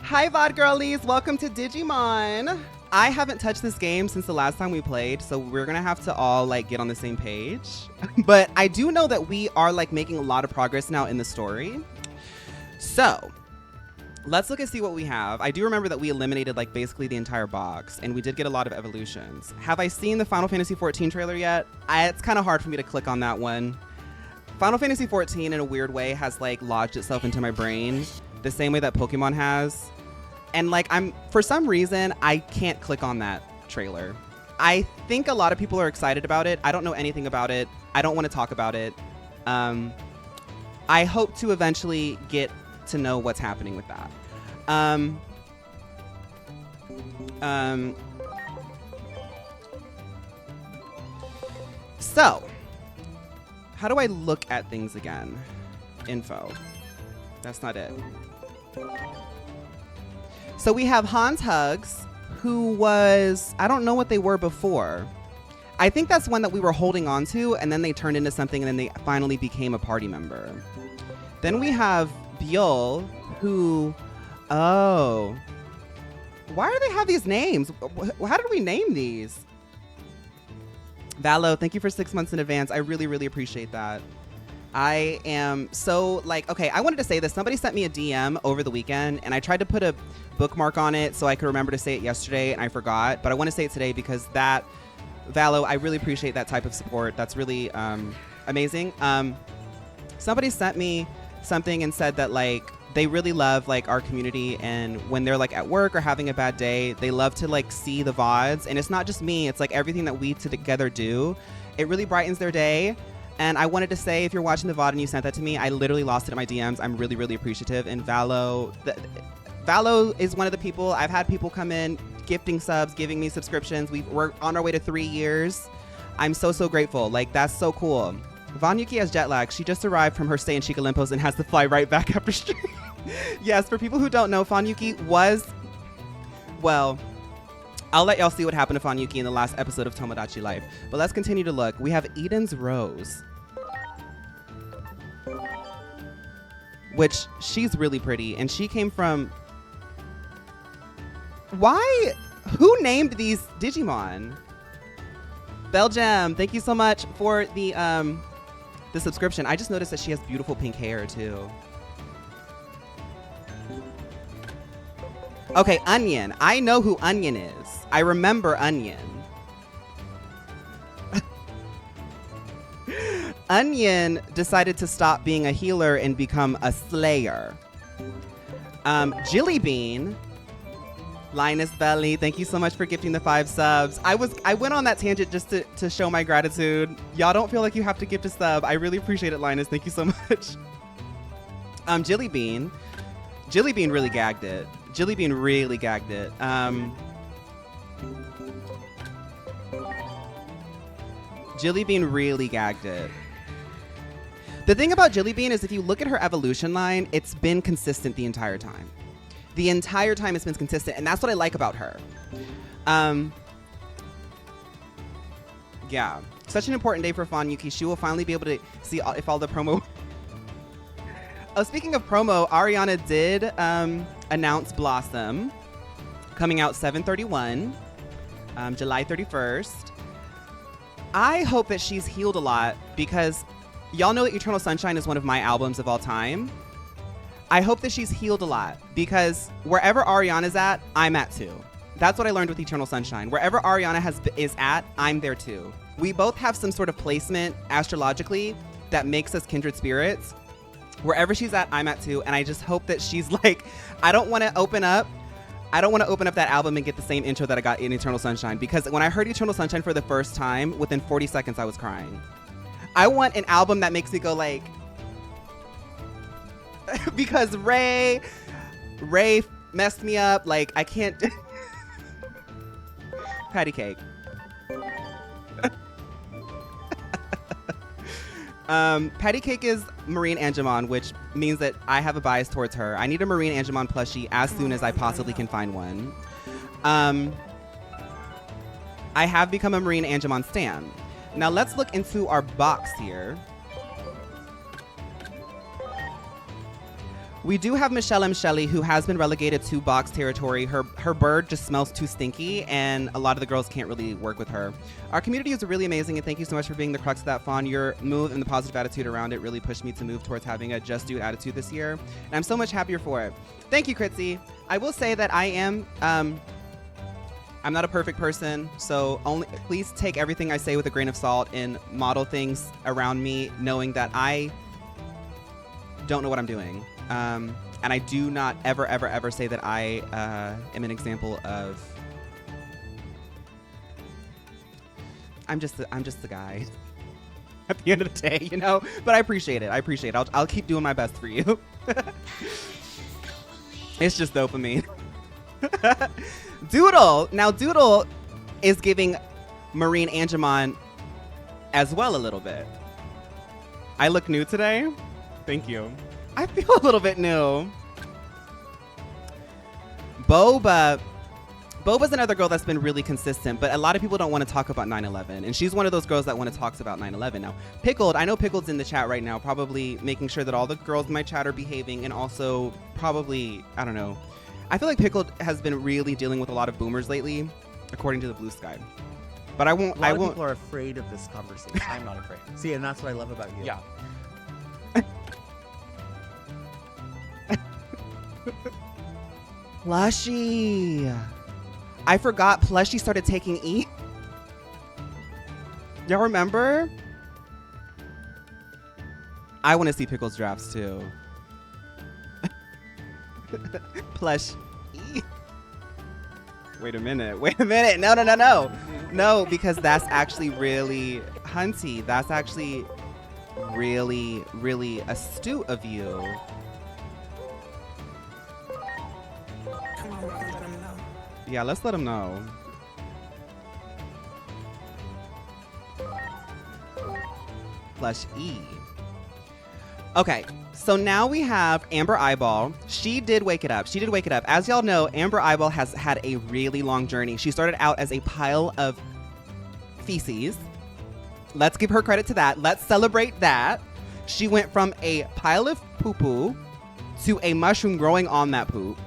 Hi VOD girlies, welcome to Digimon. I haven't touched this game since the last time we played, so we're gonna have to all like get on the same page. But I do know that we are like making a lot of progress now in the story. So let's look and see what we have. I do remember that we eliminated like basically the entire box, and we did get a lot of evolutions. Have I seen the Final Fantasy XIV trailer yet? It's kind of hard for me to click on that one. Final Fantasy XIV in a weird way has like lodged itself into my brain the same way that Pokemon has. And like for some reason, I can't click on that trailer. I think a lot of people are excited about it. I don't know anything about it. I don't want to talk about it. I hope to eventually get to know what's happening with that. So, how do I look at things again? Info. That's not it. So we have Hans Hugs, who was, I don't know what they were before. I think that's one that we were holding on to, and then they turned into something, and then they finally became a party member. Then we have Biol, who, oh. Why do they have these names? How did we name these? Valo, thank you for 6 months in advance. I really, really appreciate that. I am so like, okay, I wanted to say this. Somebody sent me a DM over the weekend, and I tried to put a bookmark on it so I could remember to say it yesterday, and I forgot. But I want to say it today because that, Valo, I really appreciate that type of support. That's really amazing. Somebody sent me something and said that like they really love like our community, and when they're like at work or having a bad day, they love to like see the VODs. And it's not just me, it's like everything that we together do. It really brightens their day. And I wanted to say, if you're watching the VOD and you sent that to me, I literally lost it in my DMs. I'm really, really appreciative. And Valo is one of the people. I've had people come in, gifting subs, giving me subscriptions. We're on our way to 3 years. I'm so, so grateful. Like, that's so cool. Von Yuki has jet lag. She just arrived from her stay in Chica Limpos and has to fly right back after stream. Yes, for people who don't know, Von Yuki was, well, I'll let y'all see what happened to Phaun Yuki in the last episode of Tomodachi Life. But let's continue to look. We have Eden's Rose, which she's really pretty. And she came from... Why? Who named these Digimon? Belgium, thank you so much for the subscription. I just noticed that she has beautiful pink hair, too. Okay, Onion. I know who Onion is. I remember Onion. Onion decided to stop being a healer and become a slayer. Jillybean, Linus Belly, thank you so much for gifting the 5 subs. I went on that tangent just to show my gratitude. Y'all don't feel like you have to gift a sub. I really appreciate it, Linus. Thank you so much. Jillybean really gagged it. Jillybean really gagged it. Jillybean really gagged it. The thing about Jillybean is if you look at her evolution line, it's been consistent the entire time. The entire time it's been consistent, and that's what I like about her. Yeah. Such an important day for Phaun Yuki. She will finally be able to see if all the promo... Oh, speaking of promo, Ariana did announce Blossom coming out 7/31, July 31st. I hope that she's healed a lot because y'all know that Eternal Sunshine is one of my albums of all time. I hope that she's healed a lot because wherever Ariana's at, I'm at too. That's what I learned with Eternal Sunshine. Wherever Ariana is at, I'm there too. We both have some sort of placement astrologically that makes us kindred spirits. Wherever she's at, I'm at too. And I just hope that she's like, I don't want to open up that album and get the same intro that I got in Eternal Sunshine. Because when I heard Eternal Sunshine for the first time, within 40 seconds, I was crying. I want an album that makes me go like, because Ray messed me up. Like, I can't. Patty cake. Patty Cake is Marine Angemon, which means that I have a bias towards her. I need a Marine Angemon plushie as soon as I possibly can find one. I have become a Marine Angemon stan. Now let's look into our box here. We do have Michelle M. Shelley, who has been relegated to box territory. Her bird just smells too stinky, and a lot of the girls can't really work with her. Our community is really amazing, and thank you so much for being the crux of that fawn. Your move and the positive attitude around it really pushed me to move towards having a just dude attitude this year, and I'm so much happier for it. Thank you, Kritzy. I will say that I am, I'm not a perfect person, so please take everything I say with a grain of salt and model things around me, knowing that I don't know what I'm doing. And I do not ever say that I am an example of. I'm just the guy. At the end of the day, you know. But I appreciate it. I'll keep doing my best for you. It's just dopamine. Doodle. Now Doodle is giving Marine Angemon as well a little bit. I look new today. Thank you. I feel a little bit new. Boba's another girl that's been really consistent, but a lot of people don't want to talk about 9/11, and she's one of those girls that want to talk about 9/11. Now, Pickled, I know Pickled's in the chat right now, probably making sure that all the girls in my chat are behaving, and also probably, I don't know. I feel like Pickled has been really dealing with a lot of boomers lately, according to the Blue Sky. But I won't. A lot of people are afraid of this conversation. I'm not afraid. See, and that's what I love about you. Yeah. Plushy. I forgot Plushy started taking E. Y'all remember? I want to see Pickles drafts too. Plush E. Wait a minute. No. No, because that's actually really hunty. That's actually really, really astute of you. Yeah, let's let him know. Plush E. Okay, so now we have Amber Eyeball. She did wake it up. As y'all know, Amber Eyeball has had a really long journey. She started out as a pile of feces. Let's give her credit to that. Let's celebrate that. She went from a pile of poo-poo to a mushroom growing on that poop.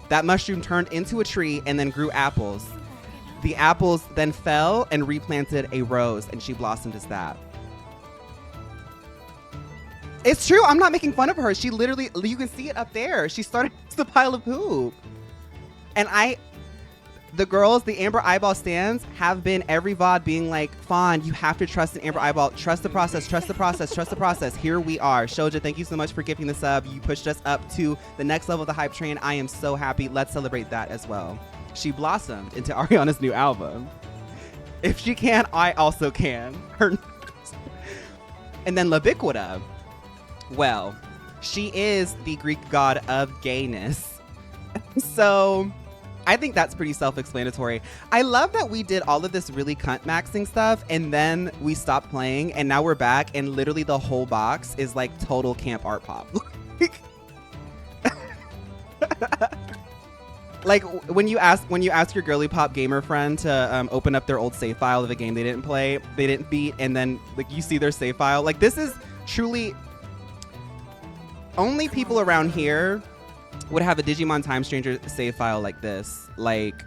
That mushroom turned into a tree and then grew apples. The apples then fell and replanted a rose, and she blossomed as that. It's true. I'm not making fun of her. She literally, you can see it up there. She started as the pile of poop. And the girls, the Amber Eyeball stands, have been every VOD being like, Fawn, you have to trust in Amber Eyeball. Trust the process, trust the process, trust the process. Here we are. Shoja, thank you so much for gifting the sub. You pushed us up to the next level of the hype train. I am so happy. Let's celebrate that as well. She blossomed into Ariana's new album. If she can, I also can. And then Labiquita. Well, she is the Greek god of gayness. So I think that's pretty self-explanatory. I love that we did all of this really cunt maxing stuff and then we stopped playing and now we're back and literally the whole box is like total camp art pop. Like when you ask your girly pop gamer friend to open up their old save file of a game they didn't play, they didn't beat, and then like you see their save file. Like this is truly only people around here would have a Digimon Time Stranger save file like this, like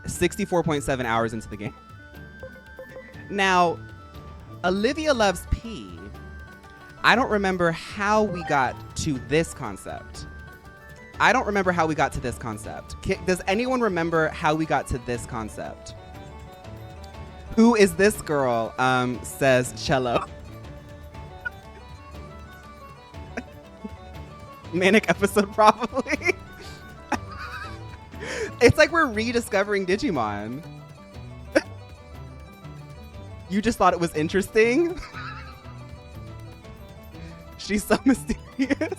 64.7 hours into the game. Now, Olivia Loves P. I don't remember how we got to this concept. Does anyone remember how we got to this concept? Who is this girl? Says Cello. Manic episode, probably. It's like we're rediscovering Digimon. You just thought it was interesting? She's so mysterious.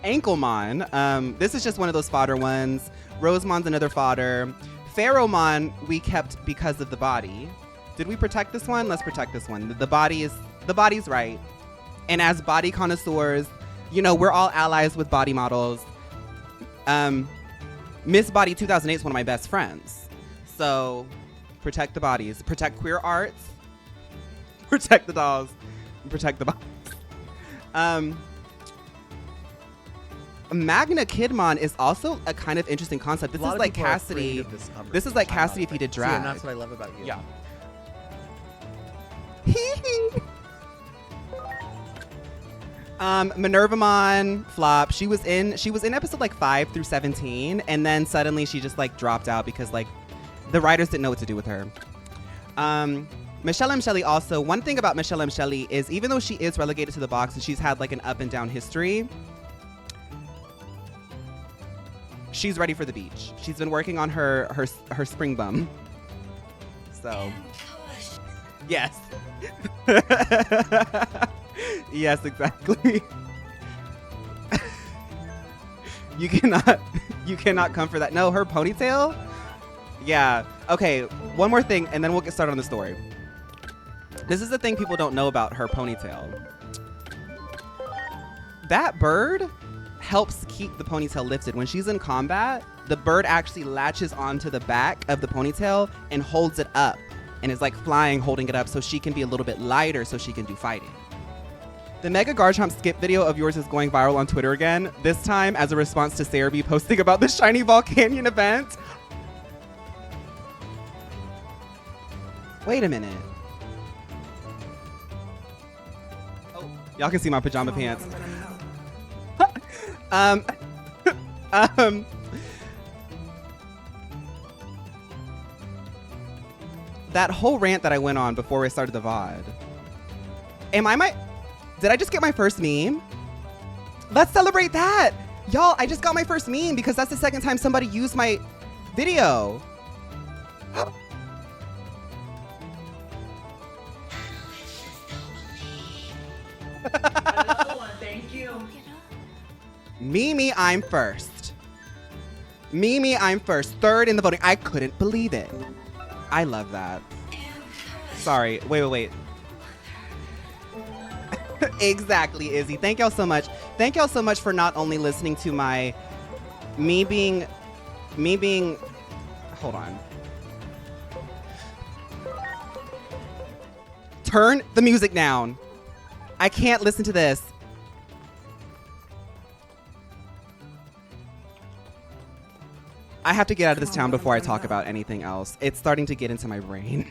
Anklemon. This is just one of those fodder ones. Rosemon's another fodder. Pheromon we kept because of the body. Did we protect this one? Let's protect this one. The body's right. And as body connoisseurs, you know, we're all allies with body models. Miss Body 2008 is one of my best friends. So protect the bodies, protect queer arts, protect the dolls, and protect the bodies. Magna Kidmon is also a kind of interesting concept. This is like Cassidy. This is like Cassidy if he did drag. See, and that's what I love about you. Yeah. Minervamon flop. She was in episode like 5 through 17, and then suddenly she just like dropped out because like the writers didn't know what to do with her. Michelle M. Shelley also, one thing about Michelle M. Shelley is even though she is relegated to the box and she's had like an up and down history, she's ready for the beach. She's been working on her spring bum. So, yes. Yes, exactly. You cannot come for that. No, her ponytail? Yeah. Okay, one more thing and then we'll get started on the story. This is the thing people don't know about her ponytail. That bird helps keep the ponytail lifted. When she's in combat, the bird actually latches onto the back of the ponytail and holds it up and is like flying, holding it up so she can be a little bit lighter so she can do fighting. The Mega Garchomp skip video of yours is going viral on Twitter again, this time as a response to Sarah B posting about the Shiny Ball Canyon event. Wait a minute. Oh, y'all can see my pajama pants. That whole rant that I went on before I started the VOD. Did I just get my first meme? Let's celebrate that. Y'all, I just got my first meme because that's the second time somebody used my video. Thank you. Mimi, I'm first. Mimi, I'm first. Third in the voting. I couldn't believe it. I love that. Sorry. Wait. Exactly, Izzy. Thank y'all so much. Thank y'all so much for not only listening to me being, hold on. Turn the music down. I can't listen to this. I have to get out of this town before I talk about anything else. It's starting to get into my brain.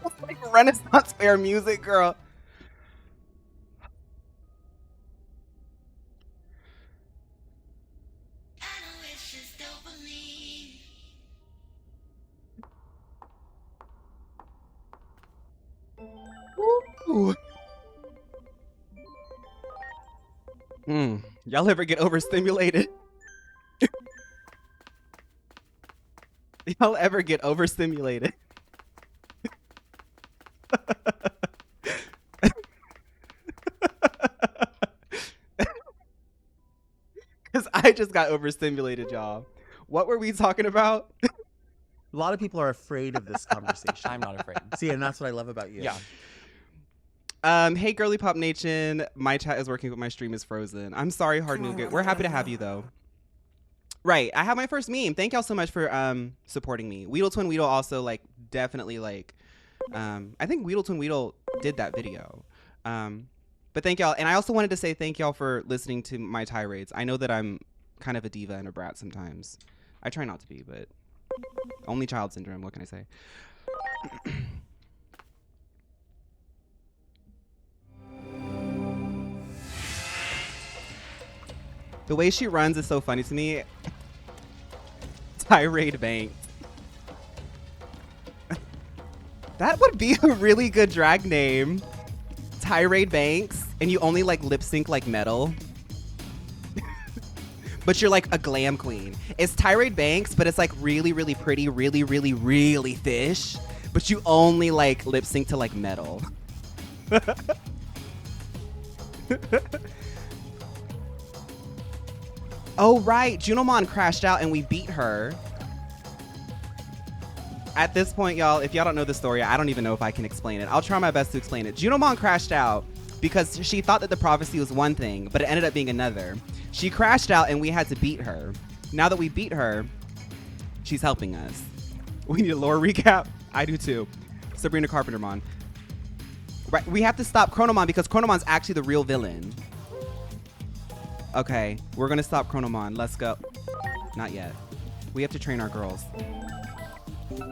It's like Renaissance fair music, girl. Y'all ever get overstimulated? Y'all ever get overstimulated? Because I just got overstimulated, y'all. What were we talking about? A lot of people are afraid of this conversation. I'm not afraid. See, and that's what I love about you. Yeah. Hey, Girly Pop Nation. My chat is working, but my stream is frozen. I'm sorry, Hard Nougat. We're happy to have you, though. Right. I have my first meme. Thank y'all so much for supporting me. Weedle Twin Weedle also, like, definitely, like, I think Weedle Twin Weedle did that video. But thank y'all. And I also wanted to say thank y'all for listening to my tirades. I know that I'm kind of a diva and a brat sometimes. I try not to be, but only child syndrome. What can I say? The way she runs is so funny to me. Tirade Banks. That would be a really good drag name. Tirade Banks. And you only like lip sync like metal. But you're like a glam queen. It's Tirade Banks, but it's like really, really pretty, really, really, really fish. But you only like lip sync to like metal. Oh, right. Junomon crashed out and we beat her. At this point, y'all, if y'all don't know the story, I don't even know if I can explain it. I'll try my best to explain it. Junomon crashed out because she thought that the prophecy was one thing, but it ended up being another. She crashed out and we had to beat her. Now that we beat her, She's helping us. We need a lore recap. I do too. Sabrina Carpentermon. Right, we have to stop Chronomon because Chronomon's actually the real villain. Okay, we're gonna stop Chronomon. Let's go. Not yet. We have to train our girls. Let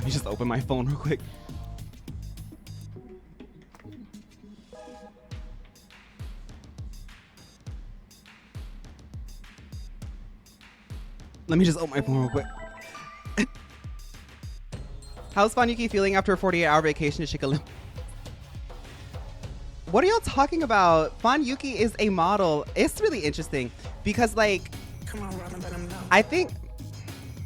me just open my phone real quick. Let me just open my phone real quick. How's phaun Yuki feeling after a 48-hour vacation to Chikalim? What are y'all talking about? Phaun Yuki is a model. It's really interesting because, like, I think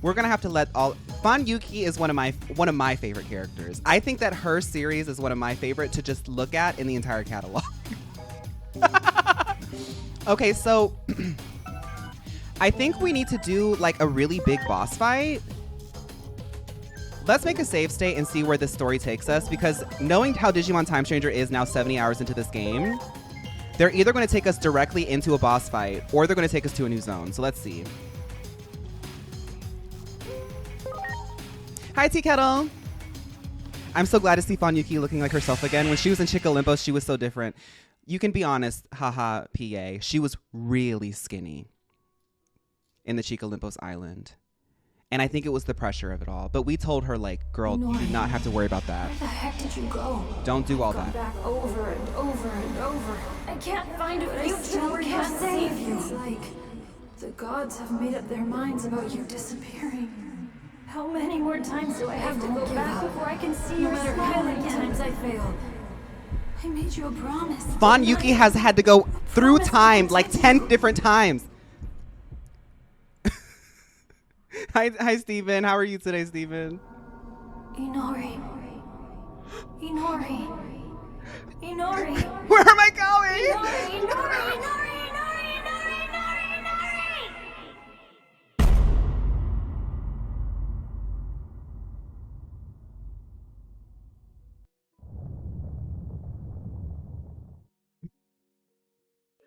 we're gonna have to let all. Phaun Yuki is one of my favorite characters. I think that her series is one of my favorite to just look at in the entire catalog. Okay, so I think we need to do like a really big boss fight. Let's make a save state and see where this story takes us, because knowing how Digimon Time Stranger is now 70 hours into this game, they're either going to take us directly into a boss fight or they're going to take us to a new zone. So let's see. Hi, Tea Kettle. I'm so glad to see phaun Yuki looking like herself again. When she was in Chica Olympus, she was so different. You can be honest, haha, PA. She was really skinny in the Chica Olympus Island. And I think it was the pressure of it all. But we told her, like, girl, you do not have to worry about that. Where the heck did you go? Don't do all that. Back over and over and over. I can't find a future where can't save you. It's like the gods have made up their minds about you disappearing. How many more times do I have to go back before I can see your smile again? No matter how many times I fail. I made you a promise. Phaun Yuki has had to go through time like 10 different times. Hi, Steven. How are you today, Steven? Inori. Inori. Inori. Where am I going? Inori, Inori, Inori, Inori, Inori, Inori,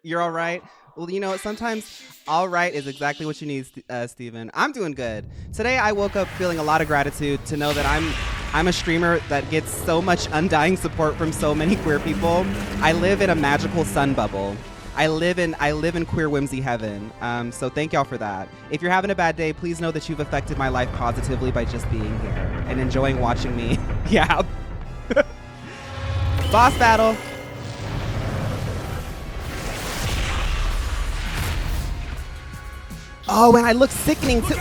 You're all right? Well, you know, sometimes all right is exactly what you need, Steven. I'm doing good. Today, I woke up feeling a lot of gratitude to know that I'm a streamer that gets so much undying support from so many queer people. I live in a magical sun bubble. I live in queer whimsy heaven. So thank y'all for that. If you're having a bad day, please know that you've affected my life positively by just being here and enjoying watching me. Yeah. Boss battle. Oh, and I look sickening too.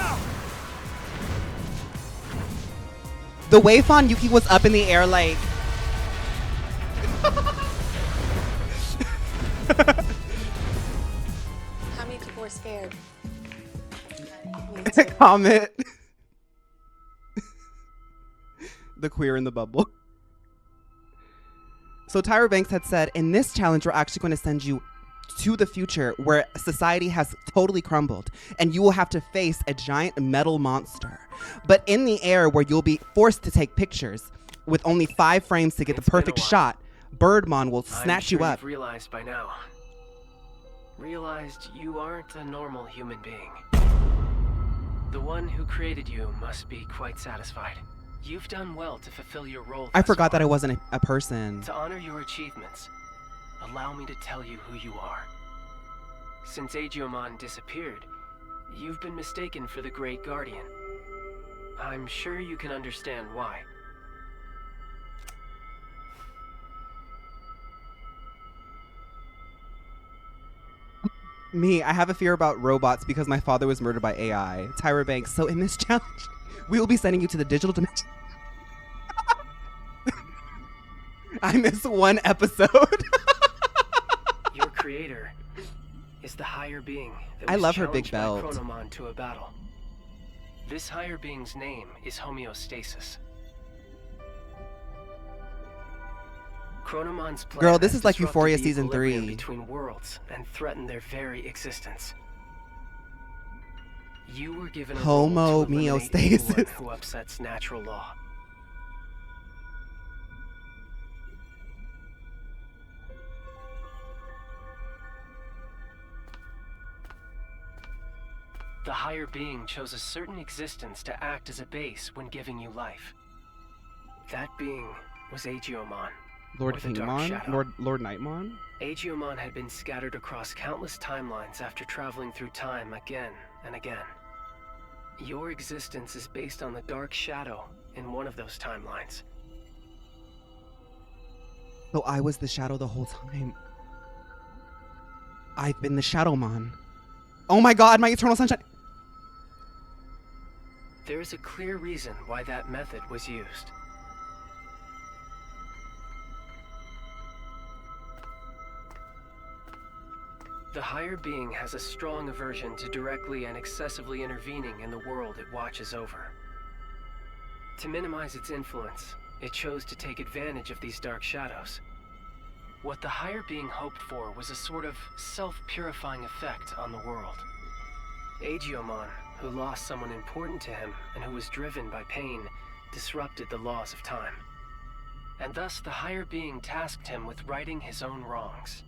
The way phaun Yuki was up in the air, like. How many people were scared? Comment. The queer in the bubble. So Tyra Banks had said, in this challenge, we're actually going to send you to the future where society has totally crumbled and you will have to face a giant metal monster. But in the air where you'll be forced to take pictures with only 5 frames to get the perfect shot, Birdmon will snatch you up. You've realized by now. Realized you aren't a normal human being. The one who created you must be quite satisfied. You've done well to fulfill your role. I forgot that I wasn't a person. To honor your achievements, allow me to tell you who you are. Since Digimon disappeared, you've been mistaken for the Great Guardian. I'm sure you can understand why. Me, I have a fear about robots because my father was murdered by AI. Tyra Banks, so in this challenge, we will be sending you to the digital dimension. I missed one episode. Your creator is the higher being that I was love her big challenged belt. by Chronomon to a battle. This higher being's name is homeostasis. Chronomon's plan Girl, this has is like disrupted Euphoria the season equilibrium 3. between worlds and threatened their very existence. You were given a role to eliminate anyone Homeostasis. who upsets natural law. the higher being chose a certain existence to act as a base when giving you life. That being was Agiomon, Lord or the Dark Kingmon? Shadow. Lord Nightmon? Agiomon had been scattered across countless timelines after traveling through time again and again. Your existence is based on the Dark Shadow in one of those timelines. So I was the shadow the whole time. I've been the Shadowmon. Oh my god, my eternal sunshine. There is a clear reason why that method was used. The higher being has a strong aversion to directly and excessively intervening in the world it watches over. To minimize its influence, it chose to take advantage of these dark shadows. What the higher being hoped for was a sort of self-purifying effect on the world. Agiomon, who lost someone important to him and who was driven by pain, disrupted the laws of time. And thus the higher being tasked him with righting his own wrongs.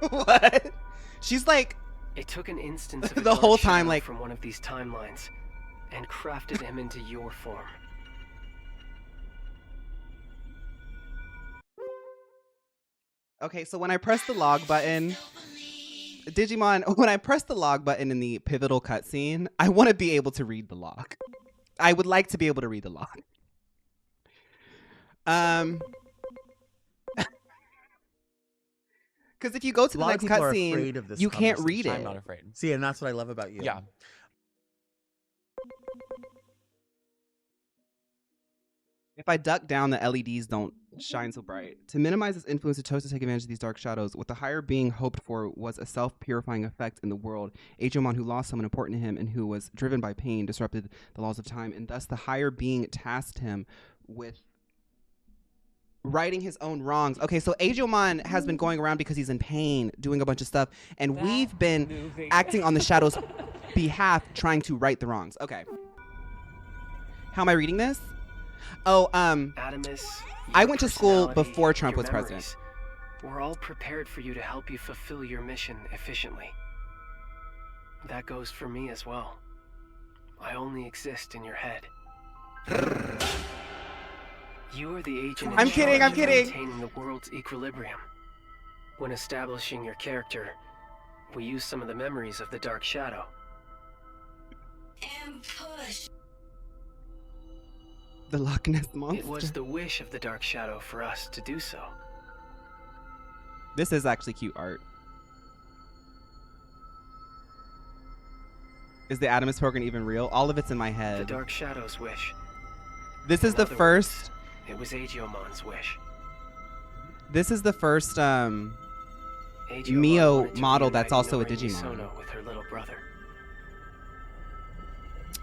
What? She's like, It took an instance of a the dark whole time, shadow like, from one of these timelines and crafted him into your form. okay, so when I press the log button, Digimon, when I press the log button in the pivotal cutscene, I want to be able to read the log. I would like to be able to read the log. Because if you go to A the lot of next people are afraid cutscene, of this you can't read conversation. it. I'm not afraid. See, and that's what I love about you. Yeah. If I duck down, the LEDs don't shine so bright. To minimize its influence, it chose to take advantage of these dark shadows. What the higher being hoped for was a self-purifying effect in the world. Agiomon, who lost someone important to him and who was driven by pain, disrupted the laws of time, and thus the higher being tasked him with righting his own wrongs. Okay, so Agiomon has been going around because he's in pain, doing a bunch of stuff, and we've been acting on the shadows' behalf, trying to right the wrongs. Okay. How am I reading this? Oh, Adamus, I your went to school personality, before Trump your was president. memories, we're all prepared for you to help you fulfill your mission efficiently. That goes for me as well. I only exist in your head. You are the agent in I'm kidding, charge I'm of kidding. maintaining the world's equilibrium. When establishing your character, we use some of the memories of the Dark Shadow. And push. The Loch Ness Monster. It was the wish of the Dark Shadow for us to do so. This is actually cute art. Is the Adamus program even real? All of it's in my The head. Dark Shadow's wish. This is In the other first. words, it was Agiomon's wish. This is the first Agio Mio wanted to model that's reunite also a Inori Digimon. Misono with her little brother.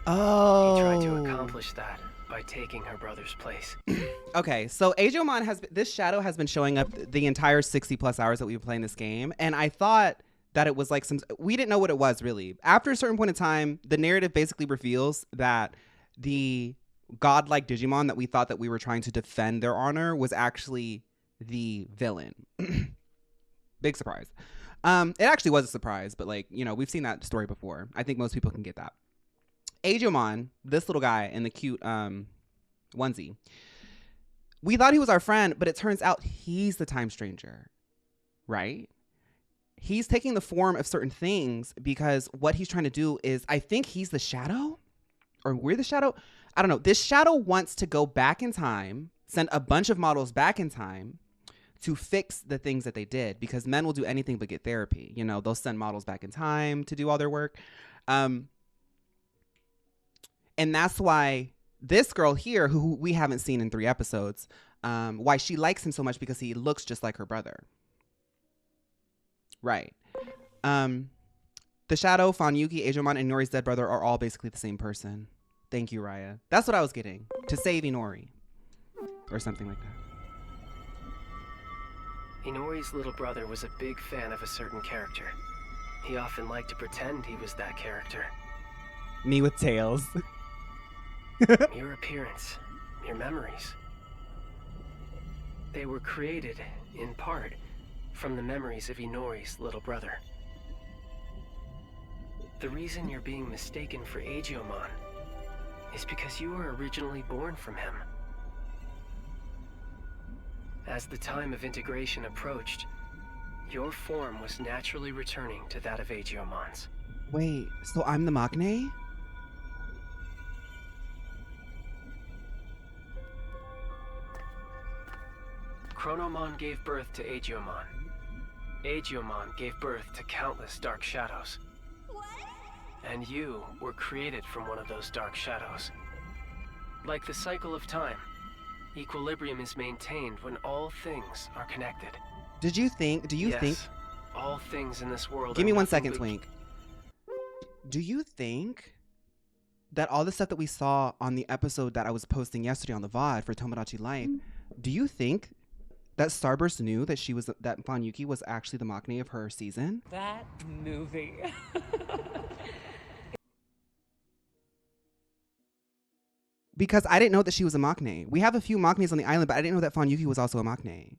Oh. He tried to accomplish that by taking her brother's place. Okay, so Agiomon this shadow has been showing up the entire 60 plus hours that we've been playing this game, and I thought that it was like we didn't know what it was really. After a certain point in time, the narrative basically reveals that the godlike Digimon that we thought that we were trying to defend their honor was actually the villain. Big surprise. It actually was a surprise, but like, you know, we've seen that story before. I think most people can get that. Agiomon, this little guy in the cute onesie, we thought he was our friend, but it turns out he's the time stranger, right? He's taking the form of certain things because what he's trying to do is, I think he's the shadow, or we're the shadow. I don't know. This shadow wants to go back in time, send a bunch of models back in time to fix the things that they did, because men will do anything but get therapy. You know, they'll send models back in time to do all their work. And that's why this girl here, who we haven't seen in 3 episodes, why she likes him so much, because he looks just like her brother. Right. The Shadow, Phaun, Yuki, Agiomon, and Inori's dead brother are all basically the same person. Thank you, Raya. That's what I was getting. To save Inori. Or something like that. Inori's little brother was a big fan of a certain character. He often liked to pretend he was that character. Me with tails. Your appearance, your memories. They were created, in part, from the memories of Inori's little brother. The reason you're being mistaken for Agiomon is because you were originally born from him. As the time of integration approached, your form was naturally returning to that of Agiomon's. Wait, so I'm the Maknae? Chronomon gave birth to Agiomon. Agiomon gave birth to countless dark shadows. What? And you were created from one of those dark shadows. Like the cycle of time, equilibrium is maintained when all things are connected. Do you think? All things in this world. Give me 1 second, Twink. Do you think that all the stuff that we saw on the episode that I was posting yesterday on the VOD for Tomodachi Life, do you think that Starburst knew that that phaun Yuki was actually the Maknae of her season? That movie. Because I didn't know that she was a Maknae. We have a few Maknaes on the island, but I didn't know that phaun Yuki was also a Maknae.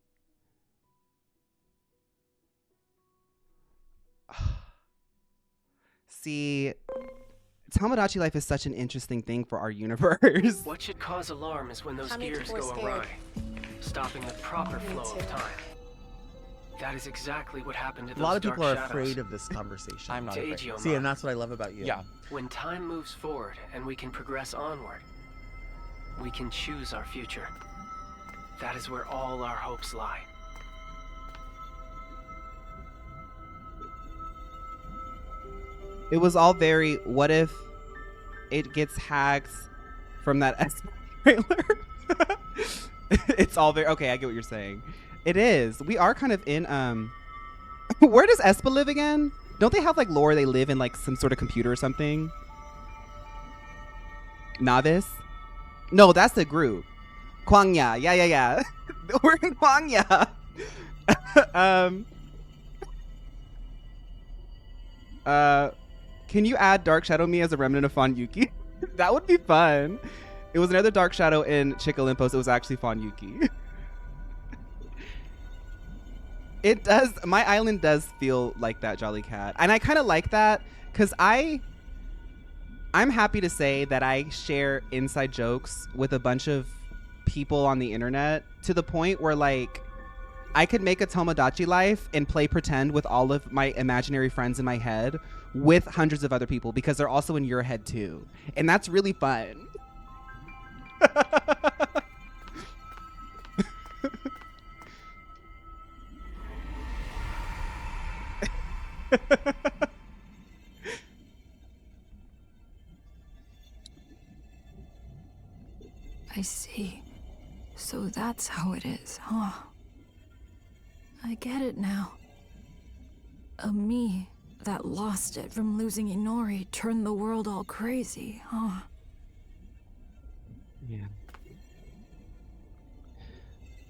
See, Tomodachi Life is such an interesting thing for our universe. What should cause alarm is when those How many gears people are go scared? awry, stopping the proper Me flow too. of time. That is exactly what happened to A those lot of dark people are shadows. afraid of this conversation. I'm not To afraid. Agiomon. See, and that's what I love about you. Yeah. When time moves forward and we can progress onward, we can choose our future. That is where all our hopes lie. It was all very, what if it gets hacked from that trailer? It's all very, okay, I get what you're saying. It is. We are kind of in, where does Espa live again? Don't they have like lore they live in like some sort of computer or something? Navis? No, that's the group. Kwangya. Yeah. We're in Kwangya. Can you add Dark Shadow Me as a remnant of phaun Yuki? That would be fun. It was another Dark Shadow in Chick Olympus. It was actually phaun Yuki. It does. My island does feel like that, Jolly Cat. And I kind of like that because I'm happy to say that I share inside jokes with a bunch of people on the internet to the point where like I could make a Tomodachi Life and play pretend with all of my imaginary friends in my head with hundreds of other people because they're also in your head too. And that's really fun. I see. So that's how it is, huh? I get it now. A me that lost it from losing Inori turned the world all crazy, huh? Yeah.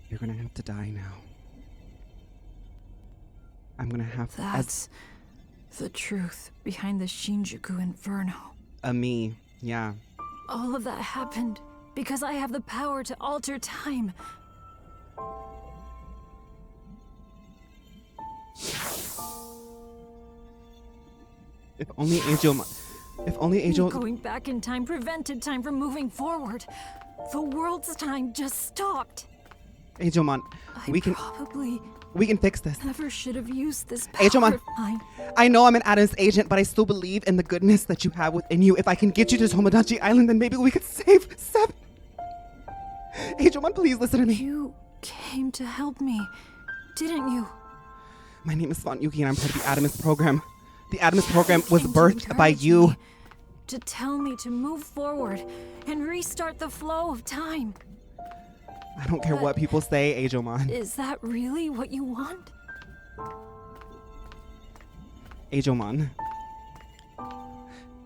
You're gonna have to die now. I'm gonna have That's the truth behind the Shinjuku Inferno. a me. Yeah. All of that happened because I have the power to alter time. If only Angel. Going back in time prevented time from moving forward. The world's time just stopped. Angelmon, we can fix this. Never should have used this power Angelmon, of mine. I know I'm an Adam's agent, but I still believe in the goodness that you have within you. If I can get you to Tomodachi Island, then maybe we could save Seven. Angelmon, please listen to me. You came to help me, didn't you? My name is phaun Yuki, and I'm part of the Adamus program. The Adamus program was Came to birthed by encourage you. me, to tell me to move forward and restart the flow of time. I don't care what people say, Angelmon. Is that really what you want? Angelmon,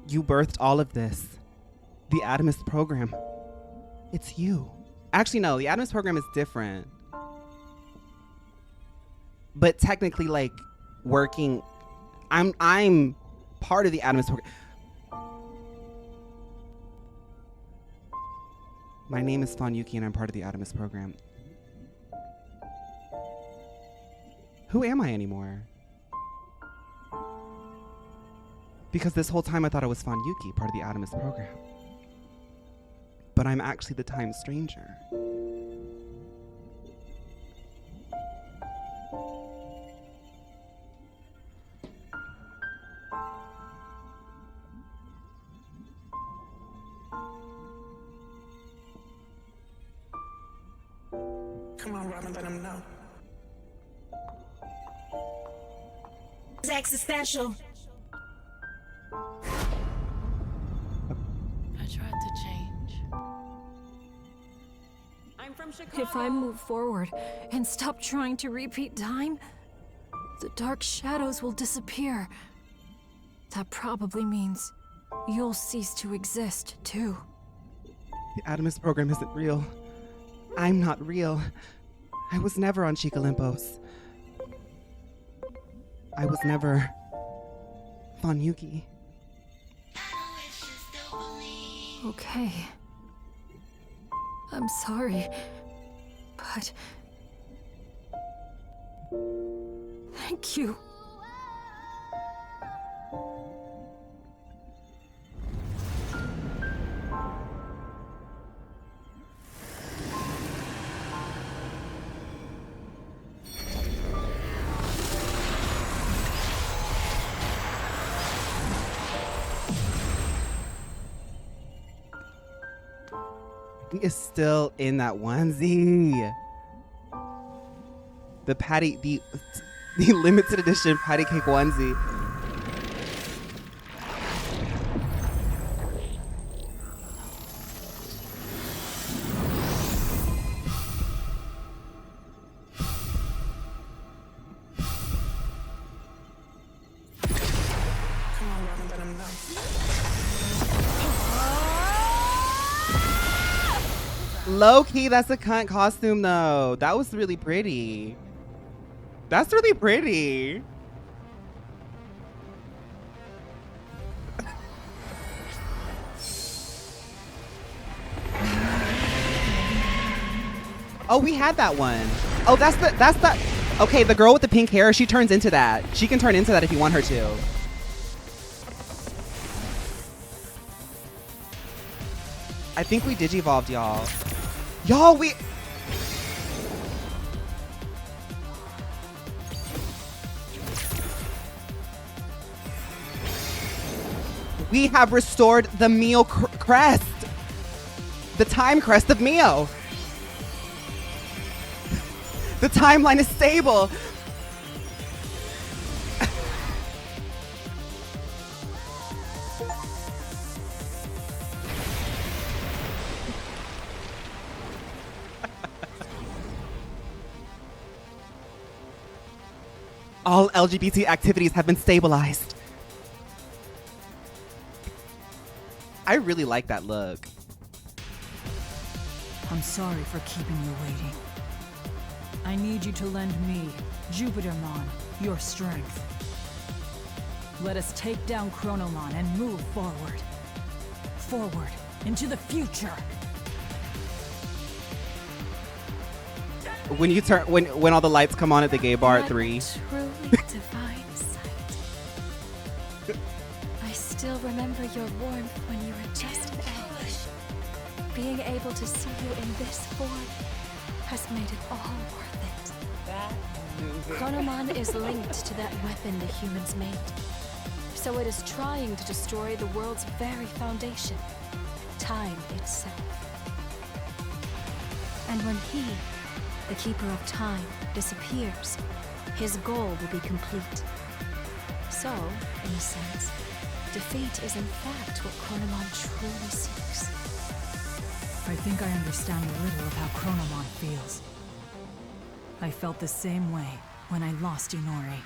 you birthed all of this. The Adamus program. It's you. Actually, no, the Adamus program is different. But technically, like, working, I'm part of the Adamus program. My name is phaun Yuki, and I'm part of the Adamus program. Who am I anymore? Because this whole time I thought I was Phaun Yuki, part of the Adamus program. But I'm actually the time stranger. Come on, Robin, let him know. It's existential. I tried to change. I'm from Chicago. If I move forward and stop trying to repeat time, the dark shadows will disappear. That probably means you'll cease to exist, too. The Adamus program isn't real. I'm not real. I was never on Chica Limpos. I was never Phaun Yuki. Okay. I'm sorry, but thank you. He is still in that onesie. The limited edition patty cake onesie. Come on, Robin, let him know. Low key, that's a cunt costume though. That was really pretty. That's really pretty. Oh, we had that one. Oh, that's the. Okay, the girl with the pink hair, she turns into that. She can turn into that if you want her to. I think we digivolved, y'all. Y'all, we have restored the Mio crest. The time crest of Mio. The timeline is stable. All LGBT activities have been stabilized. I really like that look. I'm sorry for keeping you waiting. I need you to lend me, Jupitermon, your strength. Let us take down Chronomon and move forward. Forward, into the future. When you turn, when all the lights come on at the gay bar at 3. Truly divine sight. I still remember your warmth when you were just an egg. Being able to see you in this form has made it all worth it. Chronomon is linked to that weapon the humans made. So it is trying to destroy the world's very foundation, time itself. And when he, the Keeper of Time, disappears, his goal will be complete. So, in a sense, defeat is in fact what Chronomon truly seeks. I think I understand a little of how Chronomon feels. I felt the same way when I lost Inori.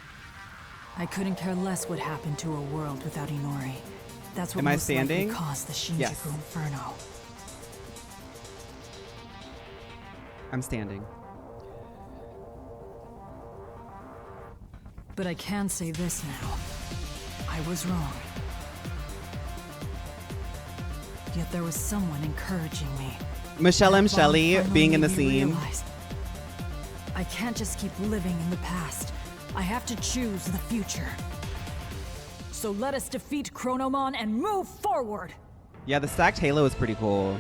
I couldn't care less what happened to a world without Inori. That's what Am I most likely standing? caused the Shinjuku Yes. Inferno. I'm standing. But I can say this now. I was wrong. Yet there was someone encouraging me. Michelle M. That Shelley finally being in the made me scene. realize I can't just keep living in the past, I have to choose the future. So let us defeat Chronomon and move forward! Yeah, the stacked halo is pretty cool.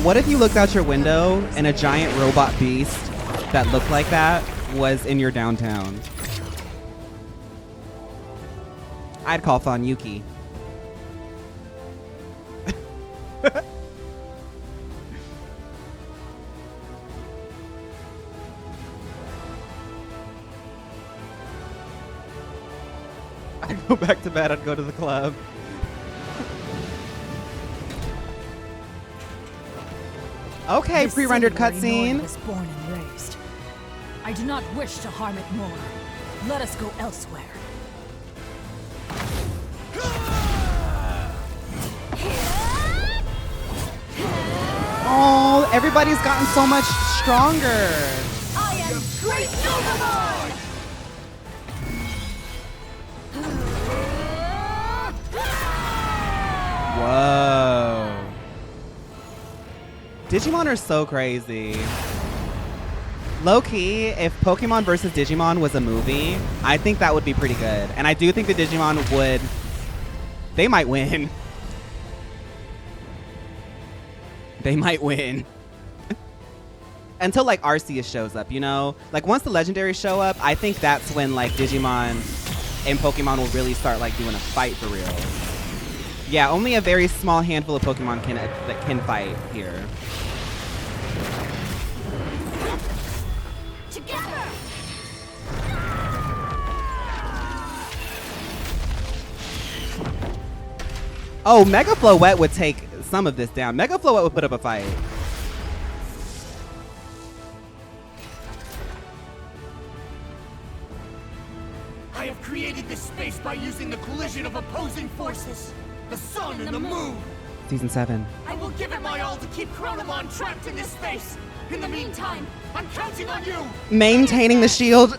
What if you looked out your window and a giant robot beast that looked like that was in your downtown? I'd call phaun Yuki. I'd go back to bed, I'd go to the club. Okay, This pre-rendered city where Inori cutscene. was born and raised. I do not wish to harm it more. Let us go elsewhere. Oh, everybody's gotten so much stronger. I am Great Junan! Whoa. Digimon are so crazy. Low-key, if Pokemon versus Digimon was a movie, I think that would be pretty good. And I do think the Digimon would... They might win. They might win. Until, like, Arceus shows up, you know? Like, once the legendaries show up, I think that's when, like, Digimon and Pokemon will really start, like, doing a fight for real. Yeah, only a very small handful of Pokemon can fight here. Together! Oh, Mega Floette would take some of this down. Mega Floette would put up a fight. I have created this space by using the collision of opposing forces. The sun and the moon. Season 7. I will give it my all to keep Chronomon trapped in this space. In the meantime, I'm counting on you. Maintaining the shield.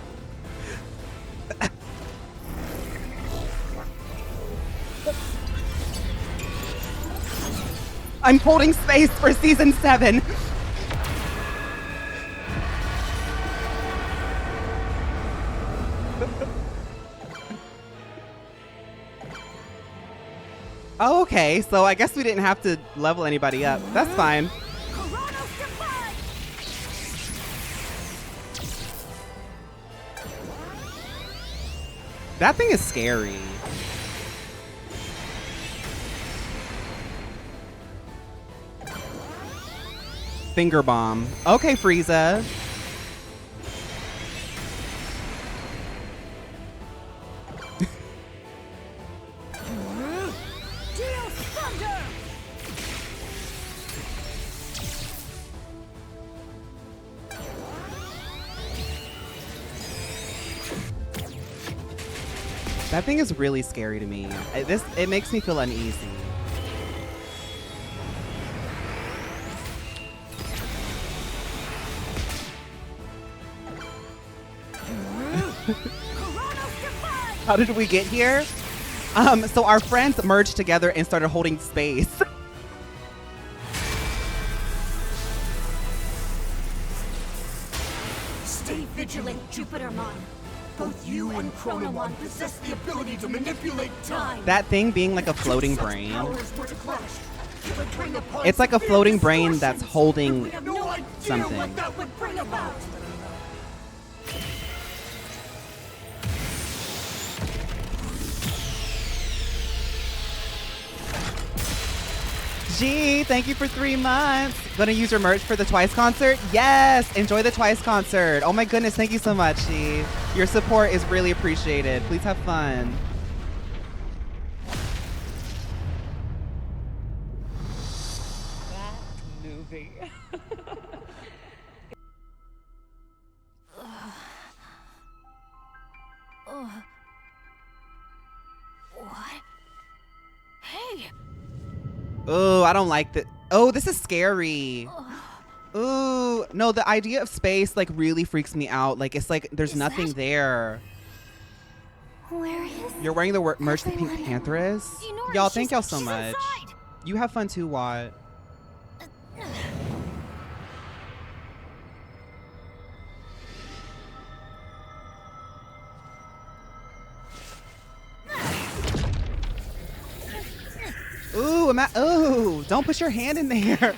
I'm holding space for season 7. Oh, okay, so I guess we didn't have to level anybody up. That's fine. That thing is scary. Finger bomb. Okay, Frieza. That thing is really scary to me. It makes me feel uneasy. How did we get here? So our friends merged together and started holding space. Stay vigilant, Jupitermon. Both you and Chronomon possess the ability to manipulate time. That thing being like a floating Such brain. powers were to clash. It would bring upon It's like a severe floating brain distortions. that's holding We have no idea something. what that would bring about. Gee, thank you for 3 months. Gonna use your merch for the Twice concert? Yes! Enjoy the Twice concert. Oh my goodness, thank you so much, Gee. Your support is really appreciated. Please have fun. That movie. What? Hey! Oh, I don't like that. Oh, this is scary. Ooh, no, the idea of space like really freaks me out. Like it's like there's nothing there. Where is You're wearing the merch the Pink everyone? Panther is. Inori, Y'all, thank y'all she's so much. inside. You have fun too, Watt. Ooh, ooh, don't put your hand in there.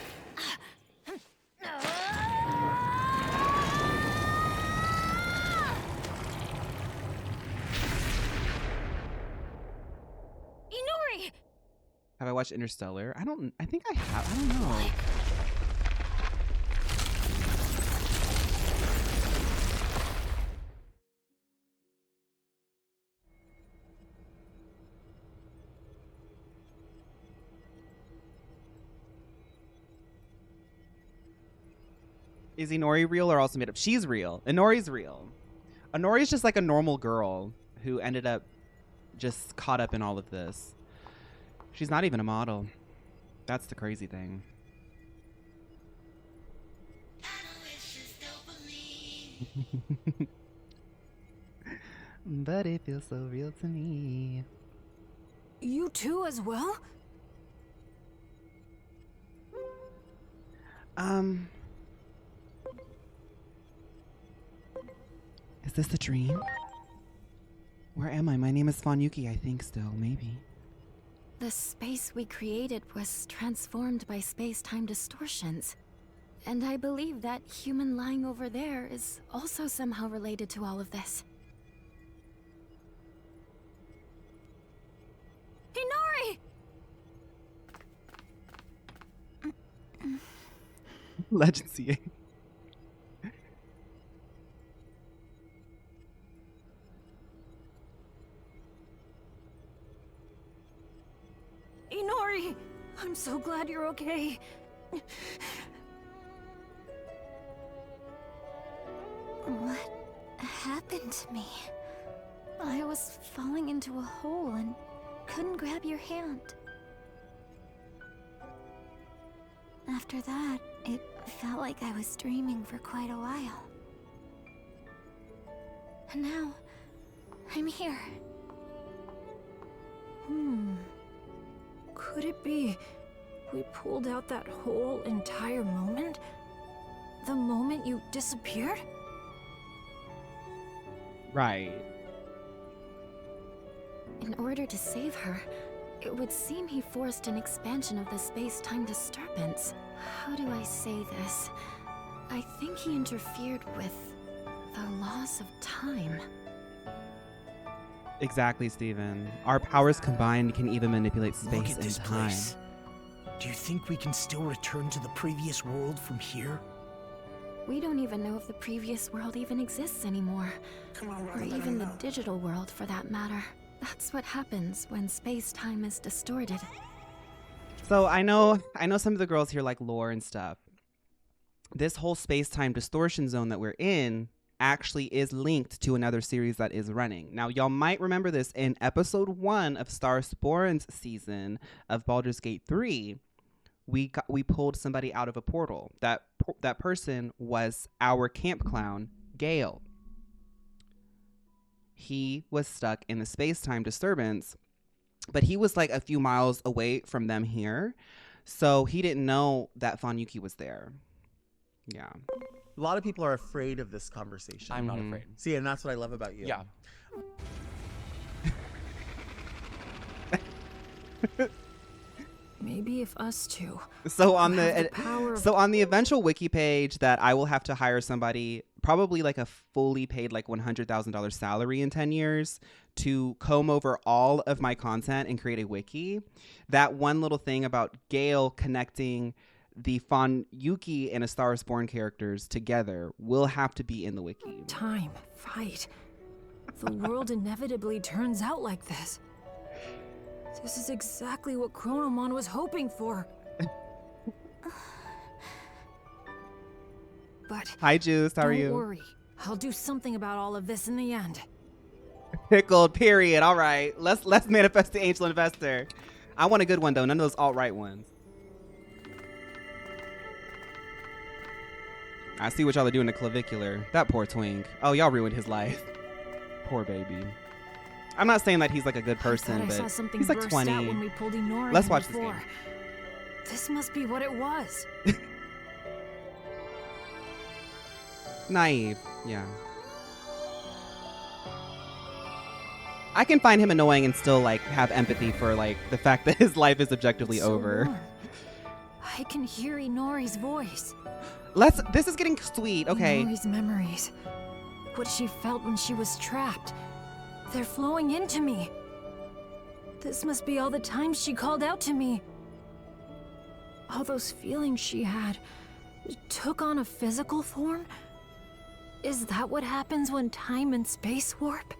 Inori! Have I watched Interstellar? I think I have. I don't know. Is Inori real or also made up? She's real. Inori's real. Inori's just like a normal girl who ended up just caught up in all of this. She's not even a model. That's the crazy thing. But it feels so real to me. You too as well? Is this a dream? Where am I? My name is Phaun Yuki, I think still, maybe. The space we created was transformed by space-time distortions. And I believe that human lying over there is also somehow related to all of this. Inori! Legend CA. Inori! I'm so glad you're okay. What happened to me? I was falling into a hole and couldn't grab your hand. After that, it felt like I was dreaming for quite a while. And now, I'm here. Could it be we pulled out that whole entire moment? The moment you disappeared? Right. In order to save her, it would seem he forced an expansion of the space-time disturbance. How do I say this? I think he interfered with the laws of time. Exactly, Steven. Our powers combined can even manipulate Look space at and this time. place. Do you think we can still return to the previous world from here? We don't even know if the previous world even exists anymore. Come on, Or Robin, let even him the know. digital world, for that matter. That's what happens when space-time is distorted. So I know some of the girls here like lore and stuff. This whole space-time distortion zone that we're in actually is linked to another series that is running. Now, y'all might remember this in episode 1 of Starsporn's season of Baldur's Gate 3. We pulled somebody out of a portal. That person was our camp clown, Gale. He was stuck in the space-time disturbance, but he was like a few miles away from them here. So he didn't know that Phaun Yuki was there. Yeah. A lot of people are afraid of this conversation. I'm not afraid. See, and that's what I love about you. Yeah. Maybe if us two. So on have the the power of- so on the eventual wiki page that I will have to hire somebody, probably like a fully paid like $100,000 salary in 10 years to comb over all of my content and create a wiki. That one little thing about Gale connecting the Phaun Yuki and A Star is Born characters together will have to be in the wiki. Time, fight. The world inevitably turns out like this. This is exactly what Chronomon was hoping for. But Hi Juice, how are don't you? worry. I'll do something about all of this in the end. Pickled, period. All right. Let's manifest the angel investor. I want a good one though, none of those alt-right ones. I see what y'all are doing to Clavicular. That poor twink. Oh, y'all ruined his life. Poor baby. I'm not saying that he's like a good person, but he's like 20. When we pulled Inori Let's watch this game. This must be what it was. Naive, yeah. I can find him annoying and still like have empathy for like the fact that his life is objectively over. Warm. I can hear Inori's voice. This is getting sweet, okay. Inori's memories. What she felt when she was trapped. They're flowing into me. This must be all the times she called out to me. All those feelings she had took on a physical form? Is that what happens when time and space warp?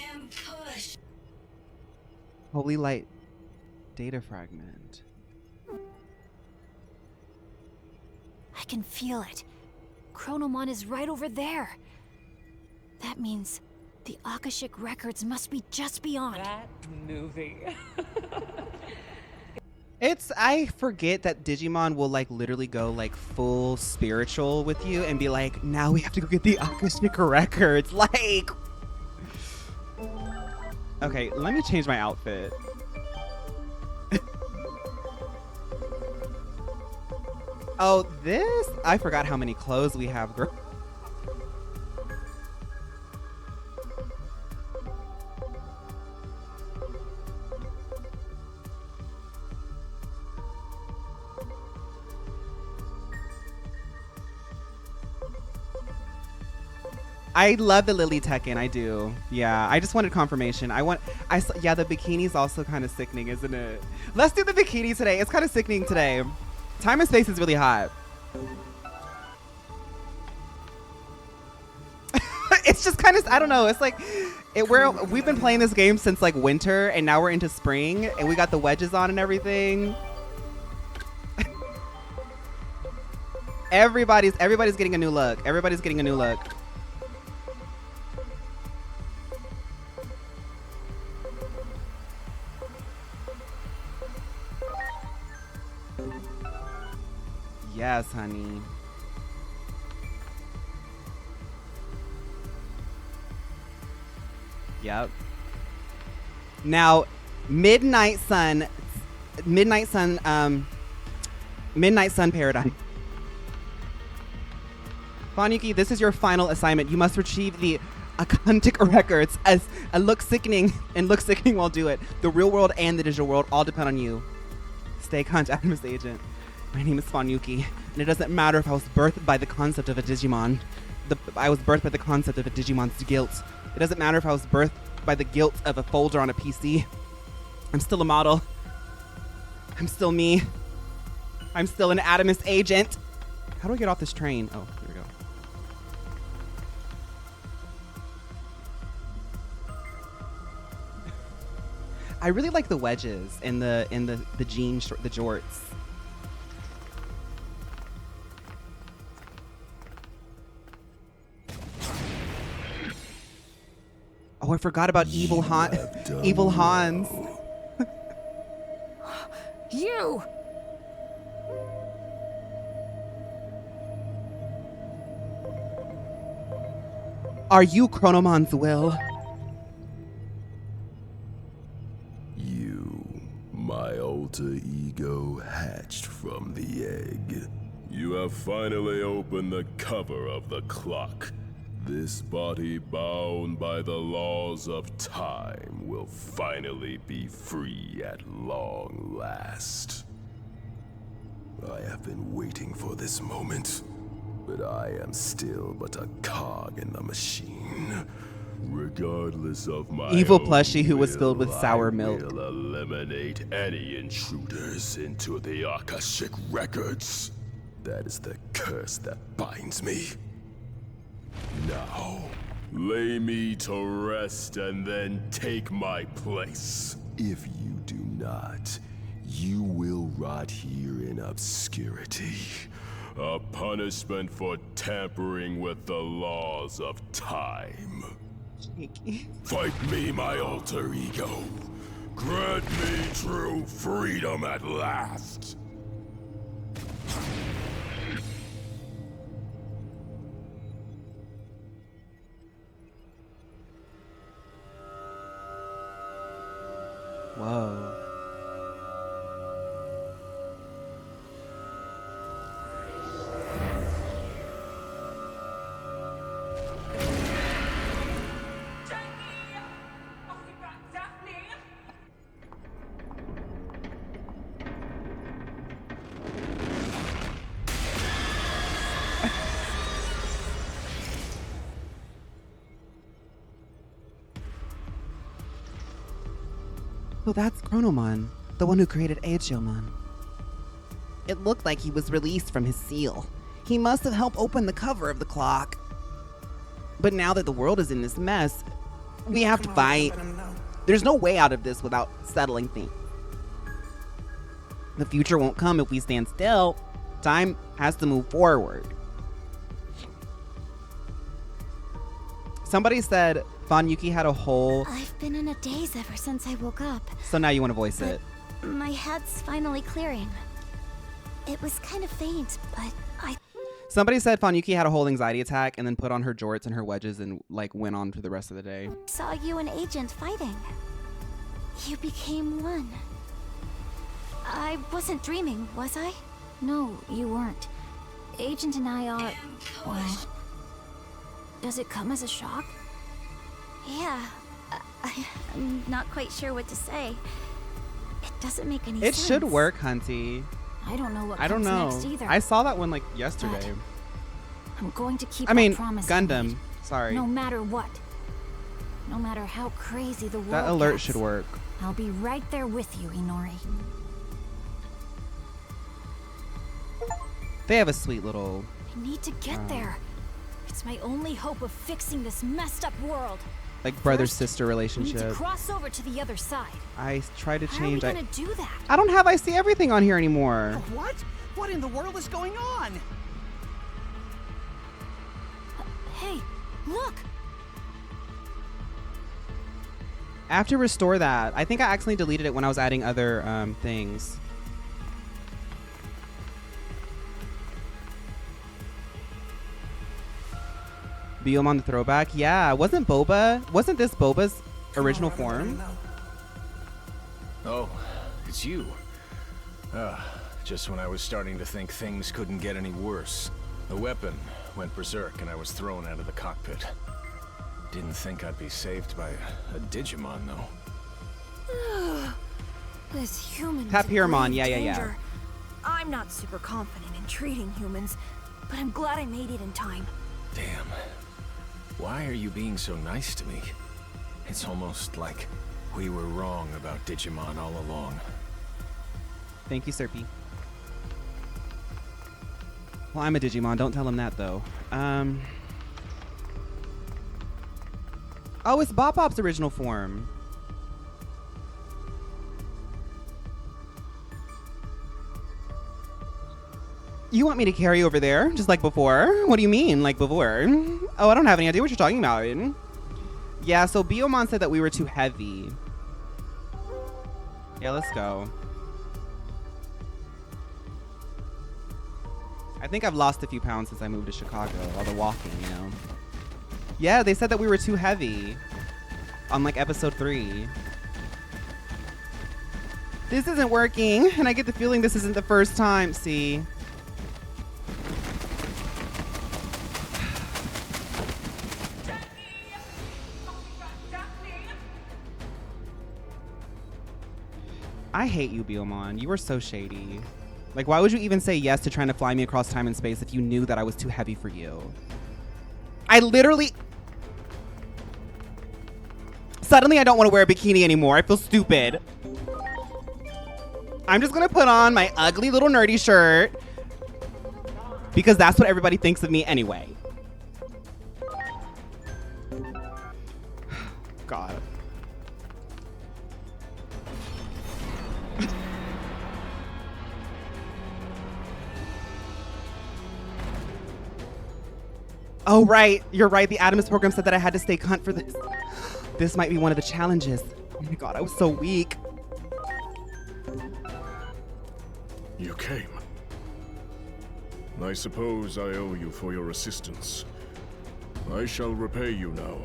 And push. Holy light data fragment. I can feel it. Chronomon is right over there. That means the Akashic Records must be just beyond. That movie. I forget that Digimon will like literally go like full spiritual with you and be like, now we have to go get the Akashic Records. Like, okay, let me change my outfit. Oh, this? I forgot how many clothes we have, girl. I love the Lily Tekken, I do. Yeah, I just wanted confirmation. Yeah, the bikini's also kind of sickening, isn't it? Let's do the bikini today. It's kind of sickening today. Time and space is really hot. It's just kind of, I don't know. It's like, we've been playing this game since like winter and now we're into spring and we got the wedges on and everything. Everybody's getting a new look. Everybody's getting a new look. Yes, honey. Yep. Now, Midnight Sun Paradigm. Fanyuki, this is your final assignment. You must retrieve the Akashic Records as a look sickening will do it. The real world and the digital world all depend on you. Stay contact, Miss Agent. My name is Fanyuki, and it doesn't matter if I was birthed by the concept of a Digimon. I was birthed by the concept of a Digimon's guilt. It doesn't matter if I was birthed by the guilt of a folder on a PC. I'm still a model. I'm still me. I'm still an Adamus agent. How do I get off this train? Oh, here we go. I really like the wedges and the jeans, the jorts. Oh, I forgot about Evil Hans. You! Are you Chronomon's will? You, my alter ego hatched from the egg. You have finally opened the cover of the clock. This body bound by the laws of time will finally be free at long last. I have been waiting for this moment, but I am still but a cog in the machine. Regardless of my evil plushie who was filled with sour milk. I will eliminate any intruders into the Akashic Records. That is the curse that binds me. Now, lay me to rest and then take my place. If you do not, you will rot here in obscurity, A punishment for tampering with the laws of time. Fight me, my alter ego. Grant me true freedom at last. Whoa. Oh, that's Chronomon, the one who created Digimon. It looked like he was released from his seal. He must have helped open the cover of the clock. But now that the world is in this mess, we have to fight. There's no way out of this without settling things. The future won't come if we stand still. Time has to move forward. Somebody said Phaun Yuki had a hole. I've been in a daze ever since I woke up. So now you want to voice it. My head's finally clearing. It was kind of faint, but Somebody said Phaun Yuki had a whole anxiety attack and then put on her jorts and her wedges and like went on for the rest of the day. saw you and Agent fighting. You became one. I wasn't dreaming, was I? No, you weren't. Agent and I are... Well... Does it come as a shock? Yeah. I'm not quite sure what to say. It doesn't make any sense. It should work, Hunty. I don't know what I don't comes know. next either. I saw that one like yesterday. But I'm going to keep I promise. Gundam. Sorry. No matter what. No matter how crazy the world That alert gets, should work. I'll be right there with you, Inori. They have a sweet little... I need to get there. It's my only hope of fixing this messed up world. like brother-sister We need relationship. to cross over to the other side. I try to How change. are we gonna do that? I don't have I see everything on here anymore. What? What in the world is going on? Hey, look! I have to restore that. I think I accidentally deleted it when I was adding other things. Biyomon the throwback. Yeah, wasn't this Boba's original form? Oh, it's you. Just when I was starting to think things couldn't get any worse. The weapon went berserk and I was thrown out of the cockpit. Didn't think I'd be saved by a Digimon, though. This human. Papyrmon, yeah. I'm not super confident in treating humans, but I'm glad I made it in time. Damn. Why are you being so nice to me? It's almost like we were wrong about Digimon all along. Thank you, Serpy. Well, I'm a Digimon. Don't tell him that, though. Oh, it's Bopop's original form. You want me to carry over there, just like before? What do you mean, like before? Oh, I don't have any idea what you're talking about. Yeah, so Biyomon said that we were too heavy. Yeah, let's go. I think I've lost a few pounds since I moved to Chicago, all the walking, you know. Yeah, they said that we were too heavy on like episode 3. This isn't working, and I get the feeling this isn't the first time. See? I hate you, Biyomon. You were so shady. Like, why would you even say yes to trying to fly me across time and space if you knew that I was too heavy for you? I literally... Suddenly, I don't want to wear a bikini anymore. I feel stupid. I'm just going to put on my ugly little nerdy shirt because that's what everybody thinks of me anyway. God. Oh, right. You're right. The Adamus program said that I had to stay cunt for this. This might be one of the challenges. Oh my god, I was so weak. You came. I suppose I owe you for your assistance. I shall repay you now.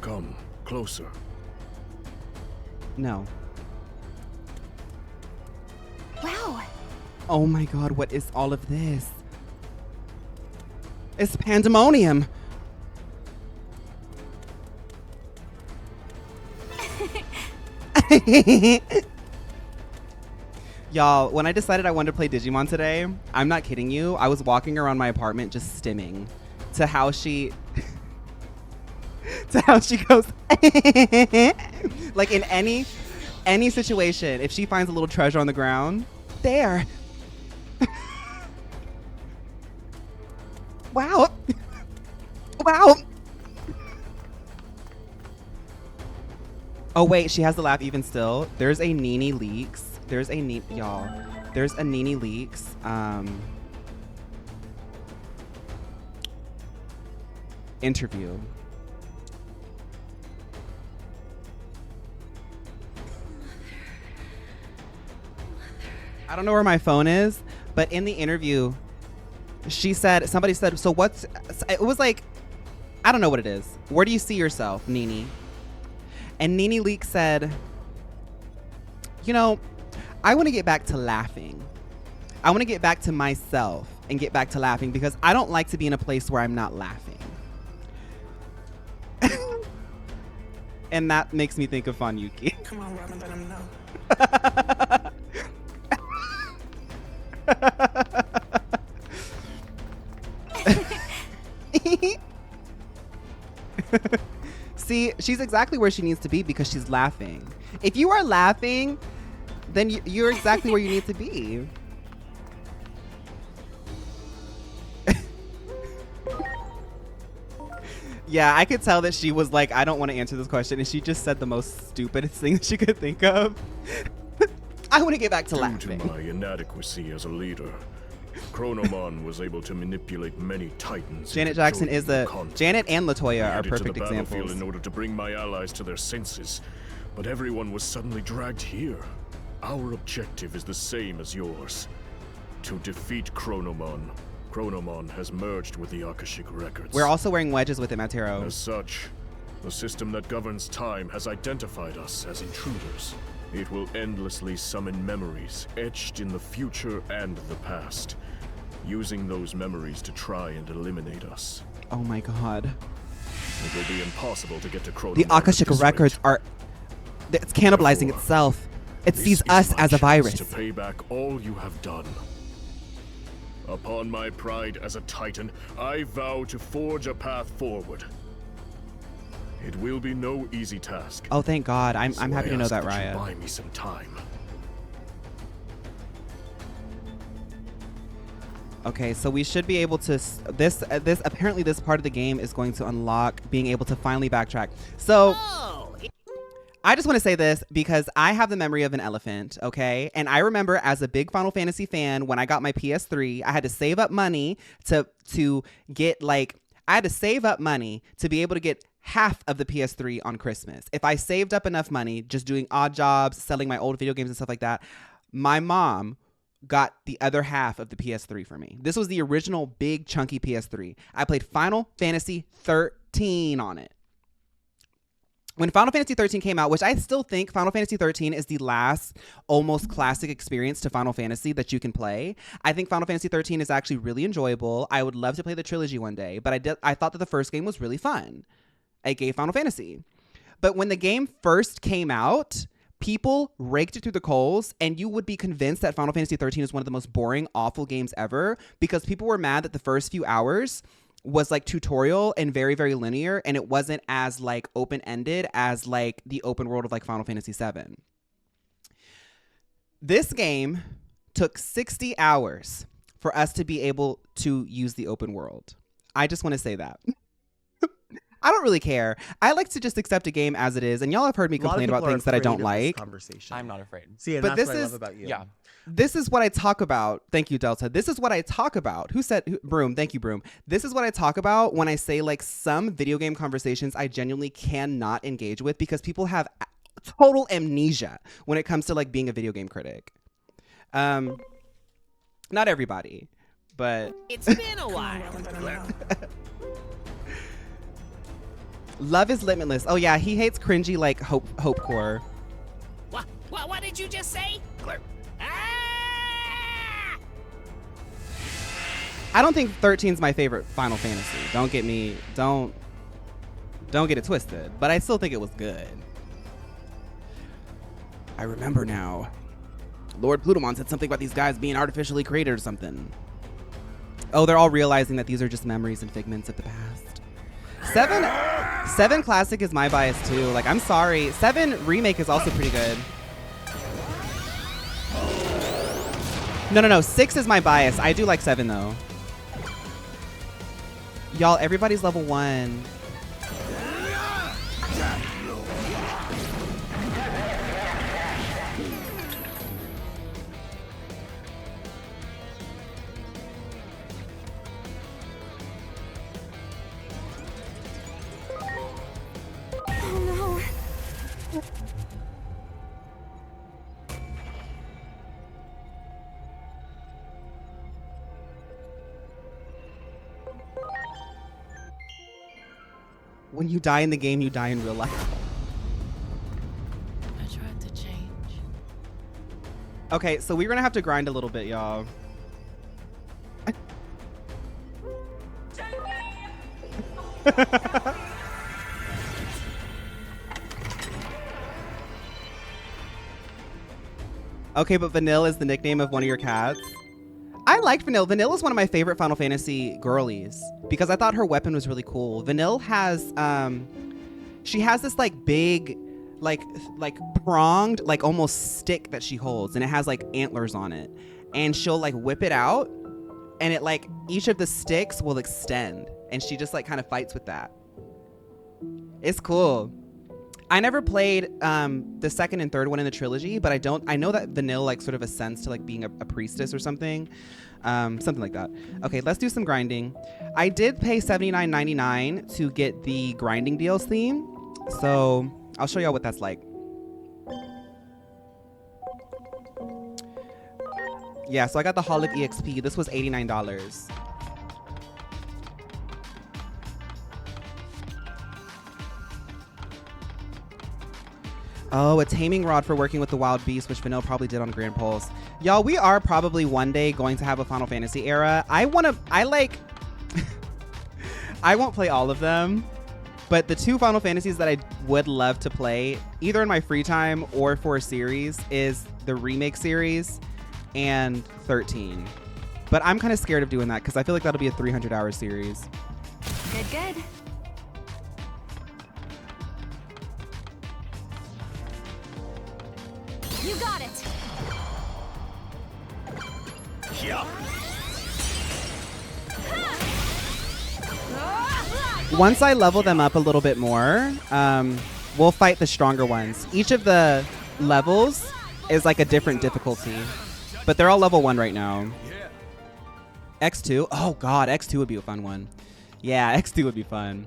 Come closer. No. Wow. Oh my god, what is all of this? It's pandemonium. Y'all, when I decided I wanted to play Digimon today, I'm not kidding you, I was walking around my apartment just stimming to how she goes like in any situation, if she finds a little treasure on the ground, there. Wow. Wow. Oh wait, she has the laugh even still. There's a Nini Leaks. There's a y'all. There's a Nini Leaks. Interview. I don't know where my phone is, but in the interview, somebody said, so what's, it was like, I don't know what it is. Where do you see yourself, Nini? And Nini Leak said, you know, I want to get back to laughing. I want to get back to myself and get back to laughing because I don't like to be in a place where I'm not laughing. And that makes me think of Phaun Yuki. Come on, Robin, let him know. See, she's exactly where she needs to be because she's laughing. If you are laughing, then you're exactly where you need to be. Yeah, I could tell that she was like, I don't want to answer this question. And she just said the most stupidest thing that she could think of. I want to get back to laughing. Due to my inadequacy as a leader, Chronomon was able to manipulate many titans. Janet Jackson is Janet and Latoya are perfect to the examples. In order to bring my allies to their senses, but everyone was suddenly dragged here. Our objective is the same as yours: to defeat Chronomon. Chronomon has merged with the Akashic Records. We're also wearing wedges with it, Matero. As such, the system that governs time has identified us as intruders. It will endlessly summon memories etched in the future and the past, using those memories to try and eliminate us. Oh my god. It will be impossible to get to Chronomon. The Akashic Records rate. It's cannibalizing itself. It sees us as a virus. To pay back all you have done. Upon my pride as a Titan, I vow to forge a path forward. It will be no easy task. Oh, thank God. I'm So happy I to know ask that, you Raya. buy me some time. Okay, so we should be able to apparently this part of the game is going to unlock being able to finally backtrack. So I just want to say this because I have the memory of an elephant, okay? And I remember as a big Final Fantasy fan, when I got my PS3, I had to save up money to get I had to save up money to be able to get half of the PS3 on Christmas. If I saved up enough money just doing odd jobs, selling my old video games and stuff like that, my mom got the other half of the PS3 for me. This was the original big chunky PS3. I played Final Fantasy 13 on it. When Final Fantasy 13 came out, which I still think Final Fantasy 13 is the last almost classic experience to Final Fantasy that you can play. I think Final Fantasy 13 is actually really enjoyable. I would love to play the trilogy one day, but I thought that the first game was really fun, aka Final Fantasy. But when the game first came out, people raked it through the coals, and you would be convinced that Final Fantasy 13 is one of the most boring, awful games ever because people were mad that the first few hours was like tutorial and very, very linear, and it wasn't as like open-ended as like the open world of like Final Fantasy 7. This game took 60 hours for us to be able to use the open world. I just want to say that. I don't really care. I like to just accept a game as it is, and y'all have heard me complain about things that I don't like. I'm not afraid. See, and but that's what I love about you. Yeah. This is what I talk about. Thank you, Delta. This is what I talk about. Broom? Thank you, Broom. This is what I talk about when I say like some video game conversations I genuinely cannot engage with because people have total amnesia when it comes to like being a video game critic. Not everybody, but it's been a while. Love is limitless. Oh yeah, he hates cringy like hope core. What did you just say? I don't think 13's my favorite Final Fantasy. Don't get it twisted. But I still think it was good. I remember now. Lord Plutomon said something about these guys being artificially created or something. Oh, they're all realizing that these are just memories and figments of the past. 7 Classic is my bias too. Like, I'm sorry. 7 Remake is also pretty good. No. 6 is my bias. I do like 7 though. Y'all, everybody's level 1. Oh no. When you die in the game, you die in real life. I tried to change. Okay, so we're gonna have to grind a little bit, y'all. Okay, but Vanille is the nickname of one of your cats. I liked Vanille. Vanille is one of my favorite Final Fantasy girlies because I thought her weapon was really cool. Vanille has, she has this like big, like pronged, like almost stick that she holds, and it has like antlers on it, and she'll like whip it out, and it like each of the sticks will extend, and she just like kind of fights with that. It's cool. I never played the second and third one in the trilogy, but I know that Vanille like sort of ascends to like being a priestess or something. Something like that. Okay, let's do some grinding. I did pay $79.99 to get the grinding deals theme. So I'll show y'all what that's like. Yeah, so I got the Holic EXP. This was $89. Oh, a taming rod for working with the wild beast, which Vanille probably did on Grand Pulse. Y'all, we are probably one day going to have a Final Fantasy era. I won't play all of them, but the 2 Final Fantasies that I would love to play, either in my free time or for a series, is the Remake series and 13. But I'm kind of scared of doing that because I feel like that'll be a 300-hour series. Good. You got it. Yup. Once I level them up a little bit more, we'll fight the stronger ones. Each of the levels is like a different difficulty, but they're all level 1 right now. X2. Oh God, X2 would be a fun one. Yeah, X2 would be fun.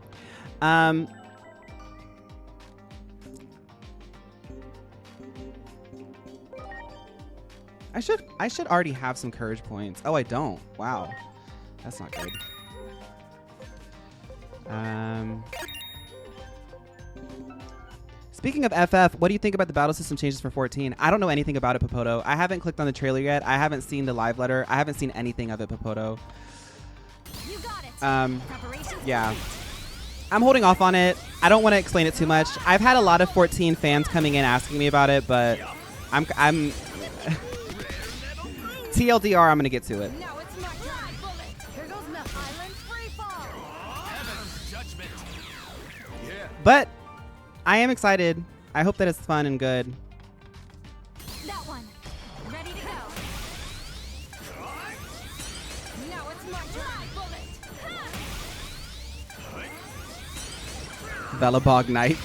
I should already have some courage points. Oh, I don't. Wow. That's not good. Speaking of FF, what do you think about the battle system changes for 14? I don't know anything about it, Popoto. I haven't clicked on the trailer yet. I haven't seen the live letter. I haven't seen anything of it, Popoto. You got it. Yeah. I'm holding off on it. I don't want to explain it too much. I've had a lot of 14 fans coming in asking me about it, but I'm TLDR, I'm going to get to it. Now it's my time. Here goes Meth Island free fall. Judgment. Yeah. But I am excited. I hope that it's fun and good. That one. Ready to go. Now it's my turn. Velobog Nights.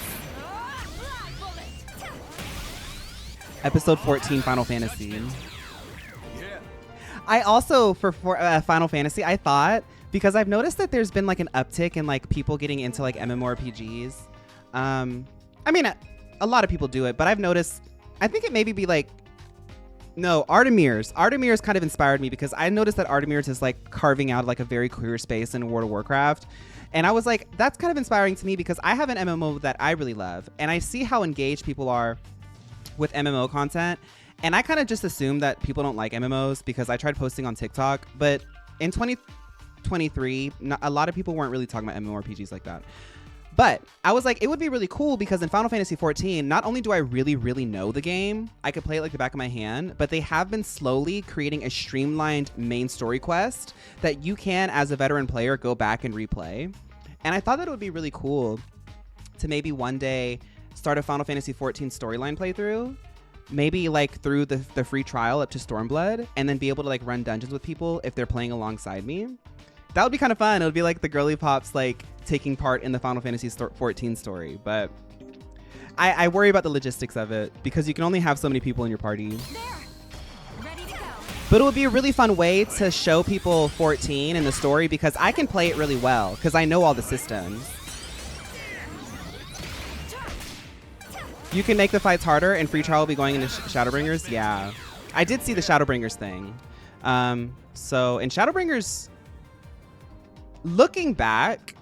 Episode 14, Final Fantasy. I also, for Final Fantasy, I thought, because I've noticed that there's been like an uptick in like people getting into like MMORPGs. I mean, a lot of people do it, but I've noticed, I think it maybe be like, no, Artemir's. Artemir's kind of inspired me because I noticed that Artemir's is like carving out like a very queer space in World of Warcraft. And I was like, that's kind of inspiring to me because I have an MMO that I really love. And I see how engaged people are with MMO content. And I kind of just assume that people don't like MMOs because I tried posting on TikTok. But in 2023, a lot of people weren't really talking about MMORPGs like that. But I was like, it would be really cool because in Final Fantasy 14, not only do I really, really know the game, I could play it like the back of my hand, but they have been slowly creating a streamlined main story quest that you can, as a veteran player, go back and replay. And I thought that it would be really cool to maybe one day start a Final Fantasy 14 storyline playthrough, maybe like through the free trial up to Stormblood, and then be able to like run dungeons with people if they're playing alongside me. That would be kind of fun. It would be like the girly pops like taking part in the Final Fantasy 14 story. But I worry about the logistics of it because you can only have so many people in your party. But it would be a really fun way to show people 14 in the story because I can play it really well because I know all the systems. You can make the fights harder and free trial will be going into Shadowbringers. Yeah, I did see the Shadowbringers thing. So in Shadowbringers, looking back,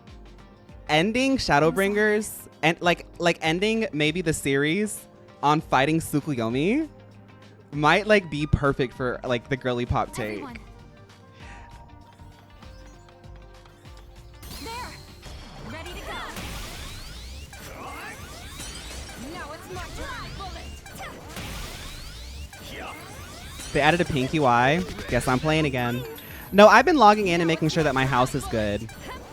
ending Shadowbringers and like ending maybe the series on fighting Tsukuyomi might like be perfect for like the girly pop take. There. Ready to go. Now it's my turn. Bullet. They added a pink UI. Guess I'm playing again. No, I've been logging in and making sure that my house is good.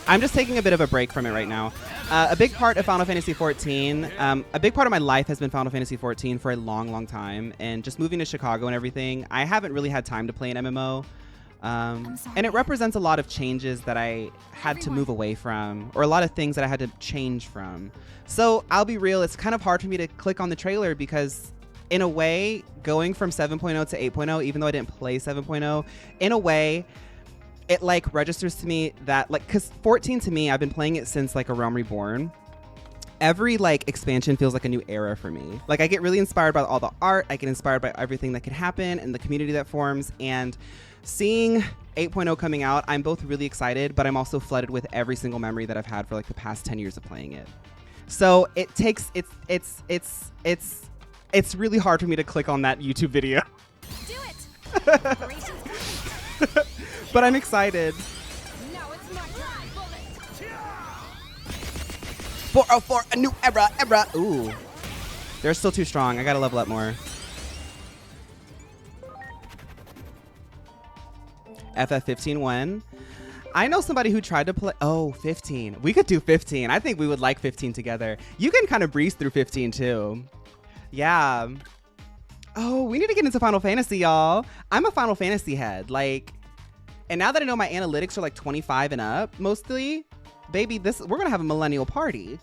I'm just taking a bit of a break from it right now. A big part of Final Fantasy 14, a big part of my life has been Final Fantasy 14 for a long, long time. And just moving to Chicago and everything, I haven't really had time to play an MMO. And it represents a lot of changes that I had to move away from, or a lot of things that I had to change from. So I'll be real, it's kind of hard for me to click on the trailer because in a way, going from 7.0 to 8.0, even though I didn't play 7.0, in a way, it like registers to me that like, cause 14 to me, I've been playing it since like A Realm Reborn. Every like expansion feels like a new era for me. Like I get really inspired by all the art. I get inspired by everything that can happen and the community that forms. And seeing 8.0 coming out, I'm both really excited, but I'm also flooded with every single memory that I've had for like the past 10 years of playing it. So it takes, it's really hard for me to click on that YouTube video. Do it. But I'm excited. Now it's my turn. Bullet. For a new era. Ooh. They're still too strong. I gotta level up more. FF15 won. I know somebody who tried to play. Oh, 15. We could do 15. I think we would like 15 together. You can kind of breeze through 15 too. Yeah. Oh, we need to get into Final Fantasy, y'all. I'm a Final Fantasy head. Like, and now that I know my analytics are like 25 and up, mostly, baby, we're gonna have a millennial party.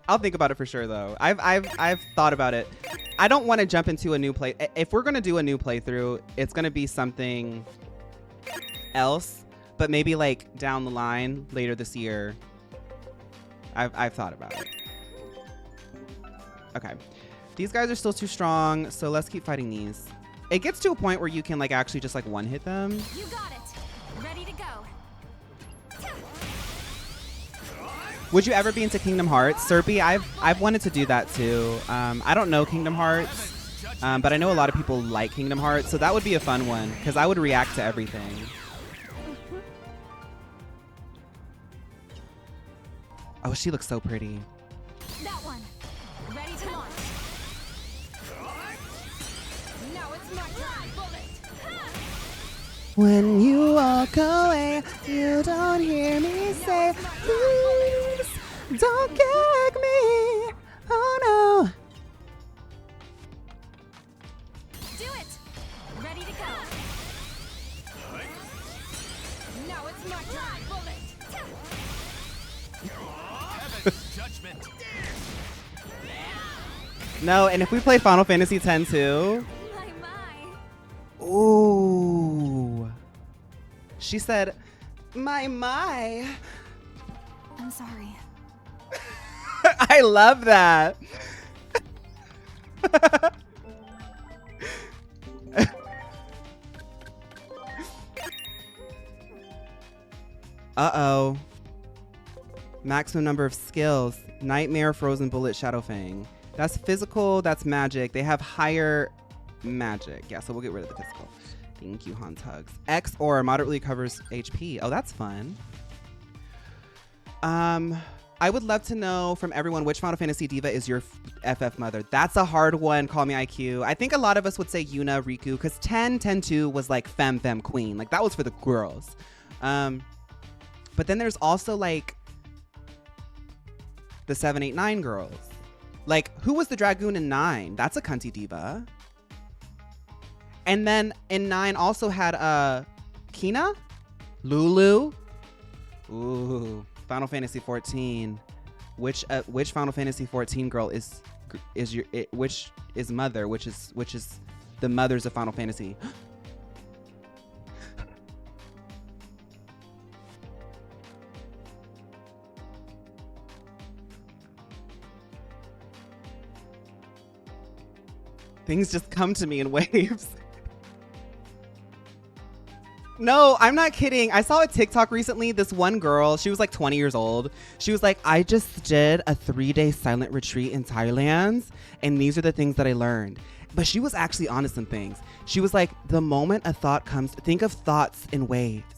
I'll think about it for sure, though. I've thought about it. I don't want to jump into a new play. If we're gonna do a new playthrough, it's gonna be something else, but maybe like down the line later this year. I've thought about it. Okay, these guys are still too strong, so let's keep fighting these. It gets to a point where you can like actually just like one hit them. You got it. Ready to go. Would you ever be into Kingdom Hearts? Serpy, I've wanted to do that too. I don't know Kingdom Hearts, but I know a lot of people like Kingdom Hearts, so that would be a fun one because I would react to everything. Oh, she looks so pretty. That one. Ready to launch. Now it's my turn. Bullet. When you walk away, you don't hear me say, please, don't gag me. Oh no. Do it. Ready to go. Now it's my turn. Bullet. No, and if we played Final Fantasy X too. Ooh. She said, my. I'm sorry. I love that. Uh-oh. Maximum number of skills. Nightmare, Frozen Bullet, Shadow Fang. That's physical, that's magic. They have higher magic. Yeah, so we'll get rid of the physical. Thank you, Hans Hugs. X aura moderately covers HP. Oh, that's fun. I would love to know from everyone which Final Fantasy diva is your FF mother. That's a hard one. Call me IQ. I think a lot of us would say Yuna, Riku, because 10-2 was like femme queen. Like that was for the girls. But then there's also like the 7, 8, 9 girls. Like who was the Dragoon in 9? That's a cunty diva. And then in 9 also had Kina, Lulu. Ooh, Final Fantasy 14. Which Final Fantasy 14 girl is which is mother? Which is the mothers of Final Fantasy? Things just come to me in waves. No, I'm not kidding. I saw a TikTok recently. This one girl, she was like 20 years old. She was like, I just did a 3-day silent retreat in Thailand, and these are the things that I learned. But she was actually onto some things. She was like, the moment a thought comes, think of thoughts in waves.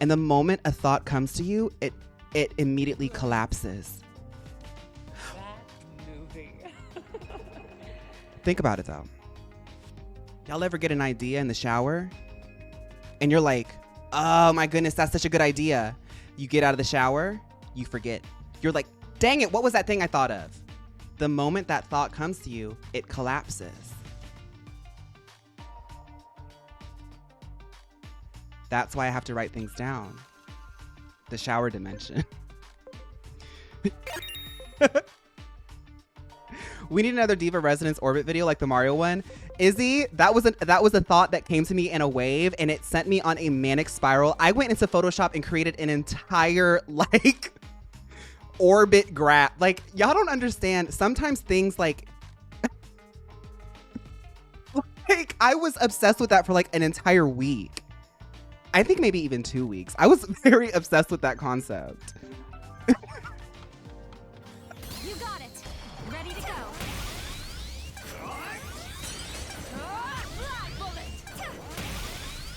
And the moment a thought comes to you, it immediately collapses. Think about it though. Y'all ever get an idea in the shower? And you're like, oh my goodness, that's such a good idea. You get out of the shower, you forget. You're like, dang it, what was that thing I thought of? The moment that thought comes to you, it collapses. That's why I have to write things down. The shower dimension. We need another Diva Resonance Orbit video like the Mario one. Izzy, that was a thought that came to me in a wave and it sent me on a manic spiral. I went into Photoshop and created an entire like orbit graph. Like y'all don't understand. Sometimes things like I was obsessed with that for like an entire week. I think maybe even 2 weeks. I was very obsessed with that concept. You got it. Ready to go.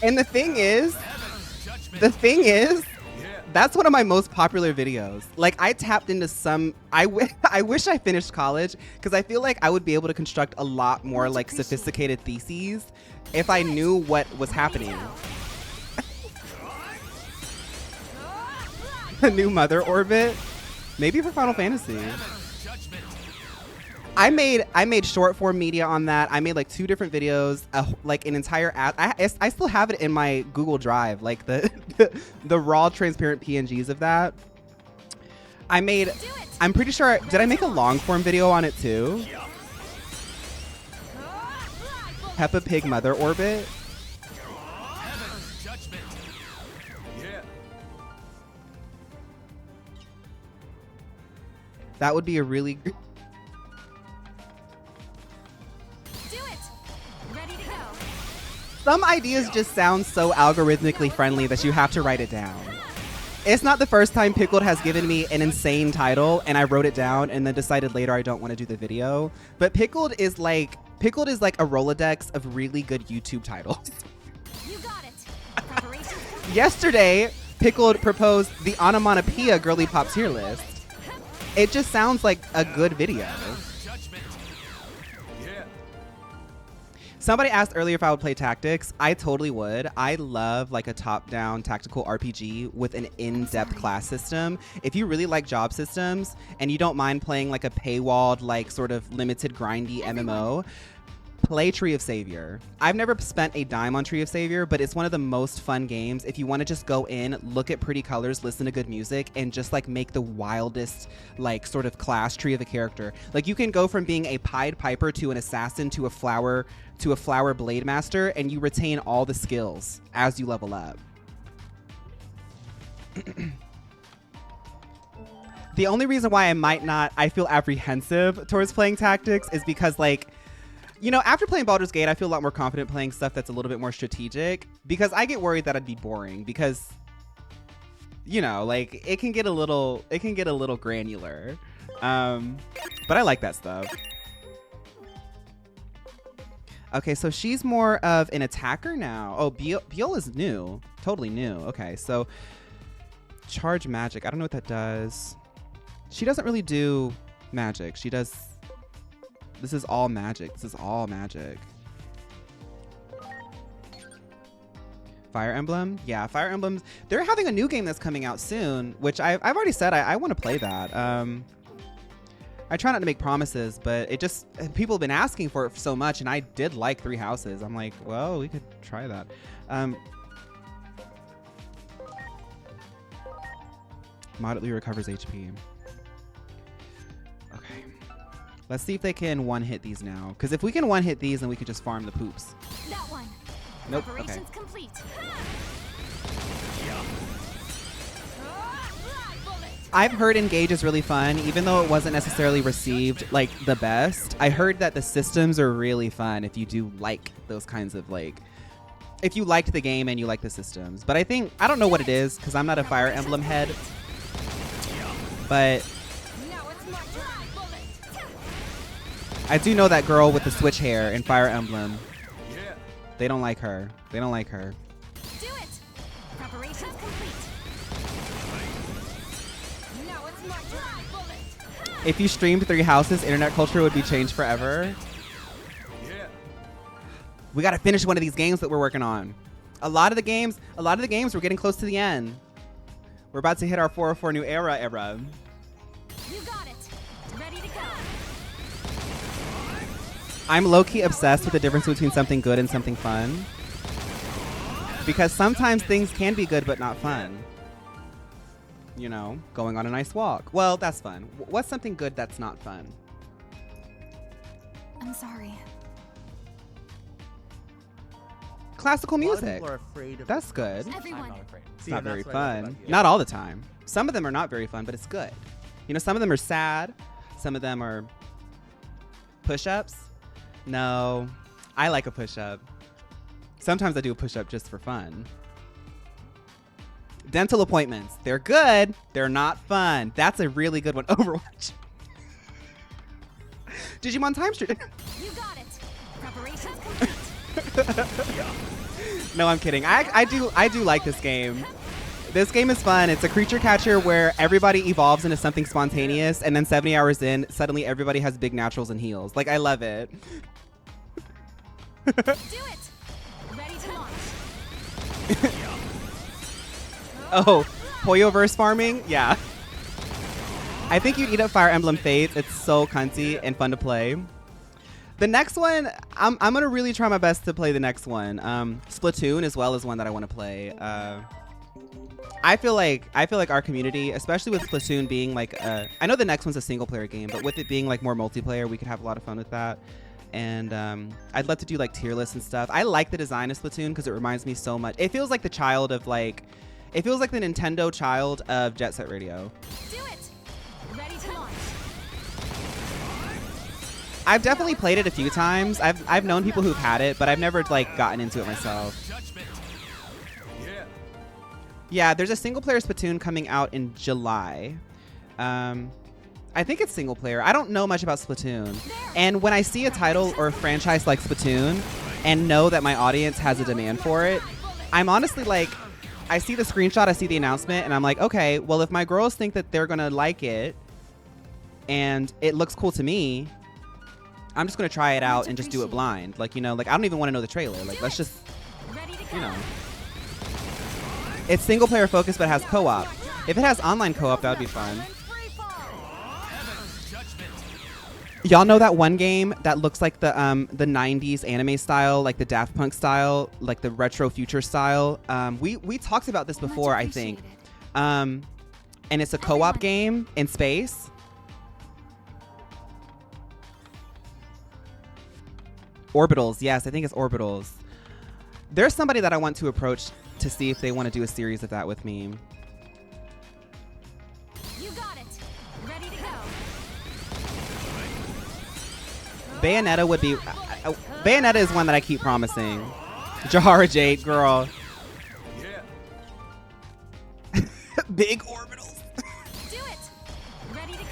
And the thing is, that's one of my most popular videos. Like I tapped into some, I wish I finished college because I feel like I would be able to construct a lot more like sophisticated theses if I knew what was happening. A new mother orbit, maybe for Final Fantasy. I made short form media on that. I made like 2 different videos, like an entire app. I still have it in my Google Drive, like the raw transparent PNGs of that. I'm pretty sure, did I make a long form video on it too? Peppa Pig Mother Orbit. That would be a really Some ideas just sound so algorithmically friendly that you have to write it down. It's not the first time Pickled has given me an insane title and I wrote it down and then decided later I don't want to do the video. But Pickled is like a Rolodex of really good YouTube titles. You got it. Yesterday, Pickled proposed the onomatopoeia girly pop tier list. It just sounds like a good video. Somebody asked earlier if I would play Tactics. I totally would. I love like a top-down tactical RPG with an in-depth class system. If you really like job systems and you don't mind playing like a paywalled, like sort of limited grindy MMO, play Tree of Savior. I've never spent a dime on Tree of Savior, but it's one of the most fun games if you want to just go in, look at pretty colors, listen to good music, and just like make the wildest like sort of class tree of a character. Like you can go from being a Pied Piper to an assassin to a flower blade master, and you retain all the skills as you level up. The only reason why I feel apprehensive towards playing tactics is because, like, you know, after playing Baldur's Gate, I feel a lot more confident playing stuff that's a little bit more strategic, because I get worried that I'd be boring because, you know, like it can get a little granular. But I like that stuff. Okay, so she's more of an attacker now. Oh, Biola's new. Totally new. Okay, so charge magic. I don't know what that does. She doesn't really do magic. She does... This is all magic. This is all magic. Fire Emblem? Yeah, Fire Emblems. They're having a new game that's coming out soon, which I've already said I want to play that. I try not to make promises, but it just... People have been asking for it so much, and I did like Three Houses. I'm like, well, we could try that. Moderately recovers HP. Okay. Let's see if they can one-hit these now. Because if we can one-hit these, then we could just farm the poops. That one. Nope. Preparations Okay. complete. I've heard Engage is really fun, even though it wasn't necessarily received like the best. I heard that the systems are really fun if you do like those kinds of like... If you liked the game and you like the systems. But I don't know what it is, because I'm not a Fire Emblem head. But I do know that girl with the switch hair in Fire Emblem. They don't like her. They don't like her. Do it. Preparations complete. Now it's my turn. If you streamed Three Houses, internet culture would be changed forever. We got to finish one of these games that we're working on. A lot of the games, we're getting close to the end. We're about to hit our 404 new era. You got it. Ready to go. I'm low-key obsessed with the difference between something good and something fun. Because sometimes things can be good but not fun. You know, going on a nice walk. Well, that's fun. What's something good that's not fun? I'm sorry. Classical A lot of music. people are afraid of That's good. Everyone. I'm not afraid. It's See, not and that's very what I love fun. about you. Not all the time. Some of them are not very fun, but it's good. You know, some of them are sad. Some of them are push-ups. No, I like a push-up. Sometimes I do a push-up just for fun. Dental appointments. They're good. They're not fun. That's a really good one. Overwatch. Digimon Time Street. You got it. Preparations complete. No, I'm kidding. I do like this game. This game is fun. It's a creature catcher where everybody evolves into something spontaneous, and then 70 hours in, suddenly everybody has big naturals and heals. Like, I love it. Do it. Ready to launch. Oh, Poyoverse farming? Yeah. I think you'd eat up Fire Emblem Fates. It's so cunty and fun to play. The next one, I'm gonna really try my best to play the next one. Splatoon as well is one that I want to play. I feel like our community, especially with Splatoon being like, I know the next one's a single player game, but with it being like more multiplayer, we could have a lot of fun with that. And I'd love to do like tier lists and stuff. I like the design of Splatoon because it reminds me so much. It feels like the child of like, it feels like the Nintendo child of Jet Set Radio. Do it. Ready to launch. I've definitely played it a few times. I've known people who've had it, but I've never like gotten into it myself. Yeah, there's a single player Splatoon coming out in July. I think it's single player. I don't know much about Splatoon. And when I see a title or a franchise like Splatoon and know that my audience has a demand for it, I'm honestly like, I see the screenshot, I see the announcement, and I'm like, okay, well, if my girls think that they're gonna like it and it looks cool to me, I'm just gonna try it out and just do it blind. Like, you know, like I don't even want to know the trailer. Like, let's just, you know. It's single player focused, but has co-op. If it has online co-op, that would be fun. Y'all know that one game that looks like the 90s anime style, like the Daft Punk style, like the retro future style? We talked about this before, I think. And it's a co-op game in space. Orbitals, yes, I think it's Orbitals. There's somebody that I want to approach to see if they want to do a series of that with me. You got it. Ready to go. Bayonetta would be... Bayonetta is one that I keep promising. Jahara Jade, girl. Yeah. Big orbitals. Do it. Ready to go.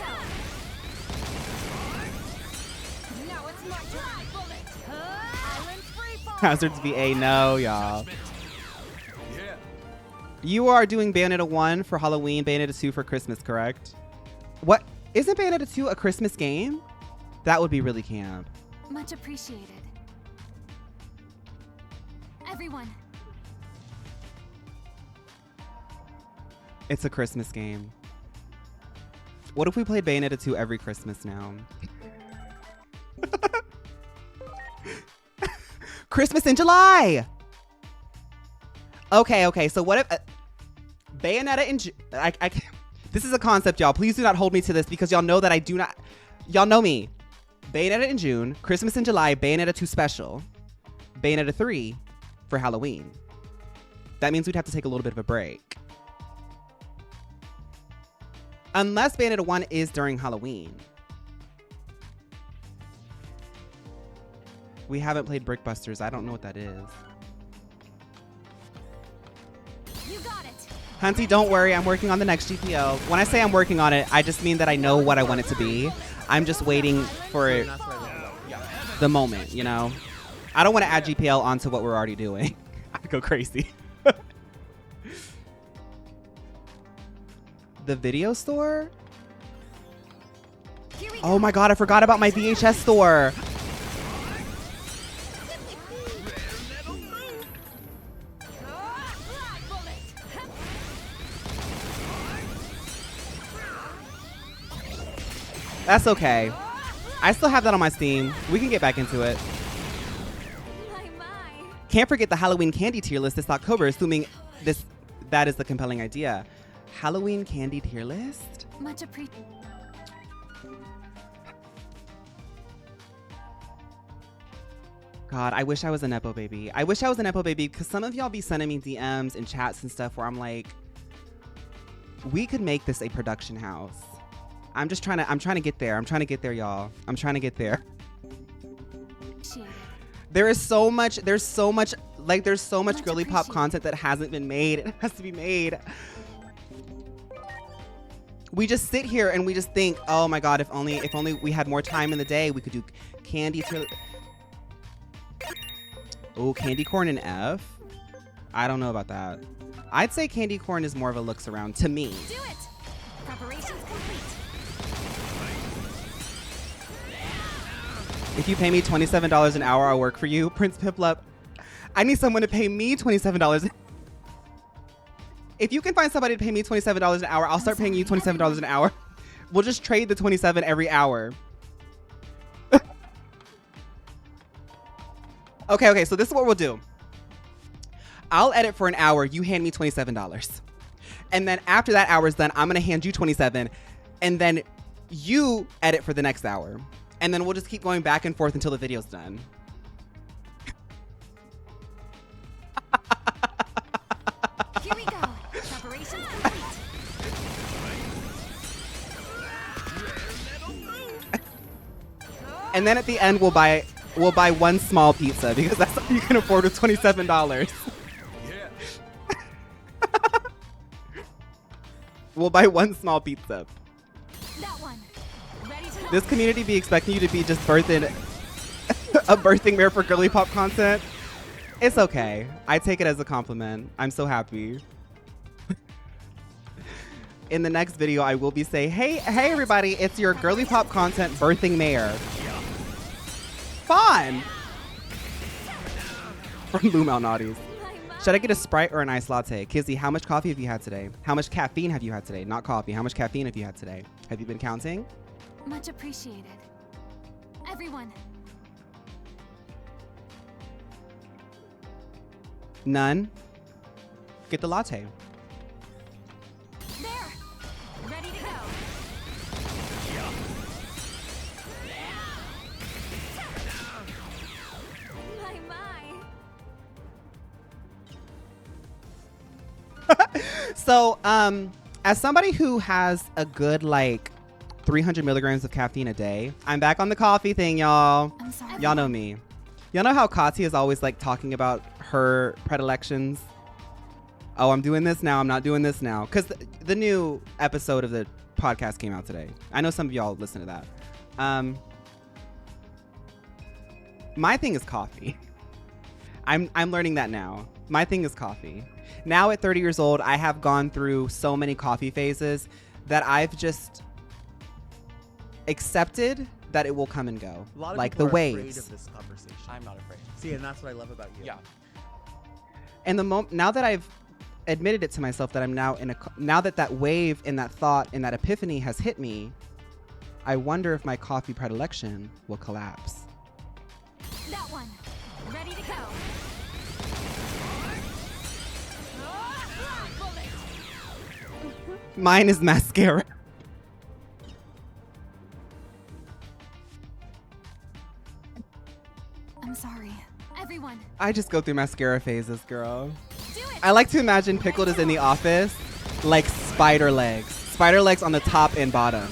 Now it's my turn. Bullet. Island free fall. Hazards VA, no, y'all. You are doing Bayonetta 1 for Halloween, Bayonetta 2 for Christmas, correct? What? Isn't Bayonetta 2 a Christmas game? That would be really camp. Much appreciated. Everyone. It's a Christmas game. What if we played Bayonetta 2 every Christmas now? Christmas in July! Okay, so what if... Bayonetta in... this is a concept, y'all. Please do not hold me to this because y'all know that I do not... Y'all know me. Bayonetta in June, Christmas in July, Bayonetta 2 special, Bayonetta 3 for Halloween. That means we'd have to take a little bit of a break. Unless Bayonetta 1 is during Halloween. We haven't played Brickbusters. I don't know what that is. You got it. Hunty, don't worry. I'm working on the next GPO. When I say I'm working on it, I just mean that I know what I want it to be. I'm just waiting for the moment, you know? I don't want to add GPL onto what we're already doing. I'd go crazy. The video store? Oh my god, I forgot about my VHS store. That's okay. I still have that on my Steam. We can get back into it. Can't forget the Halloween candy tier list this October, assuming that is the compelling idea. Halloween candy tier list? Much appreciated. God, I wish I was a Nepo baby. I wish I was a Nepo baby because some of y'all be sending me DMs and chats and stuff where I'm like, we could make this a production house. I'm trying to get there. I'm trying to get there, y'all. I'm trying to get there. There's so much girly pop content that hasn't been made. It has to be made. We just sit here and we just think, oh my god, if only we had more time in the day, we could do candy. Oh, candy corn and F. I don't know about that. I'd say candy corn is more of a looks around to me. Do it. Preparations complete. If you pay me $27 an hour, I'll work for you. Prince Piplup, I need someone to pay me $27. If you can find somebody to pay me $27 an hour, I'll start paying you $27 an hour. We'll just trade the 27 every hour. Okay, so this is what we'll do. I'll edit for an hour. You hand me $27. And then after that hour is done, I'm going to hand you $27. And then you edit for the next hour. And then we'll just keep going back and forth until the video's done. Here we go. Preparations complete. And then at the end, we'll buy one small pizza because that's all you can afford with $27. We'll buy one small pizza. That one. Ready to This community be expecting you to be just birthing a birthing mare for girly pop content. It's okay. I take it as a compliment. I'm so happy. In the next video, I will be saying, hey everybody, it's your girly pop content birthing mare. Fun! From Lou Malnati's. Should I get a Sprite or an iced latte? Kizzy, how much coffee have you had today? How much caffeine have you had today? Not coffee. How much caffeine have you had today? Have you been counting? Much appreciated. Everyone. None. Get the latte. There. Ready to go. My. So, as somebody who has a good like 300 milligrams of caffeine a day, I'm back on the coffee thing, y'all. I'm sorry. Y'all know me. Y'all know how Katya is always like talking about her predilections. Oh, I'm doing this now. I'm not doing this now. Because the new episode of the podcast came out today. I know some of y'all listen to that. My thing is coffee. I'm learning that now. My thing is coffee. Now at 30 years old, I have gone through so many coffee phases that I've just accepted that it will come and go. A lot of like people the are waves. afraid of this conversation. I'm not afraid. See, and that's what I love about you. Yeah. And now that I've admitted it to myself that I'm now now that wave and that thought and that epiphany has hit me, I wonder if my coffee predilection will collapse. That one. Ready to go. Mine is mascara. I'm sorry. Everyone. I just go through mascara phases, girl. Do it. I like to imagine Pickled is in the office like spider legs. Spider legs on the top and bottom.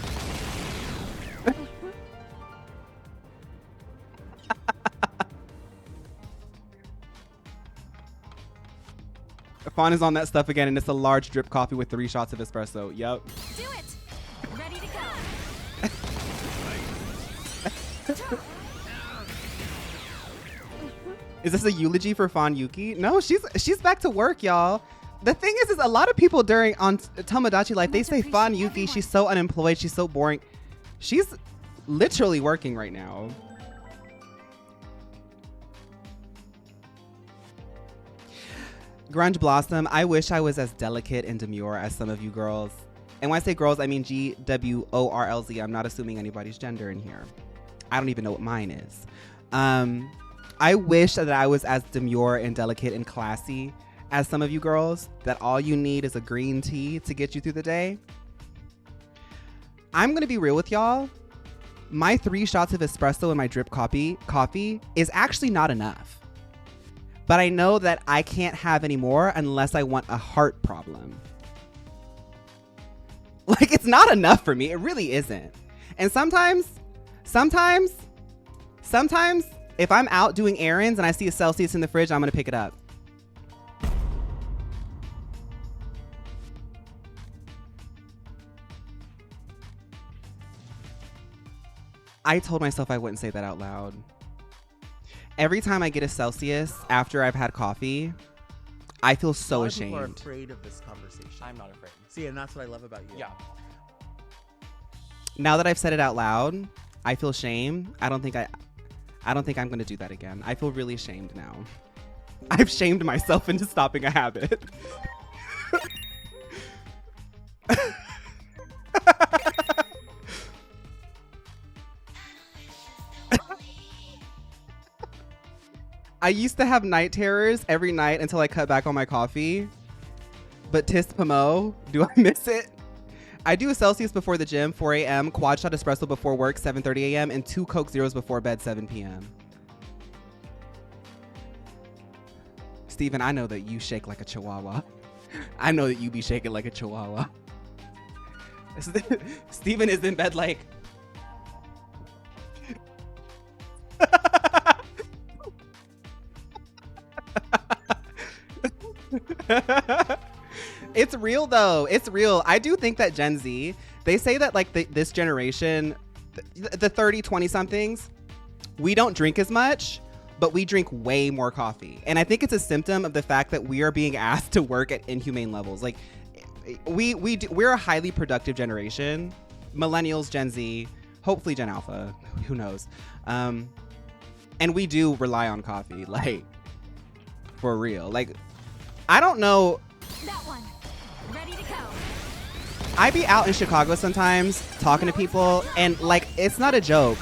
Phaun is on that stuff again, and it's a large drip coffee with 3 shots of espresso. Yep. Do it. Ready to go. Is this a eulogy for Phaun Yuki? No, she's back to work, y'all. The thing is a lot of people on Tomodachi Life, they say Phaun Yuki, she's so unemployed, she's so boring. She's literally working right now. Grunge Blossom, I wish I was as delicate and demure as some of you girls. And when I say girls, I mean GWORLZ. I'm not assuming anybody's gender in here. I don't even know what mine is. I wish that I was as demure and delicate and classy as some of you girls, that all you need is a green tea to get you through the day. I'm going to be real with y'all. My 3 shots of espresso in my drip coffee is actually not enough. But I know that I can't have any more unless I want a heart problem. Like, it's not enough for me. It really isn't. And sometimes, if I'm out doing errands and I see a Celsius in the fridge, I'm going to pick it up. I told myself I wouldn't say that out loud. Every time I get a Celsius after I've had coffee, I feel so ashamed. People are afraid of this conversation. I'm not afraid. See, and that's what I love about you. Yeah. Now that I've said it out loud, I feel shame. I don't think I'm going to do that again. I feel really ashamed now. I've shamed myself into stopping a habit. I used to have night terrors every night until I cut back on my coffee. But tis Pamo, do I miss it? I do a Celsius before the gym, 4 a.m., quad shot espresso before work, 7:30 a.m., and 2 Coke Zeros before bed, 7 p.m. Steven, I know that you shake like a chihuahua. I know that you be shaking like a chihuahua. Steven is in bed like... It's real though. It's real. I do think that Gen Z, they say that like this generation, the 30, 20 somethings, we don't drink as much, but we drink way more coffee. And I think it's a symptom of the fact that we are being asked to work at inhumane levels. Like we're a highly productive generation. Millennials, Gen Z, hopefully Gen Alpha, who knows? And we do rely on coffee, like for real. Like, I don't know. That one. Ready to go. I be out in Chicago sometimes talking to people, and like, it's not a joke.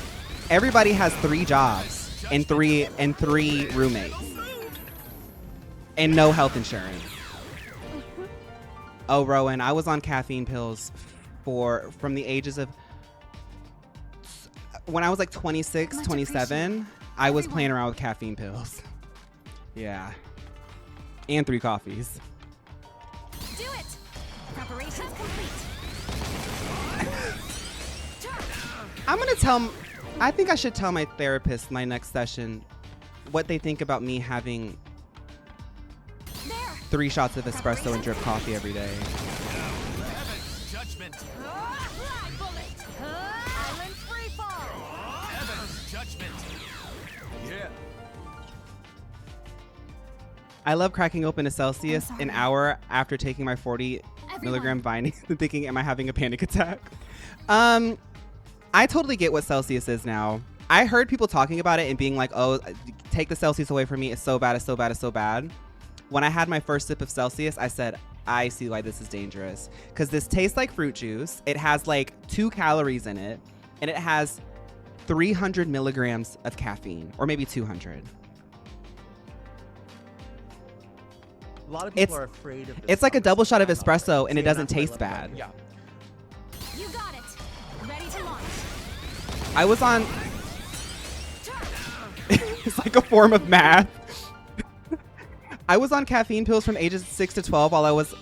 Everybody has 3 jobs and three roommates and no health insurance. Oh, Rowan, I was on caffeine pills from the ages of when I was like 26, 27. I was playing around with caffeine pills. Yeah, and 3 coffees. Do it. Preparations complete. I think I should tell my therapist my next session what they think about me having 3 shots of espresso and drip coffee every day. Judgment. Island free fall. Heaven's judgment. Yeah. I love cracking open a Celsius an hour after taking my 40 milligram Vine and thinking, am I having a panic attack? I totally get what Celsius is now. I heard people talking about it and being like, oh, take the Celsius away from me. It's so bad, it's so bad, it's so bad. When I had my first sip of Celsius, I said, I see why this is dangerous. Because this tastes like fruit juice. It has like 2 calories in it. And it has 300 milligrams of caffeine. Or maybe 200. A lot of people are afraid of this. It's like a double shot of espresso and it doesn't taste bad. Yeah. You got it. Ready to launch. I was on... It's like a form of math. I was on caffeine pills from ages 6 to 12 while I was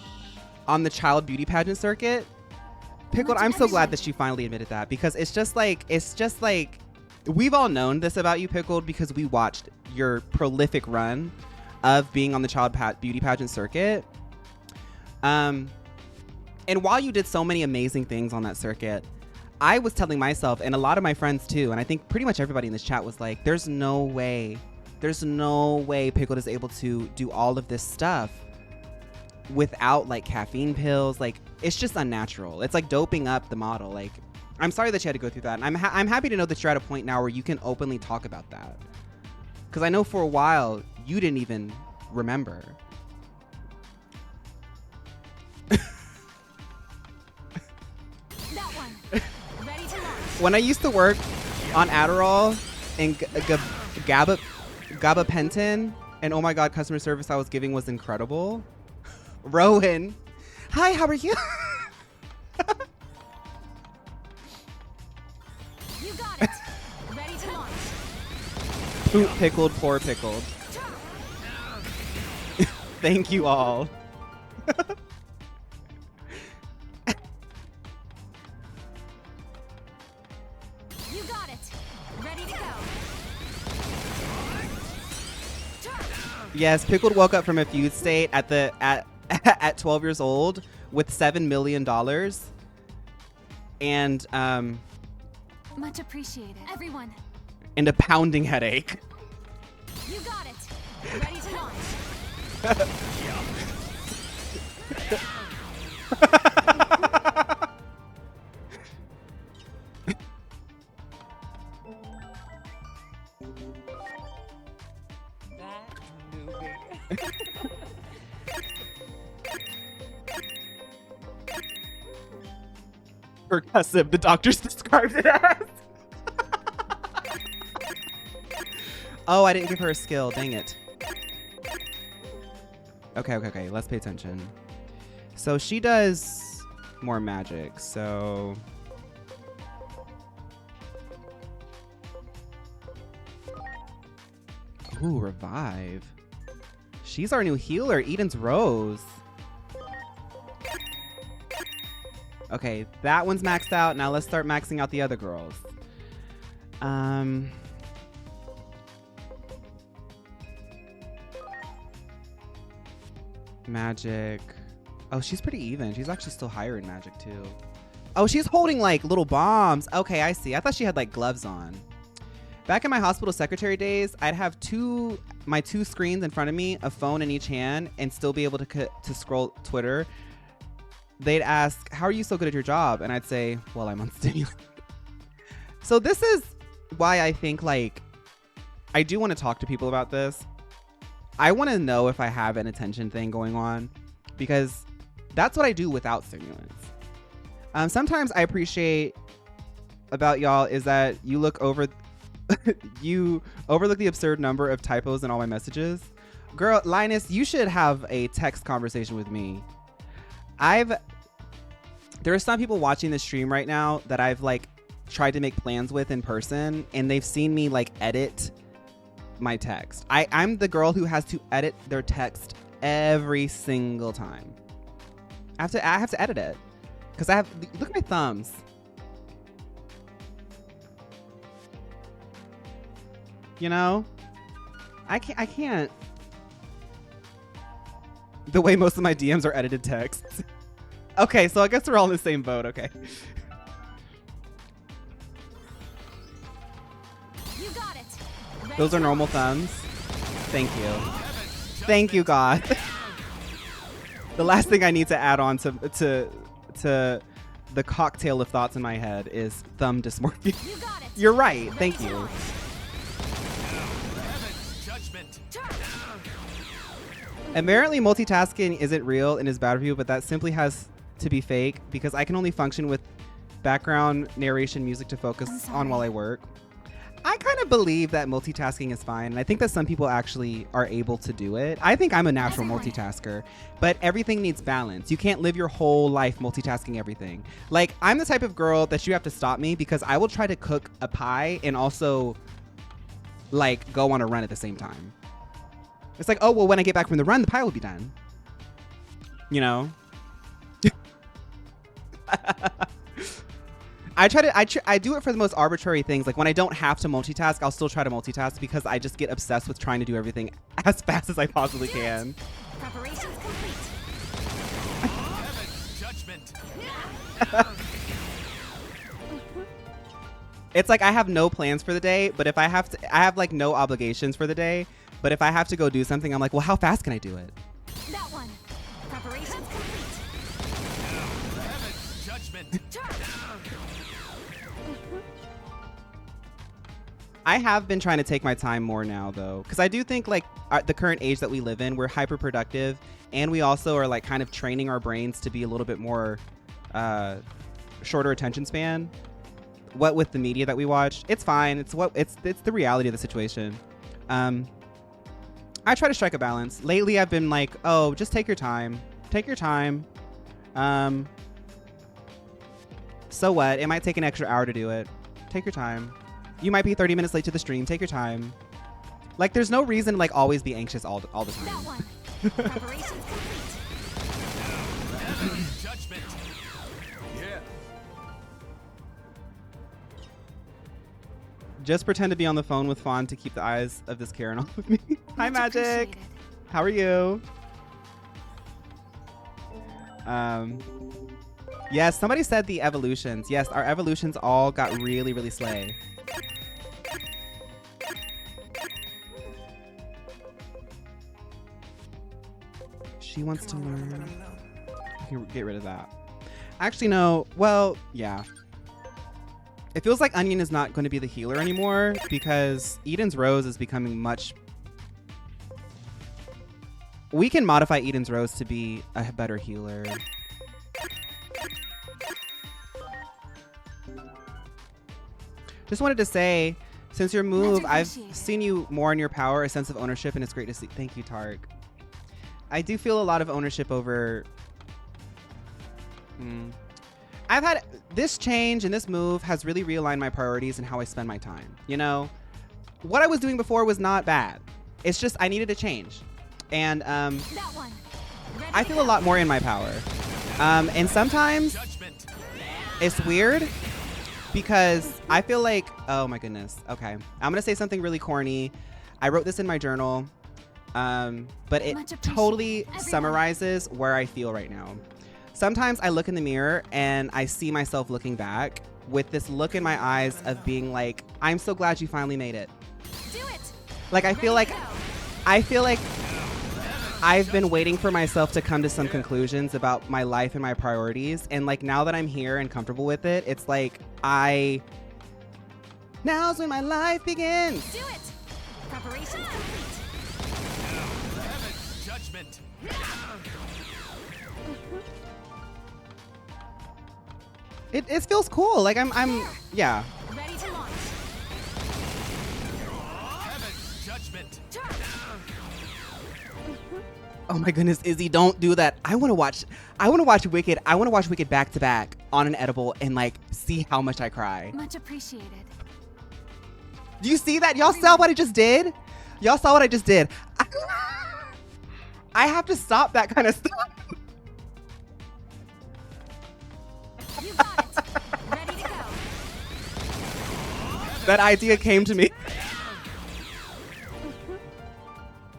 on the child beauty pageant circuit. Pickled, I'm so glad that she finally admitted that, because it's just like, we've all known this about you, Pickled, because we watched your prolific run of being on the child beauty pageant circuit. And while you did so many amazing things on that circuit, I was telling myself, and a lot of my friends too, and I think pretty much everybody in this chat was like, there's no way Pickled is able to do all of this stuff without like caffeine pills. Like, it's just unnatural. It's like doping up the model. Like, I'm sorry that you had to go through that. And I'm happy to know that you're at a point now where you can openly talk about that. Because I know for a while you didn't even remember. That one. Ready to launch. When I used to work on Adderall and gabapentin, and oh my god, customer service I was giving was incredible. Rowan, hi, how are you? You got it. Ready to launch. Poop pickled, poor pickled. Thank you all. You got it. Ready to go. Yes, Pickled woke up from a fugue state at 12 years old with $7 million and Much appreciated. Everyone. and a pounding headache. You got it. Ready to launch. Percussive, the doctors described it as. Oh, I didn't give her a skill. Dang it. Okay. Let's pay attention. So she does more magic. So... Ooh, revive. She's our new healer, Eden's Rose. Okay, that one's maxed out. Now let's start maxing out the other girls. Magic. Oh, she's pretty even. She's actually still higher in magic too. Oh, she's holding like little bombs. Okay, I see. I thought she had like gloves on. Back in my hospital secretary days, I'd have my two screens in front of me, a phone in each hand, and still be able to scroll Twitter. They'd ask, how are you so good at your job? And I'd say, well, I'm on stimulant. So this is why I think, like, I do want to talk to people about this. I want to know if I have an attention thing going on, because that's what I do without stimulants. Sometimes I appreciate about y'all is that you look over you overlook the absurd number of typos in all my messages. Girl, Linus, you should have a text conversation with me. There are some people watching the stream right now that I've like tried to make plans with in person, and they've seen me like edit my text. I'm the girl who has to edit their text every single time. I have to edit it because look at my thumbs. You know, I can't. The way most of my DMs are edited texts. Okay, so I guess we're all in the same boat. Okay. You got it. Those are normal thumbs. Thank you. Thank you, God. The last thing I need to add on to the cocktail of thoughts in my head is thumb dysmorphia. You got it. You're right. Thank you. Apparently, multitasking isn't real and is bad for you, but that simply has to be fake because I can only function with background narration music to focus on while I work. I kind of believe that multitasking is fine, and I think that some people actually are able to do it. I think I'm a natural multitasker, but everything needs balance. You can't live your whole life multitasking everything. Like, I'm the type of girl that you have to stop me because I will try to cook a pie and also, like, go on a run at the same time. It's like, oh, well, when I get back from the run, the pie will be done. You know? I do it for the most arbitrary things. Like when I don't have to multitask, I'll still try to multitask because I just get obsessed with trying to do everything as fast as I possibly can. Preparations complete. Judgment. It's like I have no plans for the day, but if I have like no obligations for the day. But if I have to go do something, I'm like, well, how fast can I do it? That one. Preparations complete. Judgment. I have been trying to take my time more now, though, because I do think like the current age that we live in, we're hyper productive, and we also are like kind of training our brains to be a little bit more shorter attention span. What with the media that we watch, it's fine. It's the reality of the situation. I try to strike a balance. Lately, I've been like, oh, just take your time. Take your time. So what? It might take an extra hour to do it. Take your time. You might be 30 minutes late to the stream. Take your time. Like, there's no reason to like always be anxious all the time. That one. Preparations complete. Judgment. Yeah. Just pretend to be on the phone with Phaun to keep the eyes of this Karen off of me. Hi, Magic. How are you? Yes, somebody said the evolutions. Yes, our evolutions all got really, really slay. She wants to learn. I can get rid of that. Actually, no. Well, yeah. It feels like Onion is not going to be the healer anymore because Eden's Rose is becoming much... We can modify Eden's Rose to be a better healer. Just wanted to say, since your move, I've seen you more in your power, a sense of ownership, and it's great to see. Thank you, Tark. I do feel a lot of ownership over... I've had this change and this move has really realigned my priorities and how I spend my time. You know, what I was doing before was not bad. It's just I needed to change. And I feel a lot more in my power. And sometimes it's weird because I feel like, oh my goodness. Okay. I'm going to say something really corny. I wrote this in my journal, but it totally summarizes where I feel right now. Sometimes I look in the mirror and I see myself looking back with this look in my eyes of being like, I'm so glad you finally made it. Do it. Like, I feel like I've been waiting for myself to come to some conclusions about my life and my priorities. And like, now that I'm here and comfortable with it, it's like, now's when my life begins. Do it. Preparations complete. Judgment. It feels cool. Like I'm yeah. Ready to launch. Oh my goodness, Izzy, don't do that. I want to watch Wicked. I want to watch Wicked back to back on an edible and like see how much I cry. Much appreciated. Do you see that? Y'all saw what I just did? Y'all saw what I just did. I have to stop that kind of stuff. You got it. Ready to go. That idea came to me.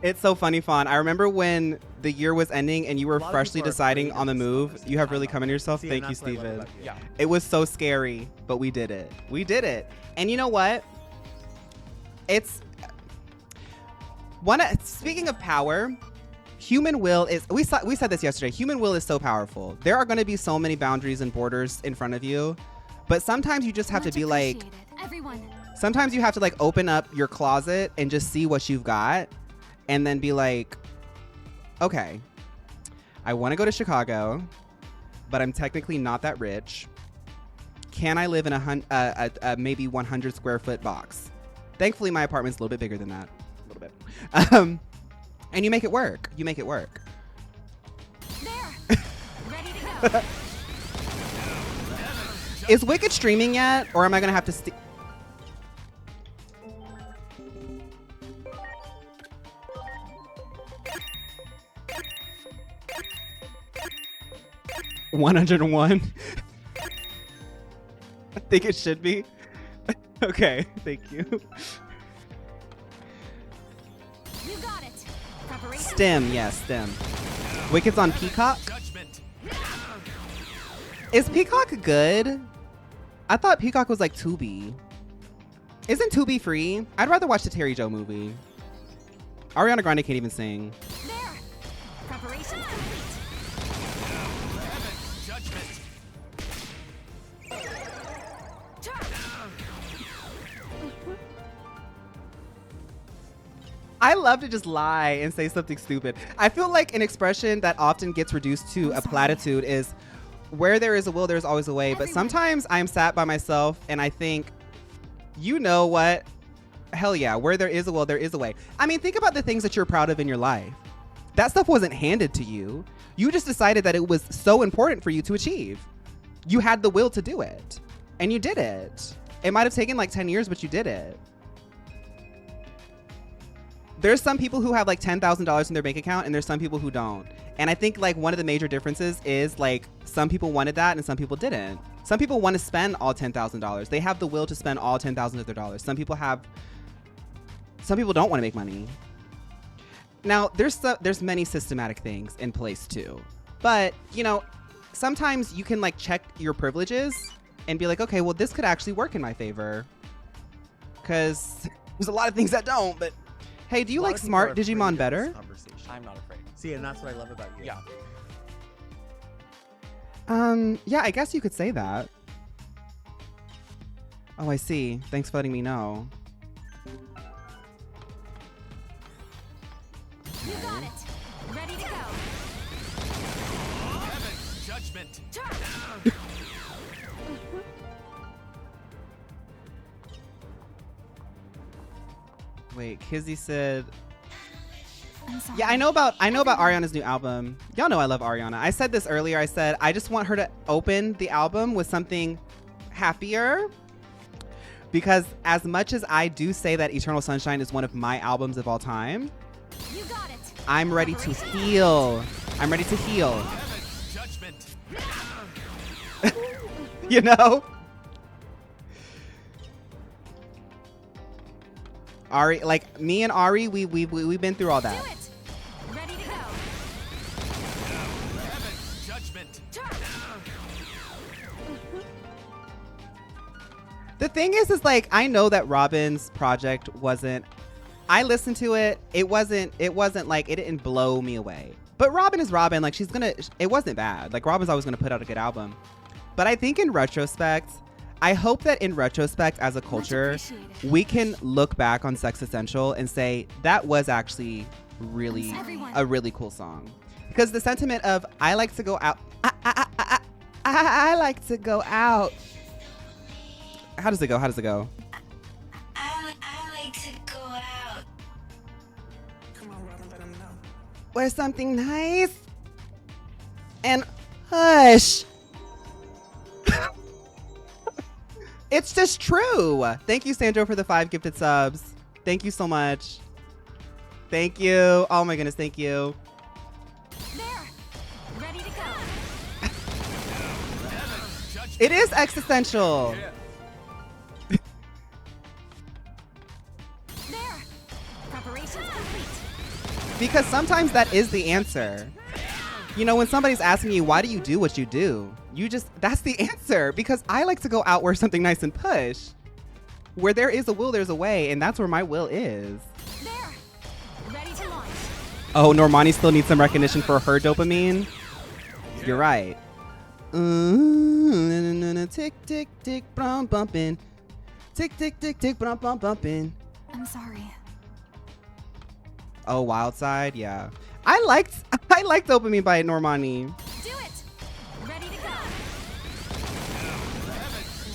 It's so funny, Fawn. I remember when the year was ending and you were freshly deciding on the move. You have really come into yourself. Thank you, Steven. Yeah. It was so scary, but we did it. We did it. And you know what? It's speaking of power, human will is, we said this yesterday, human will is so powerful. There are going to be so many boundaries and borders in front of you, but sometimes you just have to be like, sometimes you have to like open up your closet and just see what you've got and then be like, okay, I want to go to Chicago, but I'm technically not that rich. Can I live in a maybe 100 square foot box? Thankfully, my apartment's a little bit bigger than that. A little bit. And you make it work. You make it work. There. Ready to go. Is Wicked streaming yet? Or am I going to have to... 101. I think it should be. Okay, thank you. You got it. Preparation. STEM, yes, STEM. Wicked's on Peacock. Is Peacock good? I thought Peacock was like Tubi. Isn't Tubi free? I'd rather watch the Terry Joe movie. Ariana Grande can't even sing. There. Preparation complete. I love to just lie and say something stupid. I feel like an expression that often gets reduced to a platitude is, where there is a will, there's always a way. But sometimes I'm sat by myself and I think, you know what? Hell yeah, where there is a will, there is a way. I mean, think about the things that you're proud of in your life. That stuff wasn't handed to you. You just decided that it was so important for you to achieve. You had the will to do it. And you did it. It might have taken like 10 years, but you did it. There's some people who have like $10,000 in their bank account and there's some people who don't. And I think like one of the major differences is like some people wanted that and some people didn't. Some people want to spend all $10,000. They have the will to spend all $10,000 of their dollars. Some people don't want to make money. Now there's many systematic things in place too. But you know, sometimes you can like check your privileges and be like, okay, well this could actually work in my favor. Cause there's a lot of things that don't, but hey, do you like Smart Digimon better? I'm not afraid. See, and that's what I love about you. Yeah. Yeah, I guess you could say that. Oh, I see. Thanks for letting me know. You got it. Ready to go. Judgment. Wait, Kizzy said... Yeah, I know about Ariana's new album. Y'all know I love Ariana. I said this earlier. I said I just want her to open the album with something happier. Because as much as I do say that Eternal Sunshine is one of my albums of all time, you got it. I'm ready to heal. I'm ready to heal. Judgment. You know? Ari, like me and Ari, we've been through all that. Do it. Ready to go. Judgment. The thing is like I know that Robin's project wasn't. I listened to it. It wasn't like it didn't blow me away. But Robin is Robin. Like it wasn't bad. Like Robin's always gonna put out a good album. But I think in retrospect, I hope that in retrospect as a culture, we can look back on Sex Essential and say that was actually really a really cool song. Because the sentiment of I like to go out, I like to go out. How does it go? How does it go? I like to go out. Come on, Robin, let him know. wear something nice and hush. It's just true. Thank you, Sandro, for the 5 gifted subs. Thank you so much. Thank you. Oh my goodness, thank you. There. Ready to go. It is existential. There. Preparations complete. Because sometimes that is the answer. You know, when somebody's asking you, why do you do what you do? That's the answer. Because I like to go out, wear something nice and push. Where there is a will, there's a way. And that's where my will is. There. Ready to launch. Oh, Normani still needs some recognition for her dopamine. You're right. Tick, tick, tick, brum, bumping. Tick, tick, tick, tick, brum, bum, bumping. I'm sorry. Oh, Wild Side, yeah. I liked Dopamine by Normani. Do it. Ready to go.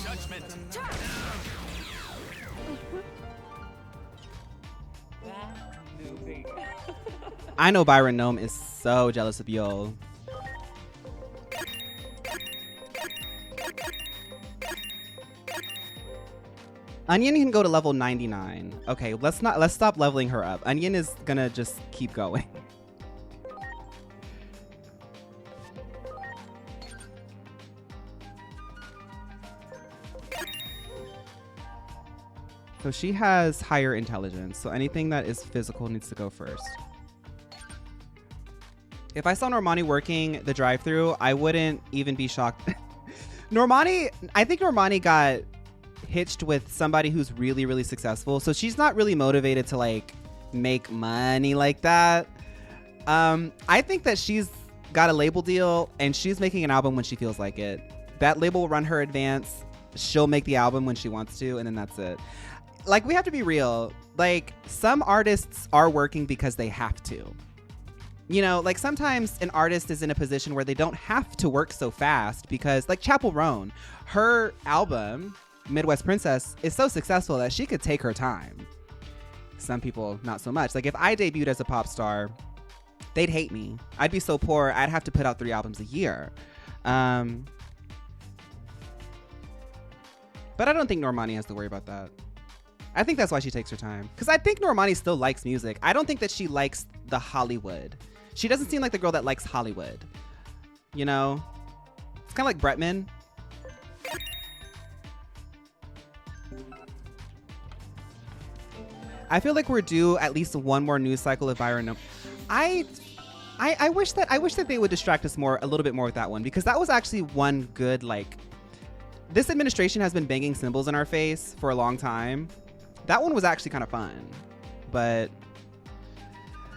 Judgment. I know Byron Gnome is so jealous of Yol. Onion can go to level 99. Okay, let's stop leveling her up. Onion is gonna just keep going. So she has higher intelligence, so anything that is physical needs to go first. If I saw Normani working the drive-thru, I wouldn't even be shocked. I think Normani got hitched with somebody who's really, really successful. So she's not really motivated to like make money like that. I think that she's got a label deal and she's making an album when she feels like it. That label will run her advance. She'll make the album when she wants to, and then that's it. Like, we have to be real. Like, some artists are working because they have to. You know, like sometimes an artist is in a position where they don't have to work so fast because, like Chapel Roan, her album, Midwest Princess, is so successful that she could take her time. Some people, not so much. Like, if I debuted as a pop star, they'd hate me. I'd be so poor, I'd have to put out 3 albums a year. But I don't think Normani has to worry about that. I think that's why she takes her time. Because I think Normani still likes music. I don't think that she likes the Hollywood. She doesn't seem like the girl that likes Hollywood. You know? It's kind of like Bretman. I feel like we're due at least one more news cycle of Byron. I wish that they would distract us a little bit more with that one, because that was actually one good, like, this administration has been banging symbols in our face for a long time. That one was actually kind of fun, but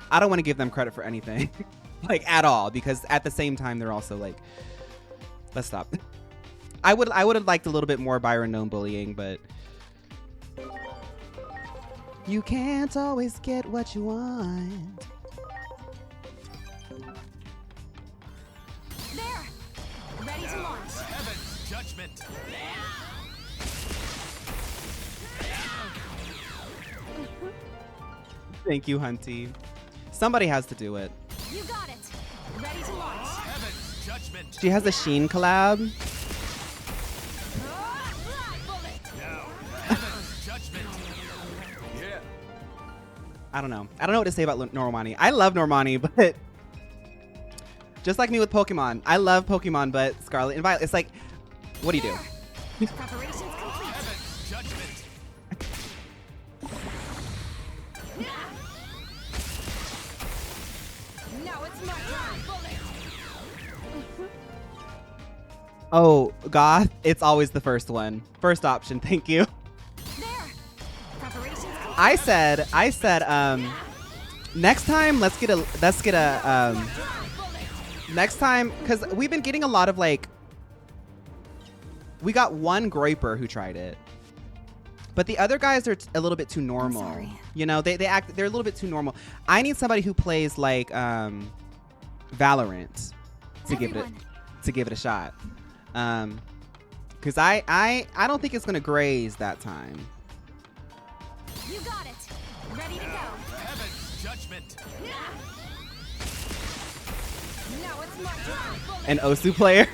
I don't want to give them credit for anything, like, at all, because at the same time they're also like, let's stop. I would have liked a little bit more Byron Gnome bullying, but you can't always get what you want. There! Ready to launch. Heaven's judgment. Thank you, Hunty. Somebody has to do it. You got it. Ready to launch. Heaven's judgment. She has a Sheen collab. I don't know. I don't know what to say about Normani. I love Normani, but just like me with Pokemon, I love Pokemon, but Scarlet and Violet, it's like, what do you do? Preparations complete. Heaven's judgment. Now it's my turn. Oh, Goth, it's always the first one. First option, thank you. I said, next time, let's get a, next time, because we've been getting a lot of, like, we got one Groiper who tried it, but the other guys are a little bit too normal. I'm sorry. You know, they're a little bit too normal. I need somebody who plays like Valorant to give it a shot. Because I don't think it's gonna graze that time. You got it. Ready to go. Heaven's judgment. An Osu player.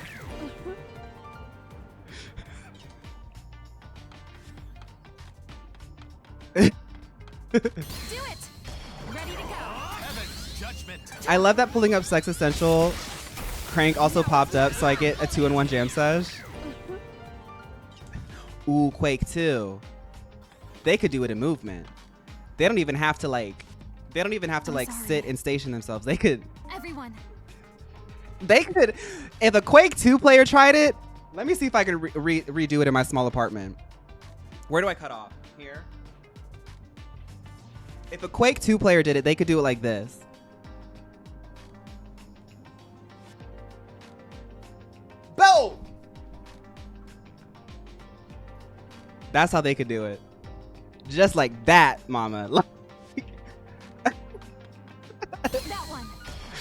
Do it. Ready to go. Heaven's judgment. I love that pulling up Sex Essential Crank also popped up, so I get a 2-in-1 jam sesh. Ooh, Quake 2. They could do it in movement. They don't even have to like. They don't even have to sit and station themselves. They could. Everyone. They could. If a Quake 2 player tried it, let me see if I can redo it in my small apartment. Where do I cut off? Here. If a Quake 2 player did it, they could do it like this. Boom! That's how they could do it. Just like that, mama. That one.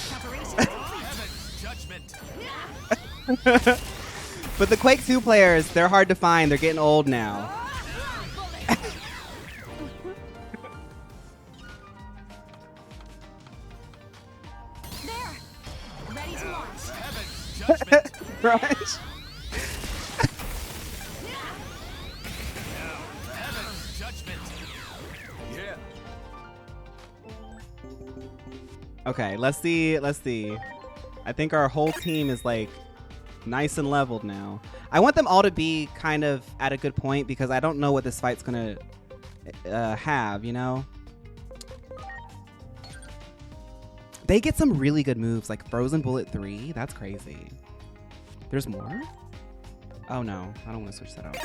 Heaven's judgment. But the Quake 2 players, they're hard to find. They're getting old now. There. Ready to launch. Heaven's judgment. Right? Heaven's judgment. Yeah. Okay, let's see. I think our whole team is like nice and leveled now. I want them all to be kind of at a good point because I don't know what this fight's gonna have, you know? They get some really good moves like Frozen Bullet 3. That's crazy. There's more? Oh no, I don't want to switch that out.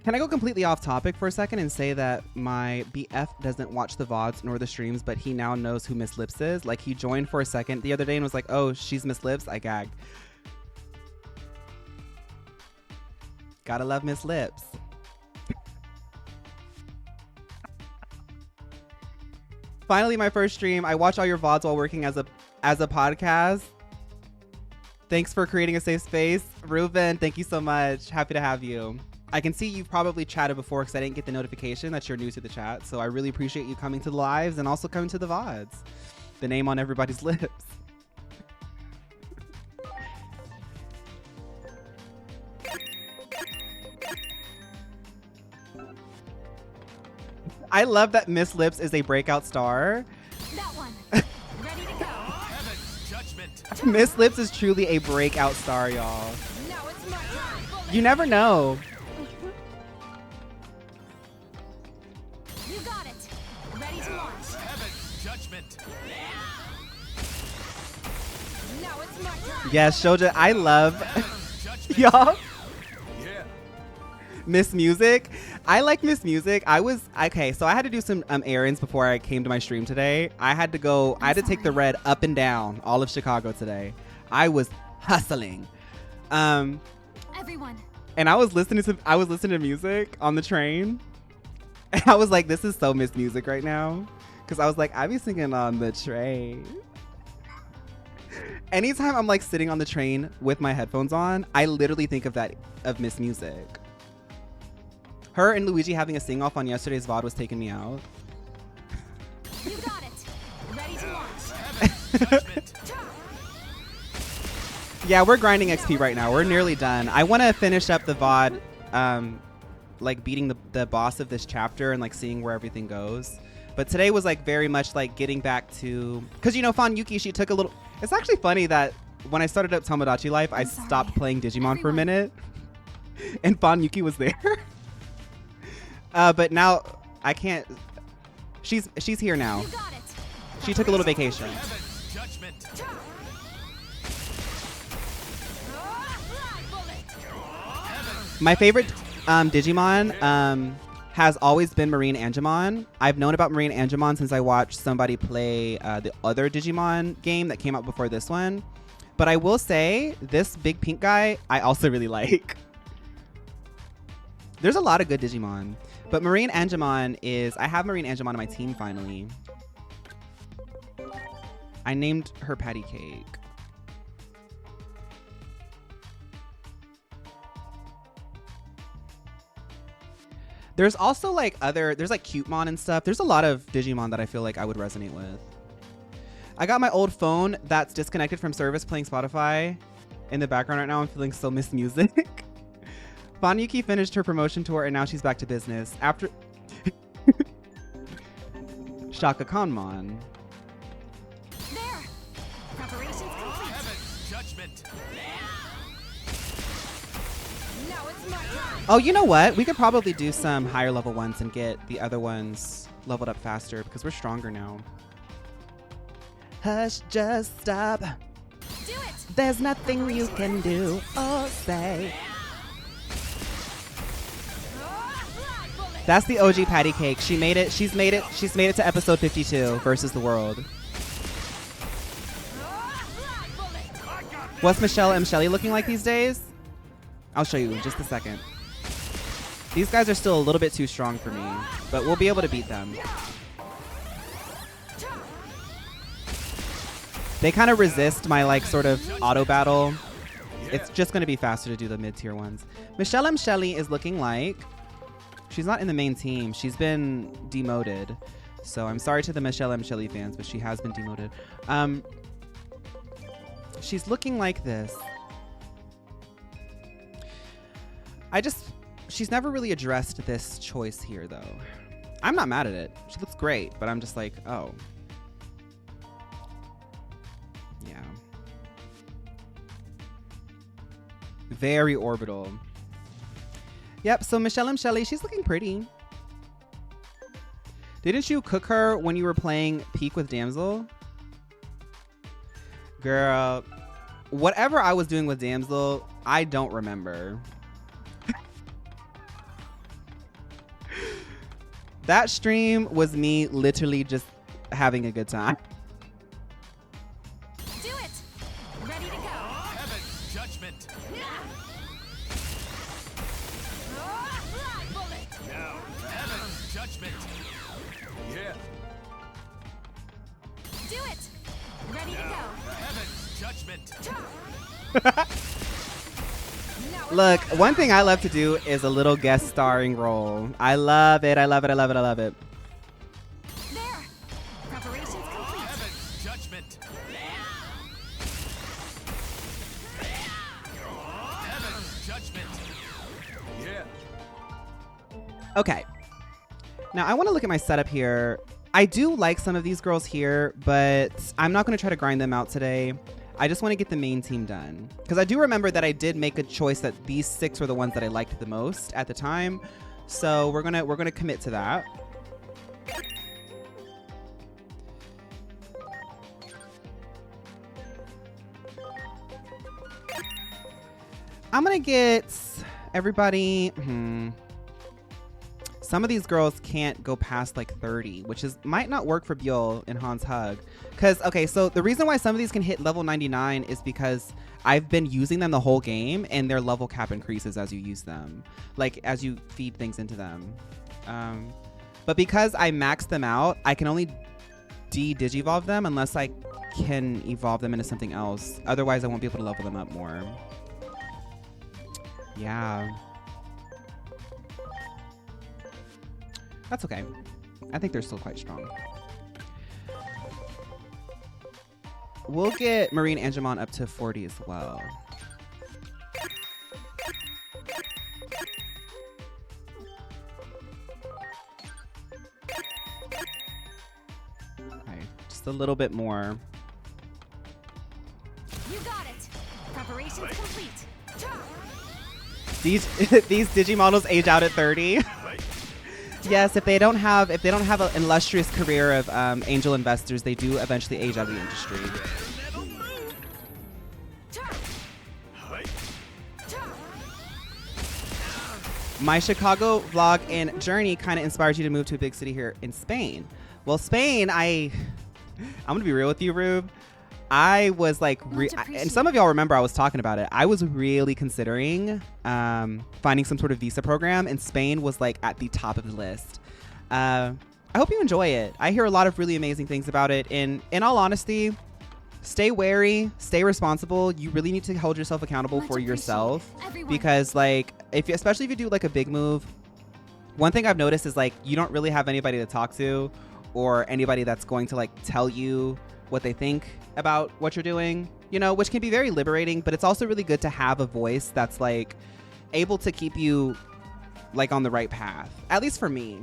Can I go completely off topic for a second and say that my BF doesn't watch the VODs nor the streams, but he now knows who Miss Lips is? Like, he joined for a second the other day and was like, oh, she's Miss Lips? I gagged. Gotta love Miss Lips. Finally, my first stream. I watch all your VODs while working as a podcast. Thanks for creating a safe space. Ruben, thank you so much. Happy to have you. I can see you've probably chatted before because I didn't get the notification that you're new to the chat. So I really appreciate you coming to the lives and also coming to the VODs. The name on everybody's lips. I love that Miss Lips is a breakout star. That one. Ready to go. Heaven's judgment. Miss Lips is truly a breakout star, y'all. Now it's my turn. You never know. You got it. Ready to launch. Heaven's judgment. Now it's my turn. Yes, Shoja, I love Heaven's judgment. y'all. Yeah. Miss Music. I like Miss Music. Okay, so I had to do some errands before I came to my stream today. I had to take the red up and down all of Chicago today. I was hustling. Everyone. And I was listening to music on the train. And I was like, this is so Miss Music right now. Because I was like, I be singing on the train. Anytime I'm like sitting on the train with my headphones on, I literally think of Miss Music. Her and Luigi having a sing-off on yesterday's VOD was taking me out. You got it. Ready to launch. Heaven's judgment. Yeah, we're grinding XP right now. We're nearly done. I want to finish up the VOD, like beating the boss of this chapter and like seeing where everything goes. But today was like very much like getting back to, because you know, Phaun Yuki, she took a little. It's actually funny that when I started up Tomodachi Life, I stopped playing Digimon for a minute, and Phaun Yuki was there. But now I can't. She's here now. You got it. She took a little vacation. Heaven's judgment. My favorite Digimon has always been Marine Angemon. I've known about Marine Angemon since I watched somebody play the other Digimon game that came out before this one. But I will say, this big pink guy, I also really like. There's a lot of good Digimon. But Marine Angemon is... I have Marine Angemon on my team finally. I named her Patty Cake. There's also like there's like Cutemon and stuff. There's a lot of Digimon that I feel like I would resonate with. I got my old phone that's disconnected from service playing Spotify in the background right now. I'm feeling so Miss Music. Phaun Yuki finished her promotion tour and now she's back to business. After Shaka Kanmon. There! Preparations complete. Heaven's judgment. Now it's my turn. Oh, you know what? We could probably do some higher level ones and get the other ones leveled up faster because we're stronger now. Hush, just stop. Do it! There's nothing you can do or say. That's the OG patty cake. She made it. She's made it to episode 52 versus the world. What's Michelle M. Shelley looking like these days? I'll show you in just a second. These guys are still a little bit too strong for me, but we'll be able to beat them. They kind of resist my like sort of auto battle. It's just going to be faster to do the mid-tier ones. Michelle M. Shelley is looking like she's not in the main team. She's been demoted. So I'm sorry to the Michelle M. Shelley fans, but she has been demoted. She's looking like this. She's never really addressed this choice here, though. I'm not mad at it. She looks great, but I'm just like, oh. Yeah. Very orbital. Yep, so Michelle M. Shelley, she's looking pretty. Didn't you cook her when you were playing Peak with Damsel? Girl, whatever I was doing with Damsel, I don't remember. That stream was me literally just having a good time. Do it! Ready to go. Heaven's judgment. Fly bullet! Now, heaven's judgment. Yeah. Do it! Ready to go. Heaven's judgment. Look, one thing I love to do is a little guest starring role. I love it. I love it. I love it. I love it. There! Preparations complete. Heaven's judgment. Heaven's judgment. Yeah. Okay. Now I want to look at my setup here. I do like some of these girls here, but I'm not going to try to grind them out today. I just want to get the main team done. Because I do remember that I did make a choice that these 6 were the ones that I liked the most at the time. So we're gonna commit to that. I'm gonna get everybody. Some of these girls can't go past like 30, which might not work for Byul and Han's Hug. Because, okay, so the reason why some of these can hit level 99 is because I've been using them the whole game and their level cap increases as you use them. Like, as you feed things into them. But because I maxed them out, I can only digivolve them unless I can evolve them into something else. Otherwise, I won't be able to level them up more. Yeah. That's okay. I think they're still quite strong. We'll get Marine Angemon up to 40 as well. Okay, just a little bit more. You got it. Preparations complete. These Digimodels age out at 30. Yes, if they don't have an illustrious career of angel investors, they do eventually age out of the industry. My Chicago vlog and journey kind of inspired you to move to a big city here in Spain. Well, Spain, I'm gonna be real with you, Rube. I was like, and some of y'all remember I was talking about it. I was really considering finding some sort of visa program, and Spain was like at the top of the list. I hope you enjoy it. I hear a lot of really amazing things about it. And in all honesty, stay wary, stay responsible. You really need to hold yourself accountable for yourself, because like especially if you do like a big move, one thing I've noticed is like you don't really have anybody to talk to or anybody that's going to like tell you what they think about what you're doing, you know, which can be very liberating, but it's also really good to have a voice that's like able to keep you like on the right path, at least for me.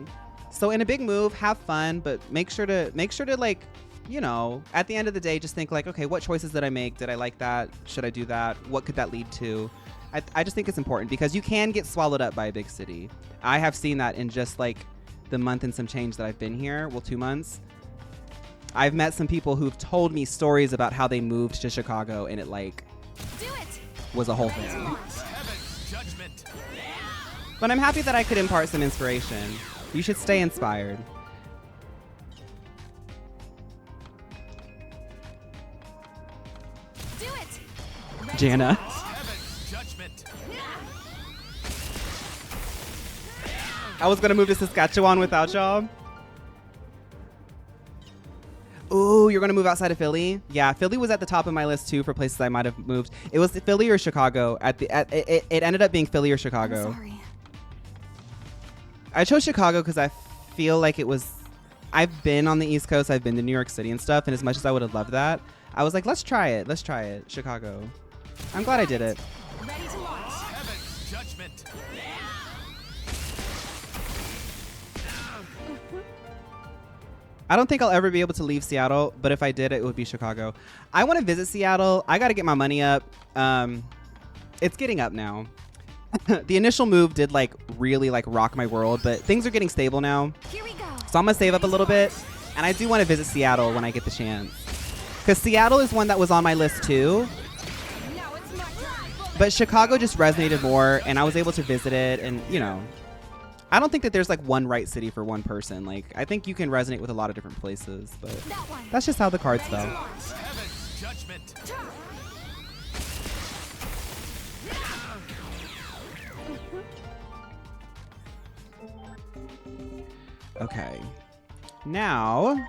So in a big move, have fun, but make sure to like, you know, at the end of the day, just think like, okay, what choices did I make? Did I like that? Should I do that? What could that lead to? I just think it's important because you can get swallowed up by a big city. I have seen that in just like the month and some change that I've been here. Well, 2 months. I've met some people who've told me stories about how they moved to Chicago and it like was a whole thing. But I'm happy that I could impart some inspiration. You should stay inspired. Jana. I was gonna move to Saskatchewan without y'all. Ooh, you're gonna move outside of Philly? Yeah, Philly was at the top of my list too for places I might have moved. It was Philly or Chicago. It ended up being Philly or Chicago. I chose Chicago because I feel like it was. I've been on the East Coast. I've been to New York City and stuff. And as much as I would have loved that, I was like, let's try it. Let's try it. Chicago. I'm glad I did it. Ready to launch. Heaven's judgment. I don't think I'll ever be able to leave Seattle, but if I did, it would be Chicago. I want to visit Seattle. I got to get my money up. It's getting up now. The initial move did like really like rock my world, but things are getting stable now. Here we go. So I'm gonna save up a little bit, and I do want to visit Seattle when I get the chance. Because Seattle is one that was on my list too. But Chicago just resonated more, and I was able to visit it, and you know, I don't think that there's like one right city for one person. Like, I think you can resonate with a lot of different places, but that's just how the cards fell. Heaven's judgment. Okay. Now,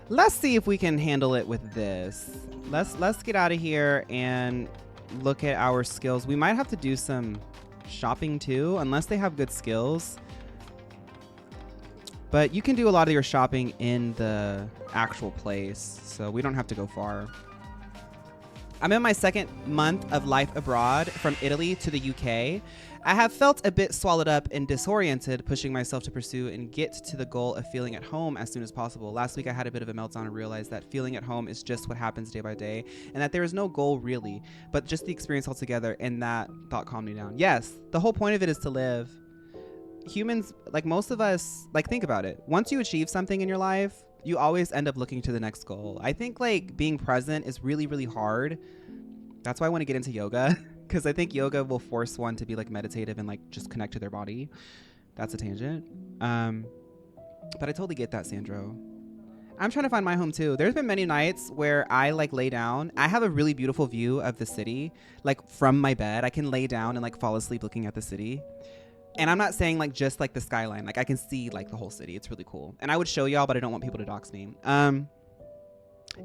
let's see if we can handle it with this. Let's get out of here and look at our skills. We might have to do some shopping too, unless they have good skills. But you can do a lot of your shopping in the actual place, so we don't have to go far. I'm in my second month of life abroad from Italy to the UK. I have felt a bit swallowed up and disoriented, pushing myself to pursue and get to the goal of feeling at home as soon as possible. Last week I had a bit of a meltdown and realized that feeling at home is just what happens day by day, and that there is no goal really, but just the experience altogether, and that thought calmed me down. Yes, the whole point of it is to live. Humans, like most of us, like think about it. Once you achieve something in your life, you always end up looking to the next goal. I think like being present is really, really hard. That's why I want to get into yoga, because I think yoga will force one to be like meditative and like just connect to their body. That's a tangent. But I totally get that, Sandro. I'm trying to find my home too. There's been many nights where I like lay down. I have a really beautiful view of the city, like from my bed. I can lay down and like fall asleep looking at the city. And I'm not saying like just like the skyline. Like I can see like the whole city. It's really cool. And I would show y'all, but I don't want people to dox me. And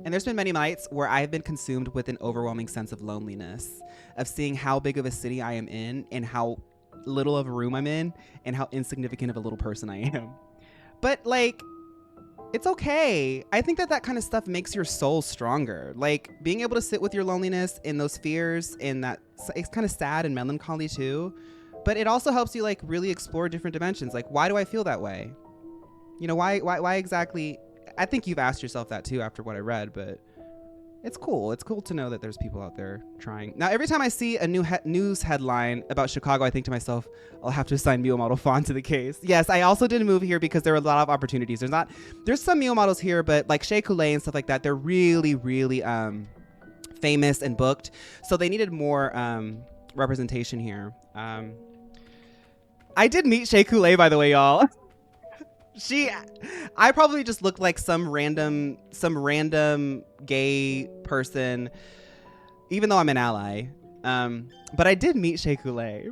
there's been many nights where I've been consumed with an overwhelming sense of loneliness, of seeing how big of a city I am in and how little of a room I'm in and how insignificant of a little person I am. But like, it's okay. I think that kind of stuff makes your soul stronger. Like being able to sit with your loneliness and those fears, and that it's kind of sad and melancholy too. But it also helps you like really explore different dimensions. Like, why do I feel that way? You know, why exactly? I think you've asked yourself that too after what I read, but it's cool. It's cool to know that there's people out there trying. Now, every time I see a new news headline about Chicago, I think to myself, I'll have to assign Mio model phaun to the case. Yes, I also did move here because there were a lot of opportunities. There's some Mio models here, but like Shea Coulee and stuff like that, they're really, really famous and booked. So they needed more representation here. I did meet Shea Coulee, by the way, y'all. I probably just looked like some random gay person, even though I'm an ally. But I did meet Shea Coulee.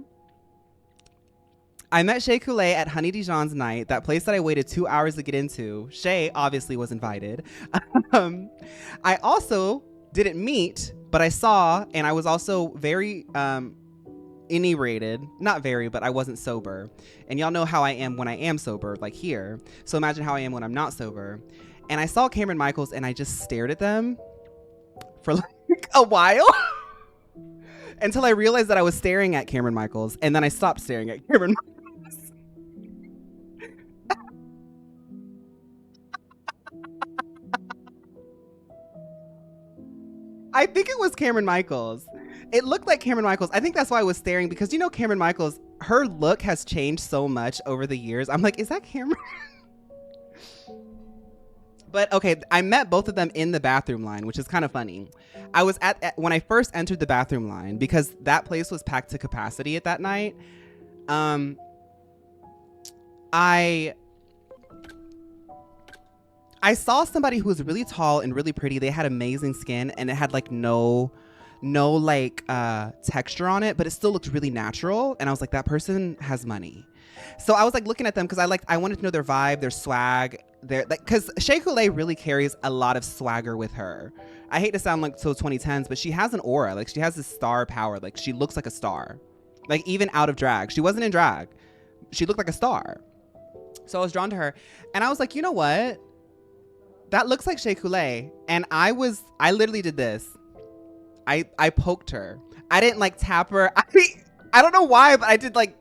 I met Shea Coulee at Honey Dijon's night, that place that I waited 2 hours to get into. Shea obviously was invited. I also didn't meet, but I saw, and I was also very inebriated. Not very, but I wasn't sober. And y'all know how I am when I am sober, like here. So imagine how I am when I'm not sober. And I saw Cameron Michaels and I just stared at them for like a while until I realized that I was staring at Cameron Michaels, and then I stopped staring at Cameron Michaels. I think it was Cameron Michaels. It looked like Cameron Michaels. I think that's why I was staring, because you know Cameron Michaels, her look has changed so much over the years. I'm like, is that Cameron? But okay, I met both of them in the bathroom line, which is kind of funny. I was when I first entered the bathroom line, because that place was packed to capacity at that night. I saw somebody who was really tall and really pretty. They had amazing skin, and it had like no like texture on it, but it still looked really natural. And I was like, that person has money. So I was like looking at them because I wanted to know their vibe, their swag, their like, because Shea Coulee really carries a lot of swagger with her. I hate to sound like so 2010s, but she has an aura. Like, she has this star power. Like, she looks like a star. Like, even out of drag. She wasn't in drag. She looked like a star. So I was drawn to her, and I was like, you know what? That looks like Shea Coulee. And I literally did this. I poked her. I didn't like tap her. I don't know why, but I did like,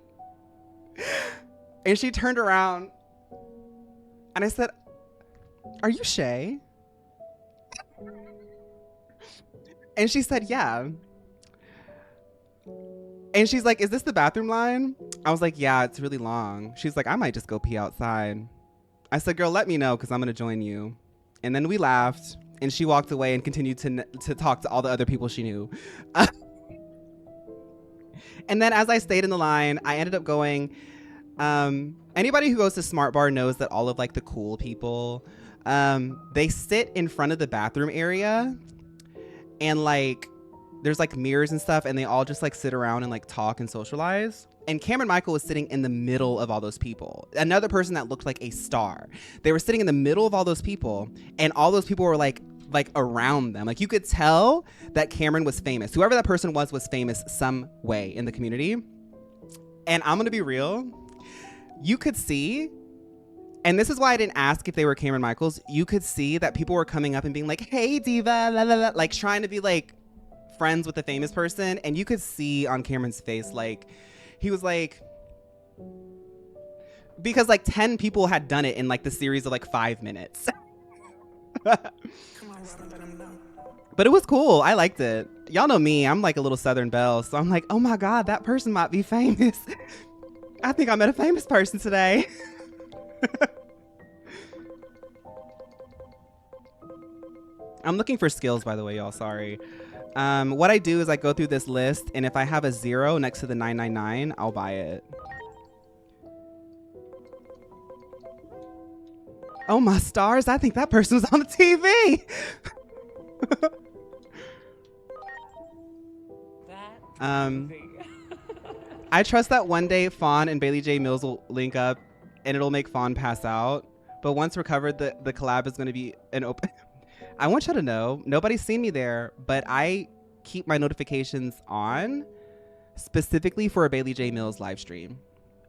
and she turned around and I said, "Are you Shea?" And she said, "Yeah." And she's like, "Is this the bathroom line?" I was like, "Yeah, it's really long." She's like, "I might just go pee outside." I said, "Girl, let me know, because I'm going to join you." And then we laughed, and she walked away and continued to talk to all the other people she knew. And then as I stayed in the line, I ended up going, anybody who goes to Smart Bar knows that all of like the cool people, they sit in front of the bathroom area, and like there's like mirrors and stuff, and they all just like sit around and like talk and socialize. And Cameron Michael was sitting in the middle of all those people. Another person that looked like a star. They were sitting in the middle of all those people, and all those people were like around them. Like, you could tell that Cameron was famous. Whoever that person was famous some way in the community. And I'm gonna be real, you could see, and this is why I didn't ask if they were Cameron Michaels, you could see that people were coming up and being like, "Hey diva," la, la, la, like trying to be like friends with the famous person. And you could see on Cameron's face, like, he was like, because like 10 people had done it in like the series of like 5 minutes. But it was cool. I liked it. Y'all know me. I'm like a little Southern belle. So I'm like, oh my God, that person might be famous. I think I met a famous person today. I'm looking for skills, by the way, y'all. Sorry. What I do is I go through this list, and if I have a 0 next to the 999, I'll buy it. Oh my stars, I think that person was on the TV. I trust that one day Phaun and Bailey J. Mills will link up, and it'll make Phaun pass out. But once recovered, the collab is going to be an open... I want you to know, nobody's seen me there, but I keep my notifications on specifically for a Bailey J. Mills live stream.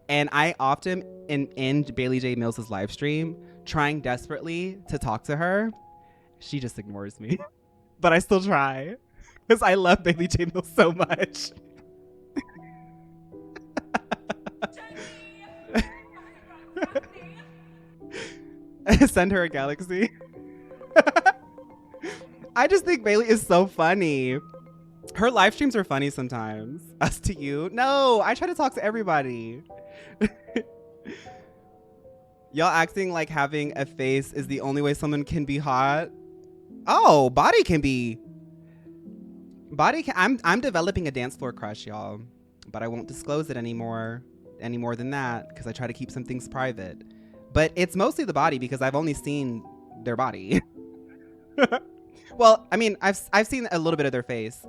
And I often in Bailey J. Mills' live stream, trying desperately to talk to her, she just ignores me. But I still try, because I love Bailey J. Mills so much. Send her a galaxy. I just think Bailey is so funny. Her live streams are funny sometimes. Us to you. No, I try to talk to everybody. Y'all acting like having a face is the only way someone can be hot. Oh, body can be. I'm developing a dance floor crush, y'all. But I won't disclose it any more than that, because I try to keep some things private. But it's mostly the body, because I've only seen their body. Well, I mean, I've seen a little bit of their face.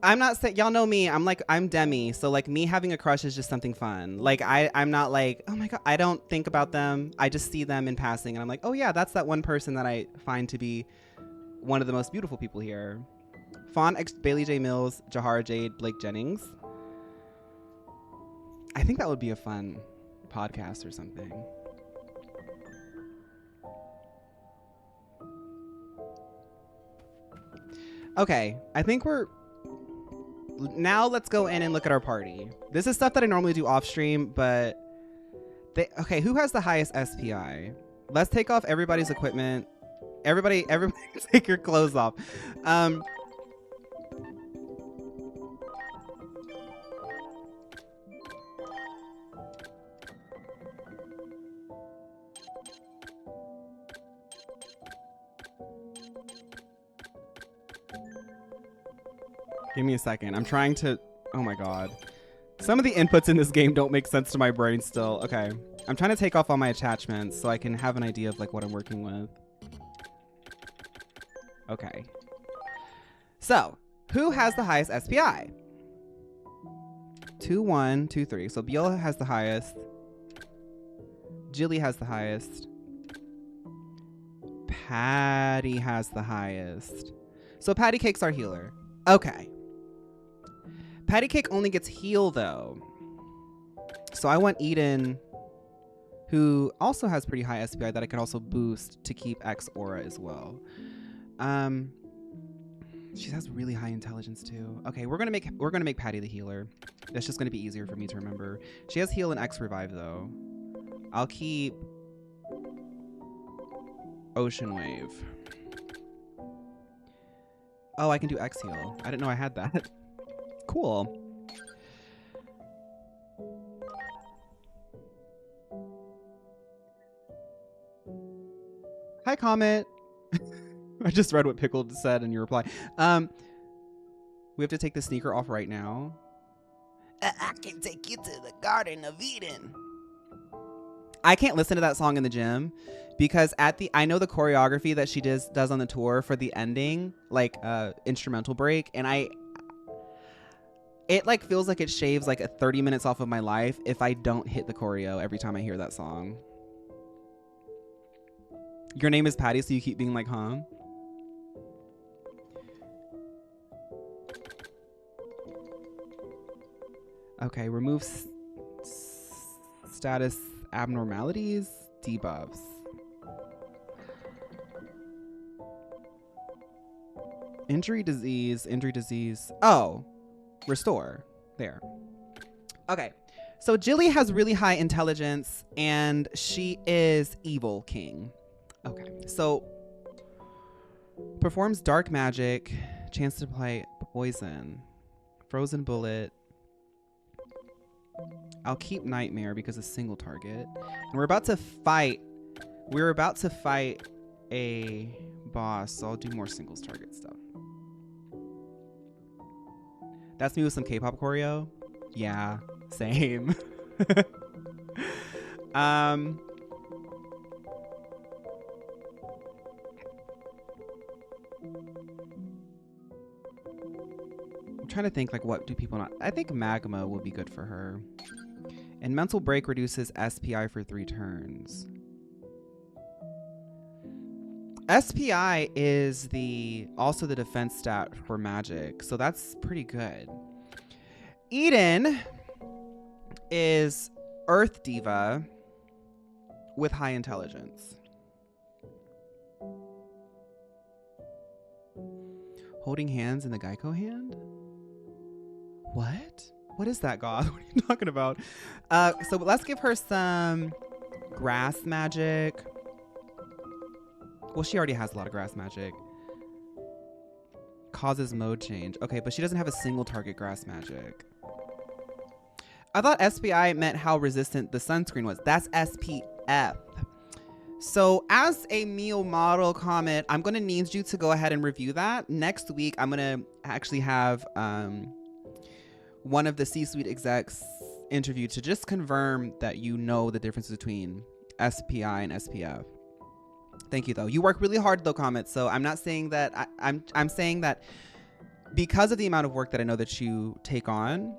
I'm not saying, y'all know me. I'm Demi. So like me having a crush is just something fun. Like I'm not like, oh my God, I don't think about them. I just see them in passing and I'm like, oh yeah, that's that one person that I find to be one of the most beautiful people here. Phaun X Bailey J. Mills, Jahara Jade, Blake Jennings. I think that would be a fun podcast or something. Okay, I think now let's go in and look at our party. This is stuff that I normally do off stream, but okay, who has the highest SPI? Let's take off everybody's equipment. Everybody take your clothes off. Give me a second. I'm trying to... Oh my God. Some of the inputs in this game don't make sense to my brain still. Okay. I'm trying to take off all my attachments so I can have an idea of like what I'm working with. Okay. So, who has the highest SPI? 2, 1, 2, 3. So Biola has the highest. Jilly has the highest. Patty has the highest. So Patty Cake's our healer. Okay. Patty Cake only gets heal though. So I want Eden, who also has pretty high SPI that I can also boost to keep X aura as well. She has really high intelligence too. Okay, we're gonna make Patty the healer. That's just gonna be easier for me to remember. She has heal and X revive though. I'll keep Ocean Wave. Oh, I can do X heal. I didn't know I had that. Cool. Hi, Comet. I just read what Pickled said in your reply. We have to take the sneaker off right now. I can take you to the Garden of Eden. I can't listen to that song in the gym because I know the choreography that she does on the tour for the ending, like instrumental break, and it like feels like it shaves like 30 minutes off of my life if I don't hit the choreo every time I hear that song. Your name is Patty, so you keep being like, huh? Okay, remove status abnormalities, debuffs. Injury disease. Oh, restore. There. Okay, so Jilly has really high intelligence and she is Evil King. Okay, so performs dark magic, chance to apply poison, frozen bullet. I'll keep nightmare because it's single target. And we're about to fight a boss, so I'll do more singles target stuff. That's me with some K-pop choreo. Yeah, same. I'm trying to think like what do people not. I think magma will be good for her. And mental break reduces SPI for 3 turns. SPI is also the defense stat for magic, so that's pretty good. Eden is Earth Diva with high intelligence. Holding hands in the Geico hand? What? What is that, God? What are you talking about? So let's give her some grass magic. Well, she already has a lot of grass magic. Causes mode change. Okay, but she doesn't have a single target grass magic. I thought SPI meant how resistant the sunscreen was. That's SPF. So as a meal model comment, I'm going to need you to go ahead and review that. Next week, I'm going to actually have one of the C-suite execs interviewed to just confirm that you know the difference between SPI and SPF. Thank you, though. You work really hard, though, Comet. So I'm not saying that. I'm saying that because of the amount of work that I know that you take on,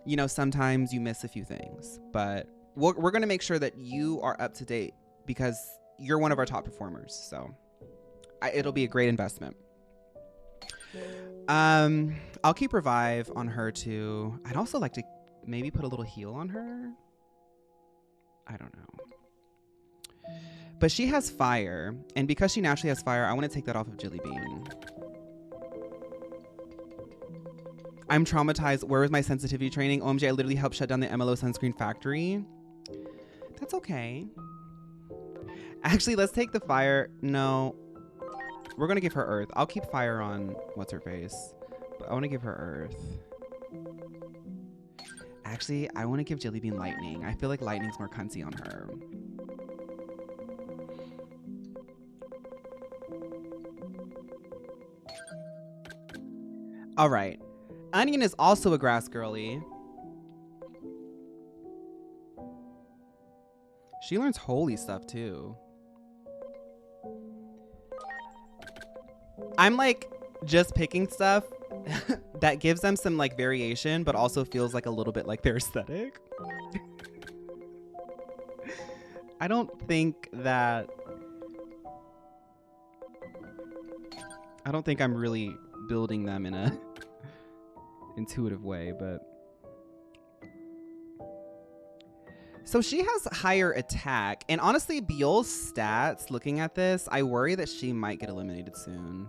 you know, sometimes you miss a few things, but we're going to make sure that you are up to date because you're one of our top performers. So it'll be a great investment. I'll keep revive on her too. I'd also like to maybe put a little heal on her. I don't know. But she has fire, and because she naturally has fire, I want to take that off of Jilly Bean. I'm traumatized. Where was my sensitivity training? OMG, I literally helped shut down the MLO sunscreen factory. That's okay. Actually, let's take the fire. No. We're going to give her earth. I'll keep fire on what's her face. But I want to give her earth. Actually, I want to give Jilly Bean lightning. I feel like lightning's more cunty on her. All right. Onion is also a grass girly. She learns holy stuff too. I'm like just picking stuff that gives them some like variation, but also feels like a little bit like their aesthetic. I don't think I'm really building them in a intuitive way, but so she has higher attack, and honestly, Biol's stats, looking at this, I worry that she might get eliminated soon.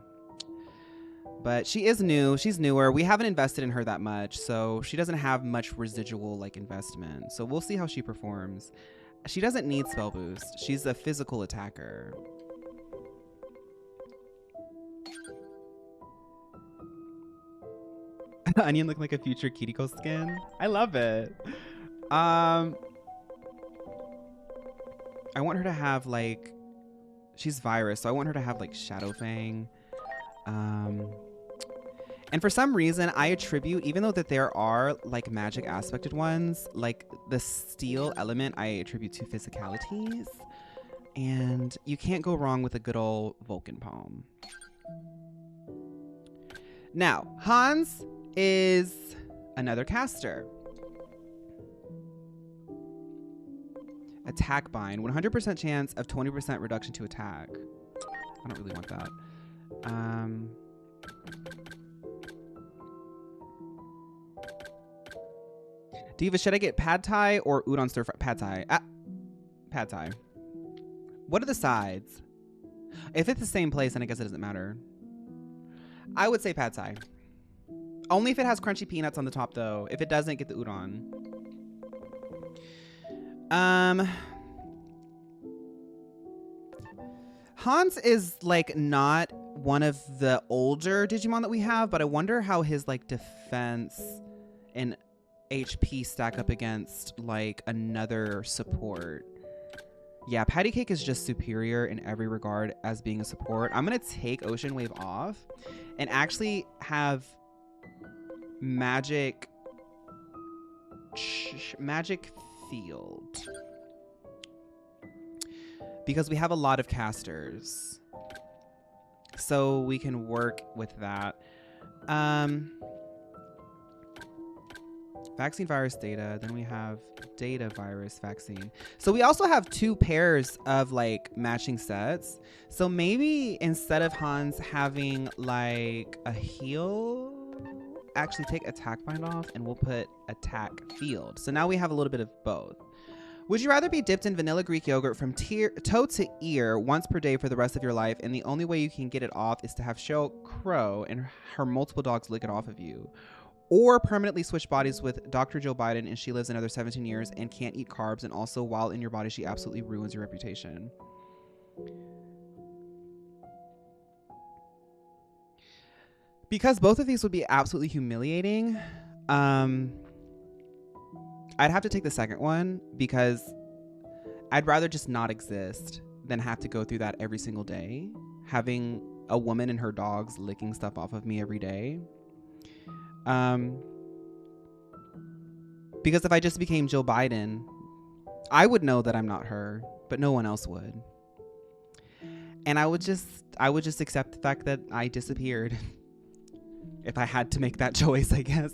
But she is new. She's newer. We haven't invested in her that much, so she doesn't have much residual like investment. So we'll see how she performs. She doesn't need spell boost. She's a physical attacker. Onion look like a future Kiriko skin. I love it. I want her to have like, she's virus, so I want her to have like Shadow Fang. And for some reason, I attribute, even though that there are like magic aspected ones, like the steel element, I attribute to physicalities. And you can't go wrong with a good old Vulcan palm. Now, Hans is another caster. Attack bind, 100% chance of 20% reduction to attack. I don't really want that. Diva, should I get pad thai or udon stir fry? Pad thai. Pad thai. What are the sides? If it's the same place, then I guess it doesn't matter. I would say pad thai. Only if it has crunchy peanuts on the top, though. If it doesn't, get the udon. Hans is like not one of the older Digimon that we have, but I wonder how his like defense and HP stack up against like another support. Yeah, Patty Cake is just superior in every regard as being a support. I'm gonna take Ocean Wave off and actually have Magic Field, because we have a lot of casters, so we can work with that. Vaccine virus data, then we have data virus vaccine. So we also have 2 pairs of like matching sets. So maybe instead of Hans having like a heal, actually take attack bind off and we'll put attack field. So now we have a little bit of both. Would you rather be dipped in vanilla Greek yogurt from toe to ear once per day for the rest of your life, and the only way you can get it off is to have Cheryl Crow and her multiple dogs lick it off of you? Or permanently switch bodies with Dr. Joe Biden and she lives another 17 years and can't eat carbs, and also while in your body she absolutely ruins your reputation? Because both of these would be absolutely humiliating, I'd have to take the second one, because I'd rather just not exist than have to go through that every single day, having a woman and her dogs licking stuff off of me every day. Because if I just became Joe Biden, I would know that I'm not her, but no one else would. And I would just accept the fact that I disappeared. If I had to make that choice, I guess.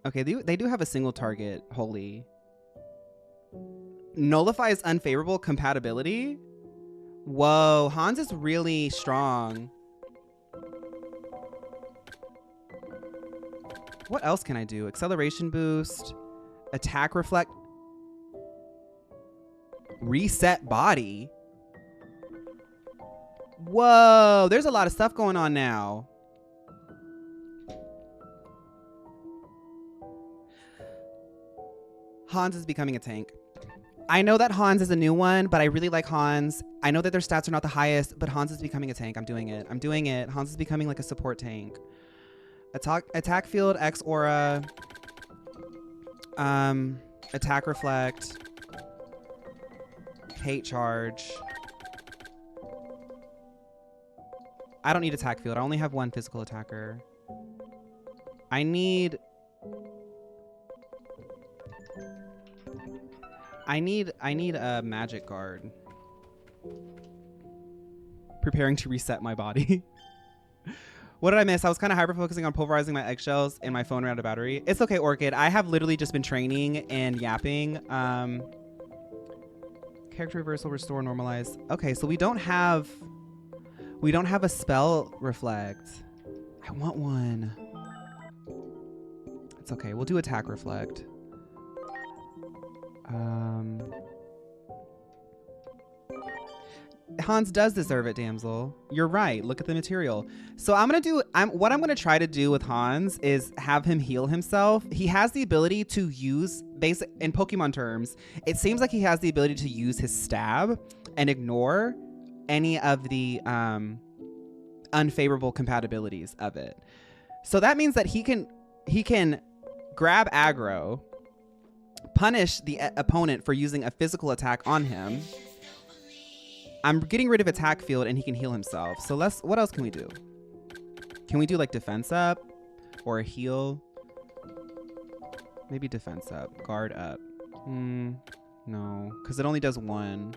Okay, they do have a single target, holy. Nullifies unfavorable compatibility? Whoa, Hans is really strong. What else can I do? Acceleration boost, attack reflect, reset body. Whoa, there's a lot of stuff going on now. Hans is becoming a tank. I know that Hans is a new one, but I really like Hans. I know that their stats are not the highest, but Hans is becoming a tank. I'm doing it. I'm doing it. Hans is becoming like a support tank. Attack field, X aura. Attack reflect. Hate charge. I don't need attack field. I only have one physical attacker. I need a magic guard. Preparing to reset my body. What did I miss? I was kind of hyper focusing on pulverizing my eggshells and my phone ran out of battery. It's okay, Orchid. I have literally just been training and yapping. Character reversal, restore, normalize. Okay, so we don't have a spell reflect. I want one. It's okay. We'll do attack reflect. Hans does deserve it, damsel. You're right. Look at the material. So what I'm gonna try to do with Hans is have him heal himself. He has the ability to use in Pokemon terms. It seems like he has the ability to use his stab and ignore any of the unfavorable compatibilities of it. So that means that he can grab aggro, punish the opponent for using a physical attack on him. I'm getting rid of attack field and he can heal himself. So what else can we do? Can we do like defense up or a heal? Maybe defense up, guard up. No, because it only does one.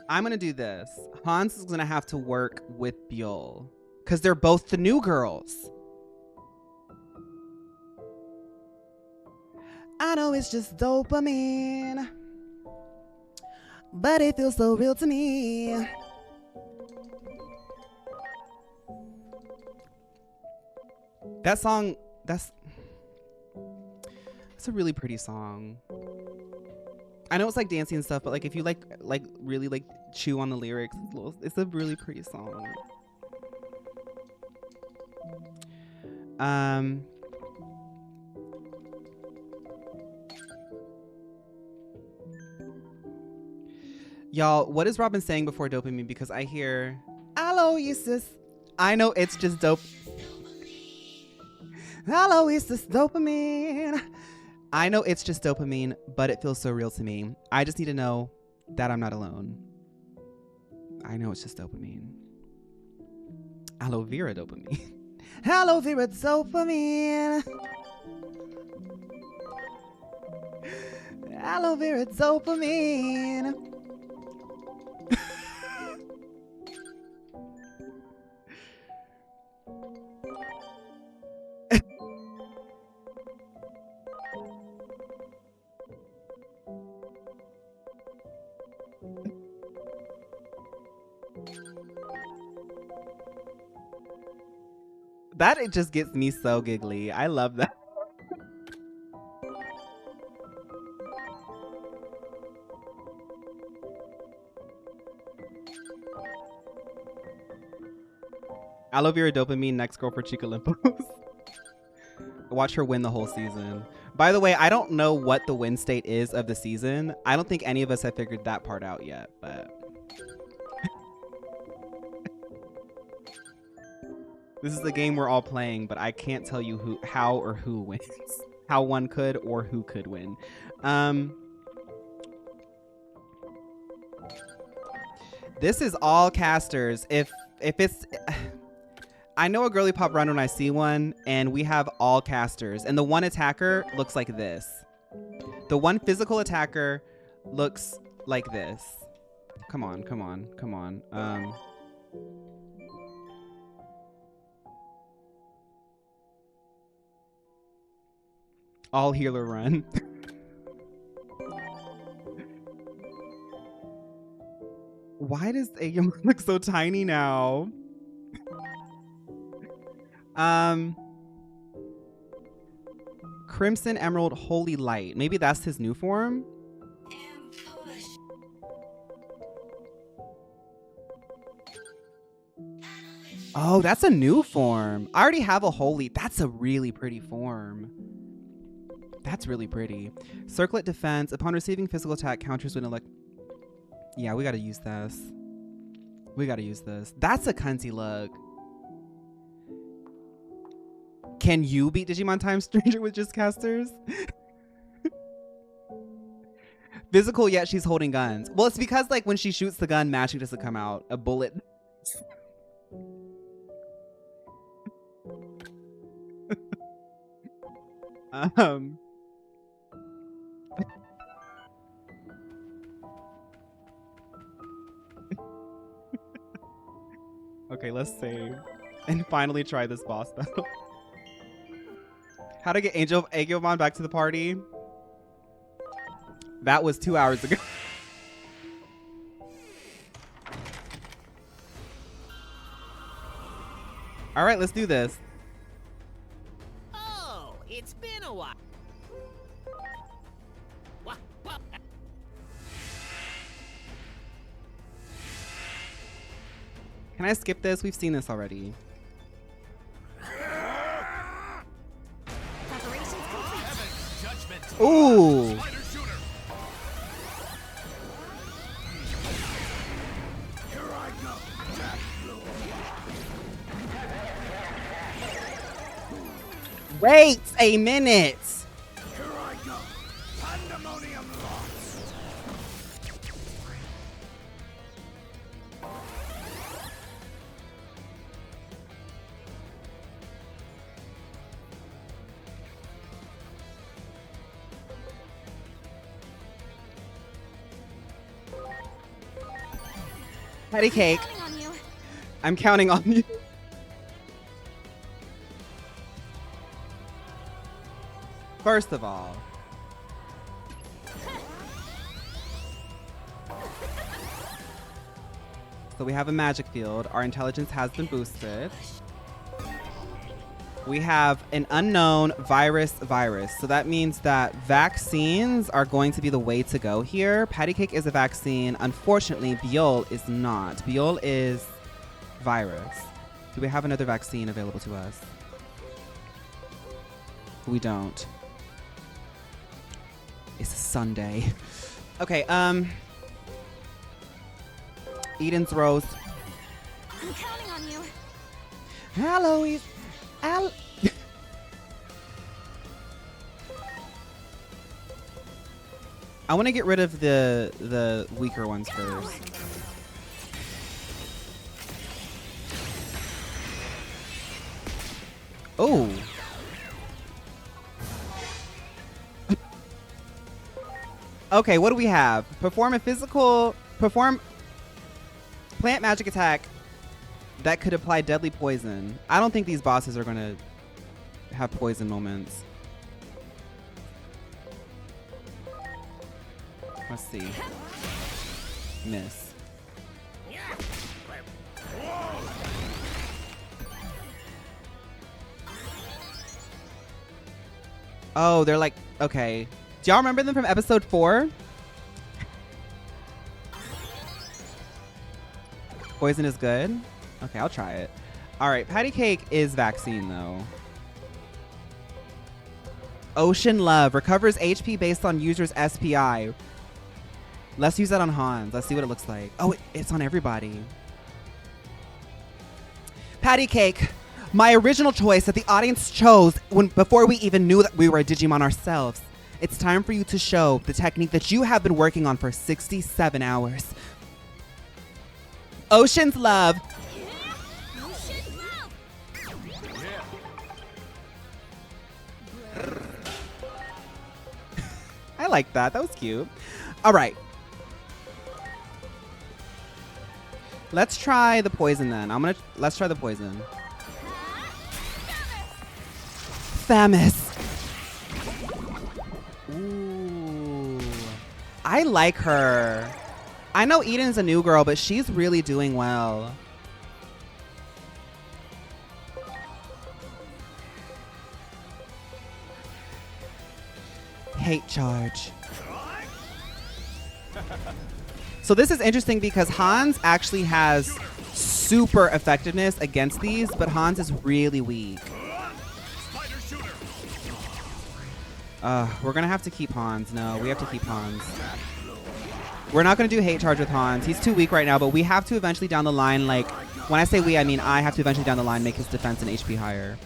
I'm gonna do this. Hans is gonna have to work with Buell because they're both the new girls. I know it's just dopamine, but it feels so real to me. That song, that's a really pretty song. I know it's like dancing and stuff, but like if you like really like chew on the lyrics, it's a really pretty song. Y'all, what is Robin saying before dopamine? Because I hear Aloysius. I know it's just dope. Aloysius dopamine. I know it's just dopamine, but it feels so real to me. I just need to know that I'm not alone. I know it's just dopamine. Aloe vera dopamine. Aloe vera dopamine. Aloe vera dopamine. That it just gets me so giggly. I love that. Aloe vera dopamine, next girl for Chica Limpos. Watch her win the whole season. By the way, I don't know what the win state is of the season. I don't think any of us have figured that part out yet, but this is the game we're all playing, but I can't tell you how or who wins. How one could or who could win. This is all casters. If it's I know a girly pop run when I see one, and we have all casters. And the one attacker looks like this. The one physical attacker looks like this. Come on, come on, come on. All healer run. Why does Agumon look so tiny now? Crimson Emerald Holy Light. Maybe that's his new form? Oh, that's a new form. I already have a Holy. That's a really pretty form. That's really pretty. Circlet Defense. Upon receiving physical attack, counters when Yeah, we gotta use this. We gotta use this. That's a cunty look. Can you beat Digimon Time Stranger with just casters? Physical, yet she's holding guns. Well, it's because like when she shoots the gun, magic doesn't come out. A bullet. Okay, let's save and finally try this boss battle. How to get Agumon back to the party? That was 2 hours ago. All right, let's do this. Oh, it's been a while. Can I skip this? We've seen this already. Ooh. Wait a minute. Here I go. Pandemonium lost. Patty cake. I'm counting on you. First of all, so we have a magic field. Our intelligence has been boosted. We have an unknown virus. So that means that vaccines are going to be the way to go here. Patty cake is a vaccine. Unfortunately, Biol is not. Biol is virus. Do we have another vaccine available to us? We don't. It's a Sunday. Okay, Eden's Rose. I'm counting on you. Hello, I want to get rid of the weaker ones first. Oh. Okay, what do we have? Perform plant magic attack that could apply deadly poison. I don't think these bosses are gonna have poison moments. Let's see. Miss. Oh, they're like, okay. Do y'all remember them from episode 4? Poison is good? Okay, I'll try it. All right, patty cake is vaccine though. Ocean Love recovers HP based on user's SPI. Let's use that on Hans. Let's see what it looks like. Oh, it's on everybody. Patty Cake, my original choice that the audience chose before we even knew that we were a Digimon ourselves. It's time for you to show the technique that you have been working on for 67 hours. Ocean's Love. I like that. That was cute. All right. Let's try the poison then. Let's try the poison. Thamus. Ooh. I like her. I know Eden's a new girl, but she's really doing well. Hate charge. So this is interesting because Hans actually has super effectiveness against these, but Hans is really weak. We're gonna have to keep Hans. No, we have to keep Hans. We're not gonna do hate charge with Hans. He's too weak right now, but we have to eventually down the line, like, when I say we, I mean I have to eventually down the line make his defense and HP higher.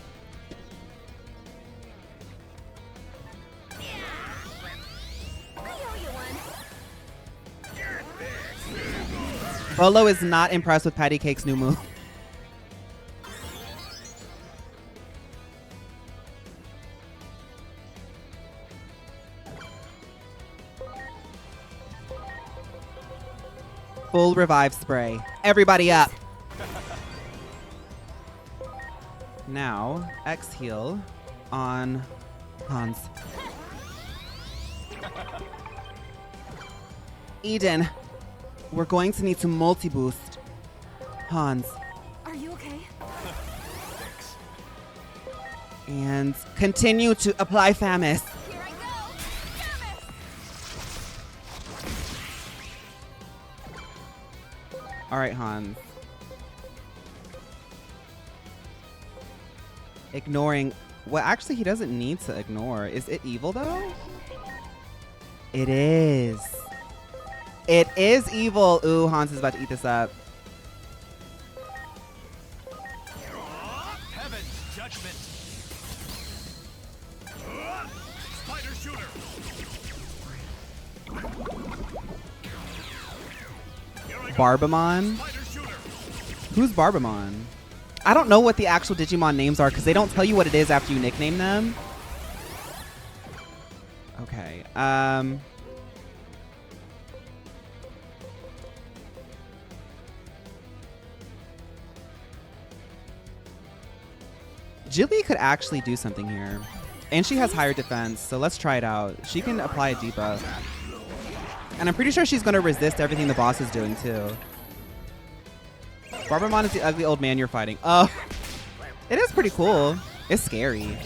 Bolo is not impressed with Patty Cake's new move. Full revive spray. Everybody up. Now, X heal on Hans. Eden. We're going to need to multi-boost. Hans. Are you okay? Thanks. And continue to apply Thamus. Here I go. Thamus. All right, Hans. Ignoring. Well, actually, he doesn't need to ignore. Is it evil, though? It is. It is evil. Ooh, Hans is about to eat this up. Heaven's judgment. Spider shooter. Barbamon? Who's Barbamon? I don't know what the actual Digimon names are because they don't tell you what it is after you nickname them. Okay. Jilly could actually do something here. And she has higher defense, so let's try it out. She can apply a debuff. And I'm pretty sure she's going to resist everything the boss is doing, too. Barbamon is the ugly old man you're fighting. Oh, it is pretty cool. It's scary.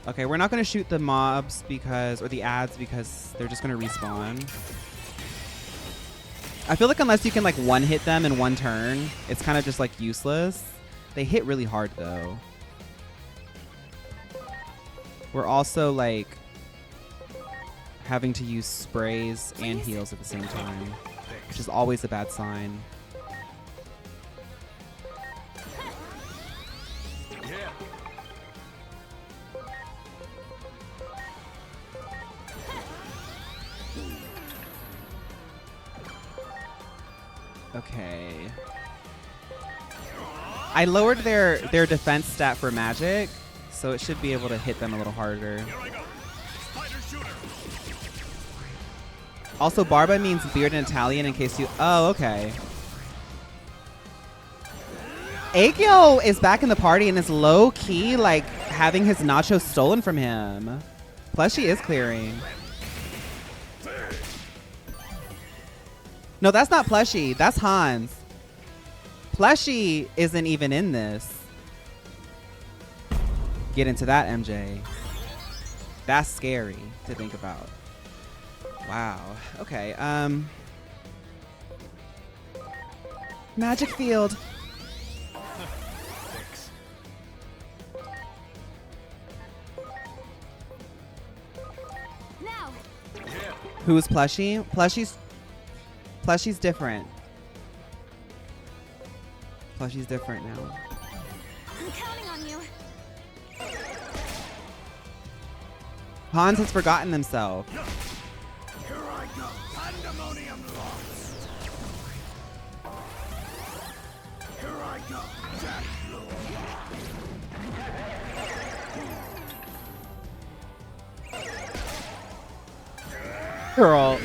Okay, we're not going to shoot the mobs or the ads because they're just going to respawn. I feel like unless you can like one hit them in one turn, it's kind of just like useless. They hit really hard though. We're also like having to use sprays and heals at the same time, which is always a bad sign. Okay. I lowered their defense stat for magic, so it should be able to hit them a little harder. Also, Barba means beard in Italian in case you... Oh, okay. Aegyo is back in the party and is low-key, like, having his nachos stolen from him. Plus, she is clearing. No, that's not Plushie. That's Hans. Plushie isn't even in this. Get into that, MJ. That's scary to think about. Wow. Okay. Magic field. Thanks. Now. Who's Plushie? Plushie's different. Plushie's different now. I'm counting on you. Hans has forgotten himself. Here I go. Pandemonium lost. Here I go. Jack Girl.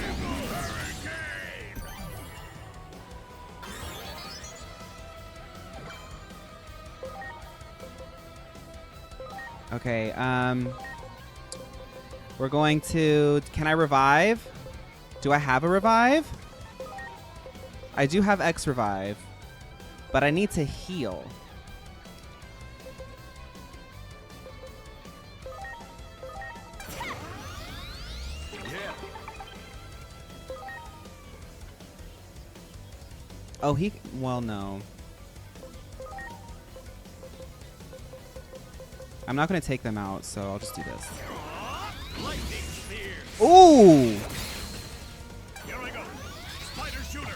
Okay, we're going to, can I revive? Do I have a revive? I do have X revive, but I need to heal. Oh, well, no. I'm not going to take them out, so I'll just do this. Ooh! Here I go. Spider shooter.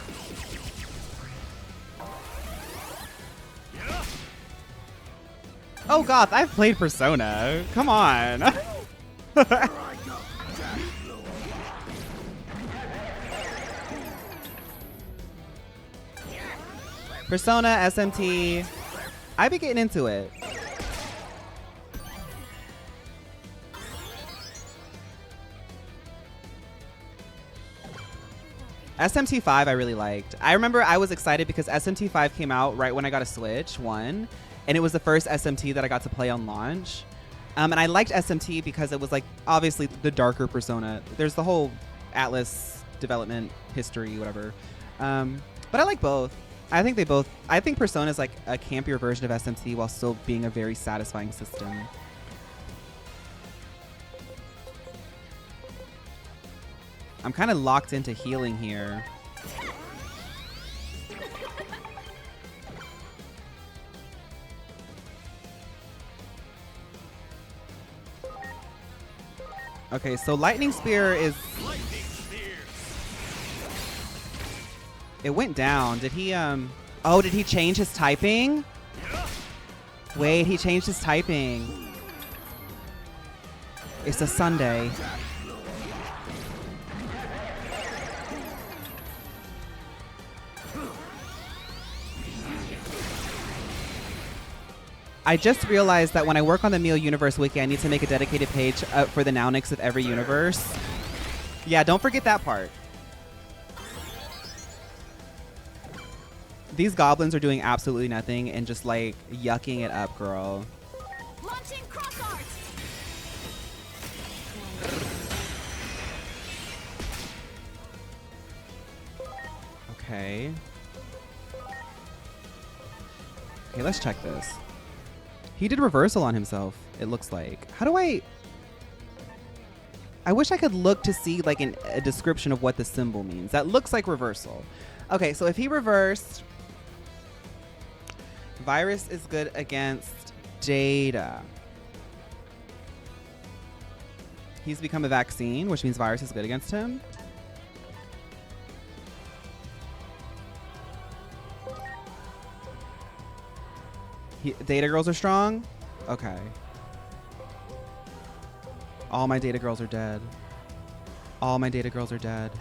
Yeah. Oh, God, I've played Persona. Come on. Persona, SMT. I be getting into it. SMT5 I really liked. I remember I was excited because SMT5 came out right when I got a Switch 1, and it was the first SMT that I got to play on launch. And I liked SMT because it was like obviously the darker Persona. There's the whole Atlas development history, whatever. But I like both. I think Persona is like a campier version of SMT while still being a very satisfying system. I'm kind of locked into healing here. Okay, so Lightning Spear is... It went down. Did he, Oh, did he change his typing? Wait, he changed his typing. It's a Sunday. I just realized that when I work on the Meal Universe Wiki, I need to make a dedicated page for the Nownix of every universe. Yeah, don't forget that part. These goblins are doing absolutely nothing and just like yucking it up, girl. Launching cross art. Okay. Okay, let's check this. He did reversal on himself, it looks like. How do I wish I could look to see like a description of what the symbol means. That looks like reversal. Okay, so if he reversed, Virus is good against Data. He's become a vaccine, which means Virus is good against him. Data girls are strong? Okay. All my data girls are dead. All my data girls are dead.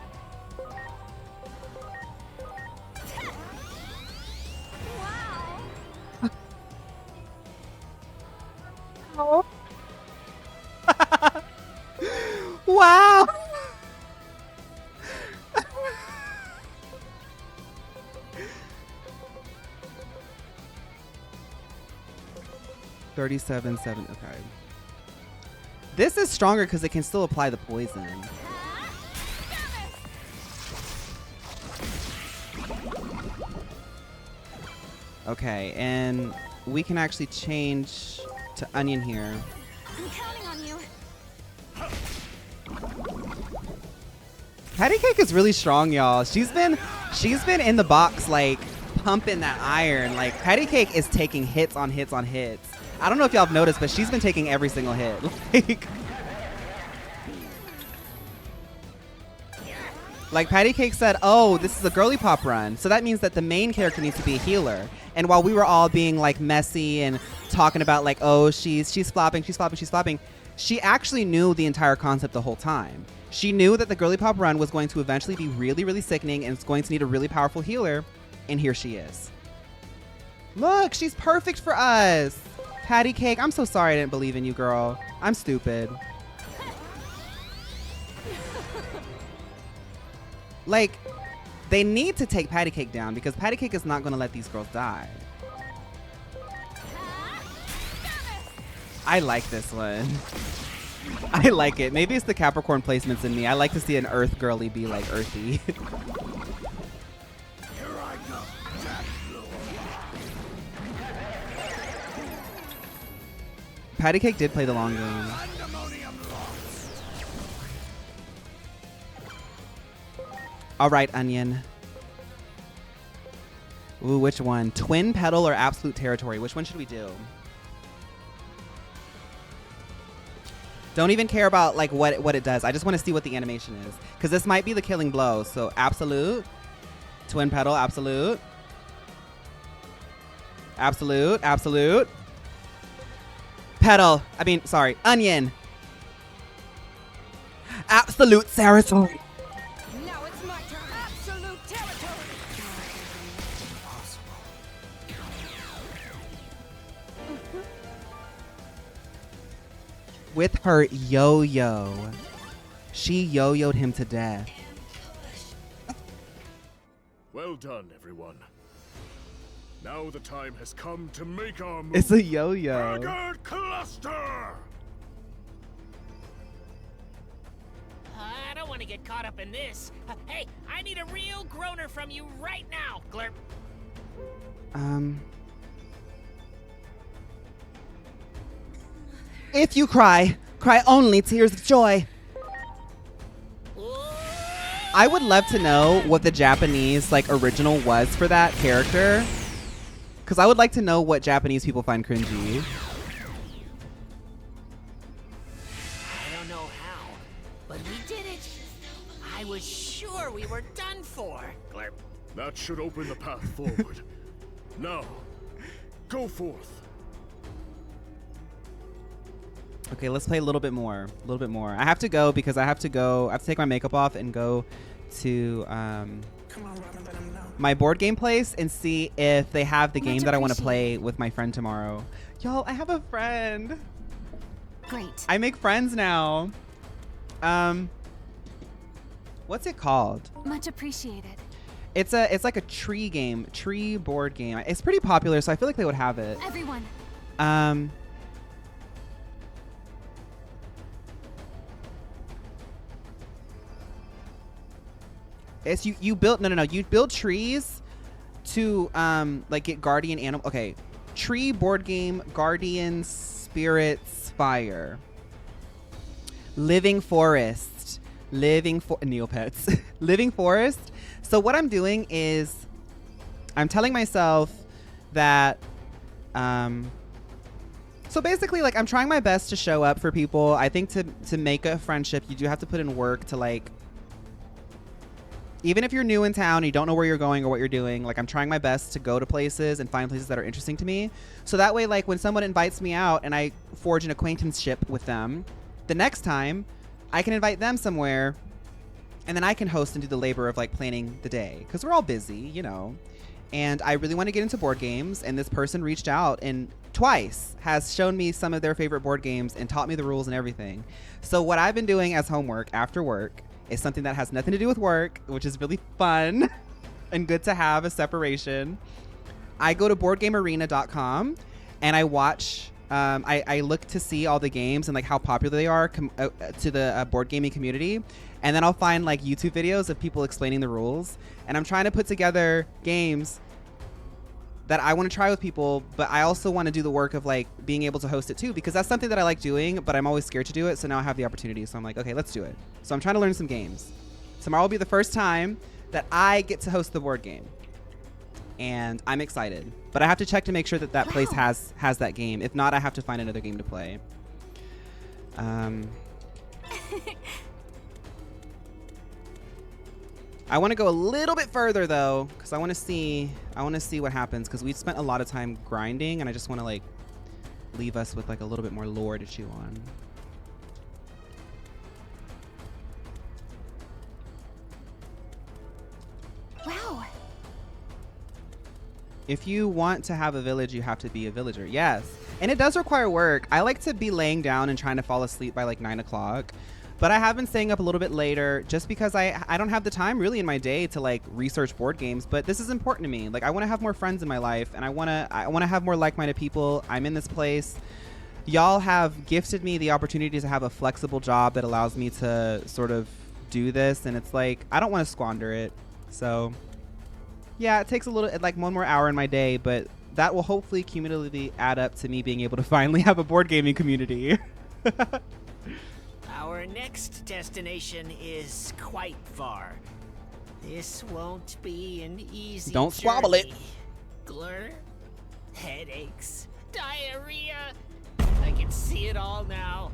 Wow. Wow. 37-7. Okay. This is stronger because it can still apply the poison. Okay, and we can actually change to Onion here. I'm counting on you. Patty Cake is really strong, y'all. She's been in the box like pumping that iron. Like Patty Cake is taking hits on hits on hits. I don't know if y'all have noticed, but she's been taking every single hit. Like Patty Cake said, oh, this is a girly pop run. So that means that the main character needs to be a healer. And while we were all being like messy and talking about like, oh, she's flopping, she actually knew the entire concept the whole time. She knew that the girly pop run was going to eventually be really, really sickening and it's going to need a really powerful healer. And here she is. Look, she's perfect for us. Patty Cake, I'm so sorry I didn't believe in you, girl. I'm stupid. Like, they need to take Patty Cake down because Patty Cake is not going to let these girls die. I like this one. I like it. Maybe it's the Capricorn placements in me. I like to see an Earth girly be like earthy. Patty Cake did play the long game. All right, Onion. Ooh, which one? Twin Petal or Absolute Territory? Which one should we do? Don't even care about like what it does. I just want to see what the animation is. Because this might be the killing blow. So Absolute. Twin Petal, Absolute. Absolute, Absolute. Petal. Onion. Absolute Territory. With her yo-yo. She yo-yoed him to death. Well done, everyone. Now the time has come to make our move. It's a yo-yo. Braggart Cluster! I don't want to get caught up in this. Hey, I need a real groaner from you right now, Glurp. If you cry only tears of joy. I would love to know what the Japanese like original was for that character. Because I would like to know what Japanese people find cringy. I don't know how, but we did it. I was sure we were done for, Glurp. That should open the path forward. Now, go forth. Okay, let's play a little bit more. I have to go because I have to take my makeup off and go to my board game place and see if they have the game that I want to play with my friend tomorrow. Y'all, I have a friend. Great. I make friends now. What's it called? Much appreciated. It's like a tree board game. It's pretty popular, so I feel like they would have it. Everyone. It's you build you build trees to like get guardian animal. Okay, tree board game, guardian spirits, fire, living forest, Neopets, living forest. So what I'm doing is I'm telling myself that so basically like I'm trying my best to show up for people. I think to make a friendship, you do have to put in work to like. Even if you're new in town and you don't know where you're going or what you're doing, like I'm trying my best to go to places and find places that are interesting to me. So that way, like when someone invites me out and I forge an acquaintanceship with them, the next time I can invite them somewhere and then I can host and do the labor of like planning the day because we're all busy, you know. And I really want to get into board games, and this person reached out and twice has shown me some of their favorite board games and taught me the rules and everything. So what I've been doing as homework after work is something that has nothing to do with work, which is really fun and good to have a separation. I go to boardgamearena.com and I watch, I look to see all the games and like how popular they are to the board gaming community. And then I'll find like YouTube videos of people explaining the rules. And I'm trying to put together games that I want to try with people, but I also want to do the work of like being able to host it too, because that's something that I like doing, but I'm always scared to do it. So now I have the opportunity. So I'm like, okay, let's do it. So I'm trying to learn some games. Tomorrow will be the first time that I get to host the board game. And I'm excited. But I have to check to make sure that that place has that game. If not, I have to find another game to play. I want to go a little bit further though, because I want to see what happens, because we spent a lot of time grinding, and I just want to like leave us with like a little bit more lore to chew on. Wow. If you want to have a village, you have to be a villager. Yes. And it does require work. I like to be laying down and trying to fall asleep by like 9 o'clock. But I have been staying up a little bit later just because I don't have the time really in my day to like research board games. But this is important to me. Like I want to have more friends in my life, and I want to have more like-minded people. I'm in this place. Y'all have gifted me the opportunity to have a flexible job that allows me to sort of do this. And it's like, I don't want to squander it. So yeah, it takes a little, like 1 more hour in my day, but that will hopefully cumulatively add up to me being able to finally have a board gaming community. Our next destination is quite far. This won't be an easy Don't squabble it. Glur, headaches, diarrhea. I can see it all now.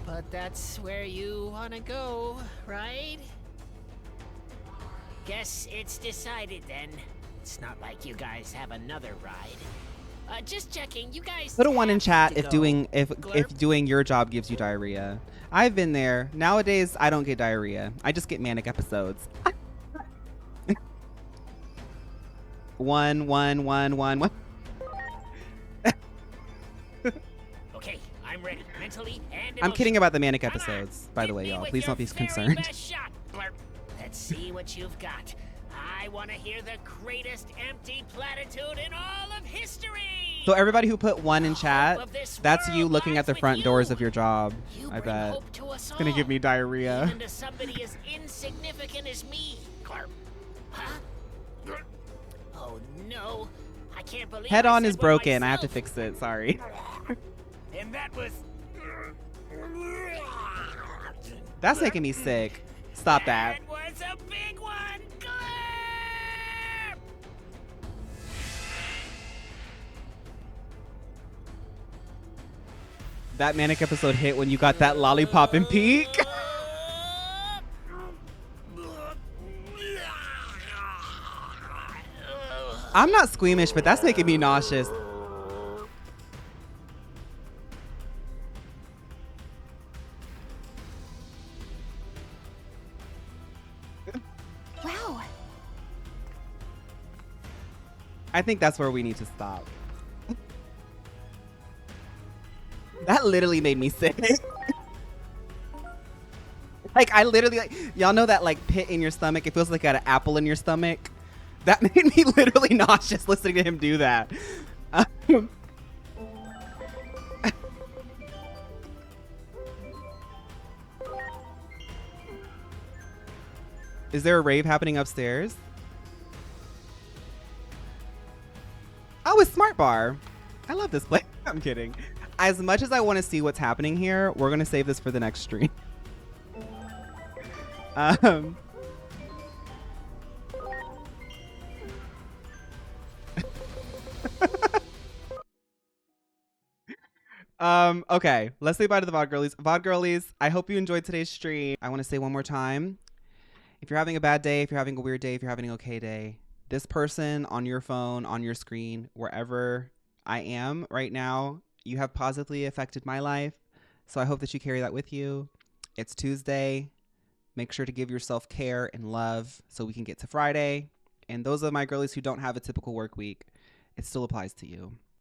But that's where you want to go, right? Guess it's decided then. It's not like you guys have another ride. Just checking, you guys. Put a 1 in chat if go. if doing your job gives you diarrhea. I've been there. Nowadays, I don't get diarrhea. I just get manic episodes. 1, 1, 1, 1, 1. Okay, I'm ready mentally and I'm kidding about the manic episodes, by the way, y'all. Please don't be concerned. Let's see what you've got. I want to hear the greatest empty platitude in all of history. So everybody who put 1 in chat, that's you looking at the front doors of your job. I bet. It's gonna give me diarrhea. Even to somebody as insignificant as me. Huh? Oh no. I can't believe Head I on said is what broken. I have to myself. fix it. Sorry. And that was That's making me sick. Stop that. That was a big one. That manic episode hit when you got that lollipop and peak. I'm not squeamish, but that's making me nauseous. Wow. I think that's where we need to stop. That literally made me sick. Like I literally, like, y'all know that like pit in your stomach? It feels like got an apple in your stomach. That made me literally nauseous listening to him do that. Is there a rave happening upstairs? Oh, it's Smart Bar. I love this place. I'm kidding. As much as I want to see what's happening here, we're going to save this for the next stream. Okay, let's say bye to the VOD girlies. VOD girlies, I hope you enjoyed today's stream. I want to say one more time, if you're having a bad day, if you're having a weird day, if you're having an okay day, this person on your phone, on your screen, wherever I am right now, you have positively affected my life. So I hope that you carry that with you. It's Tuesday. Make sure to give yourself care and love so we can get to Friday. And those are my girlies who don't have a typical work week. It still applies to you.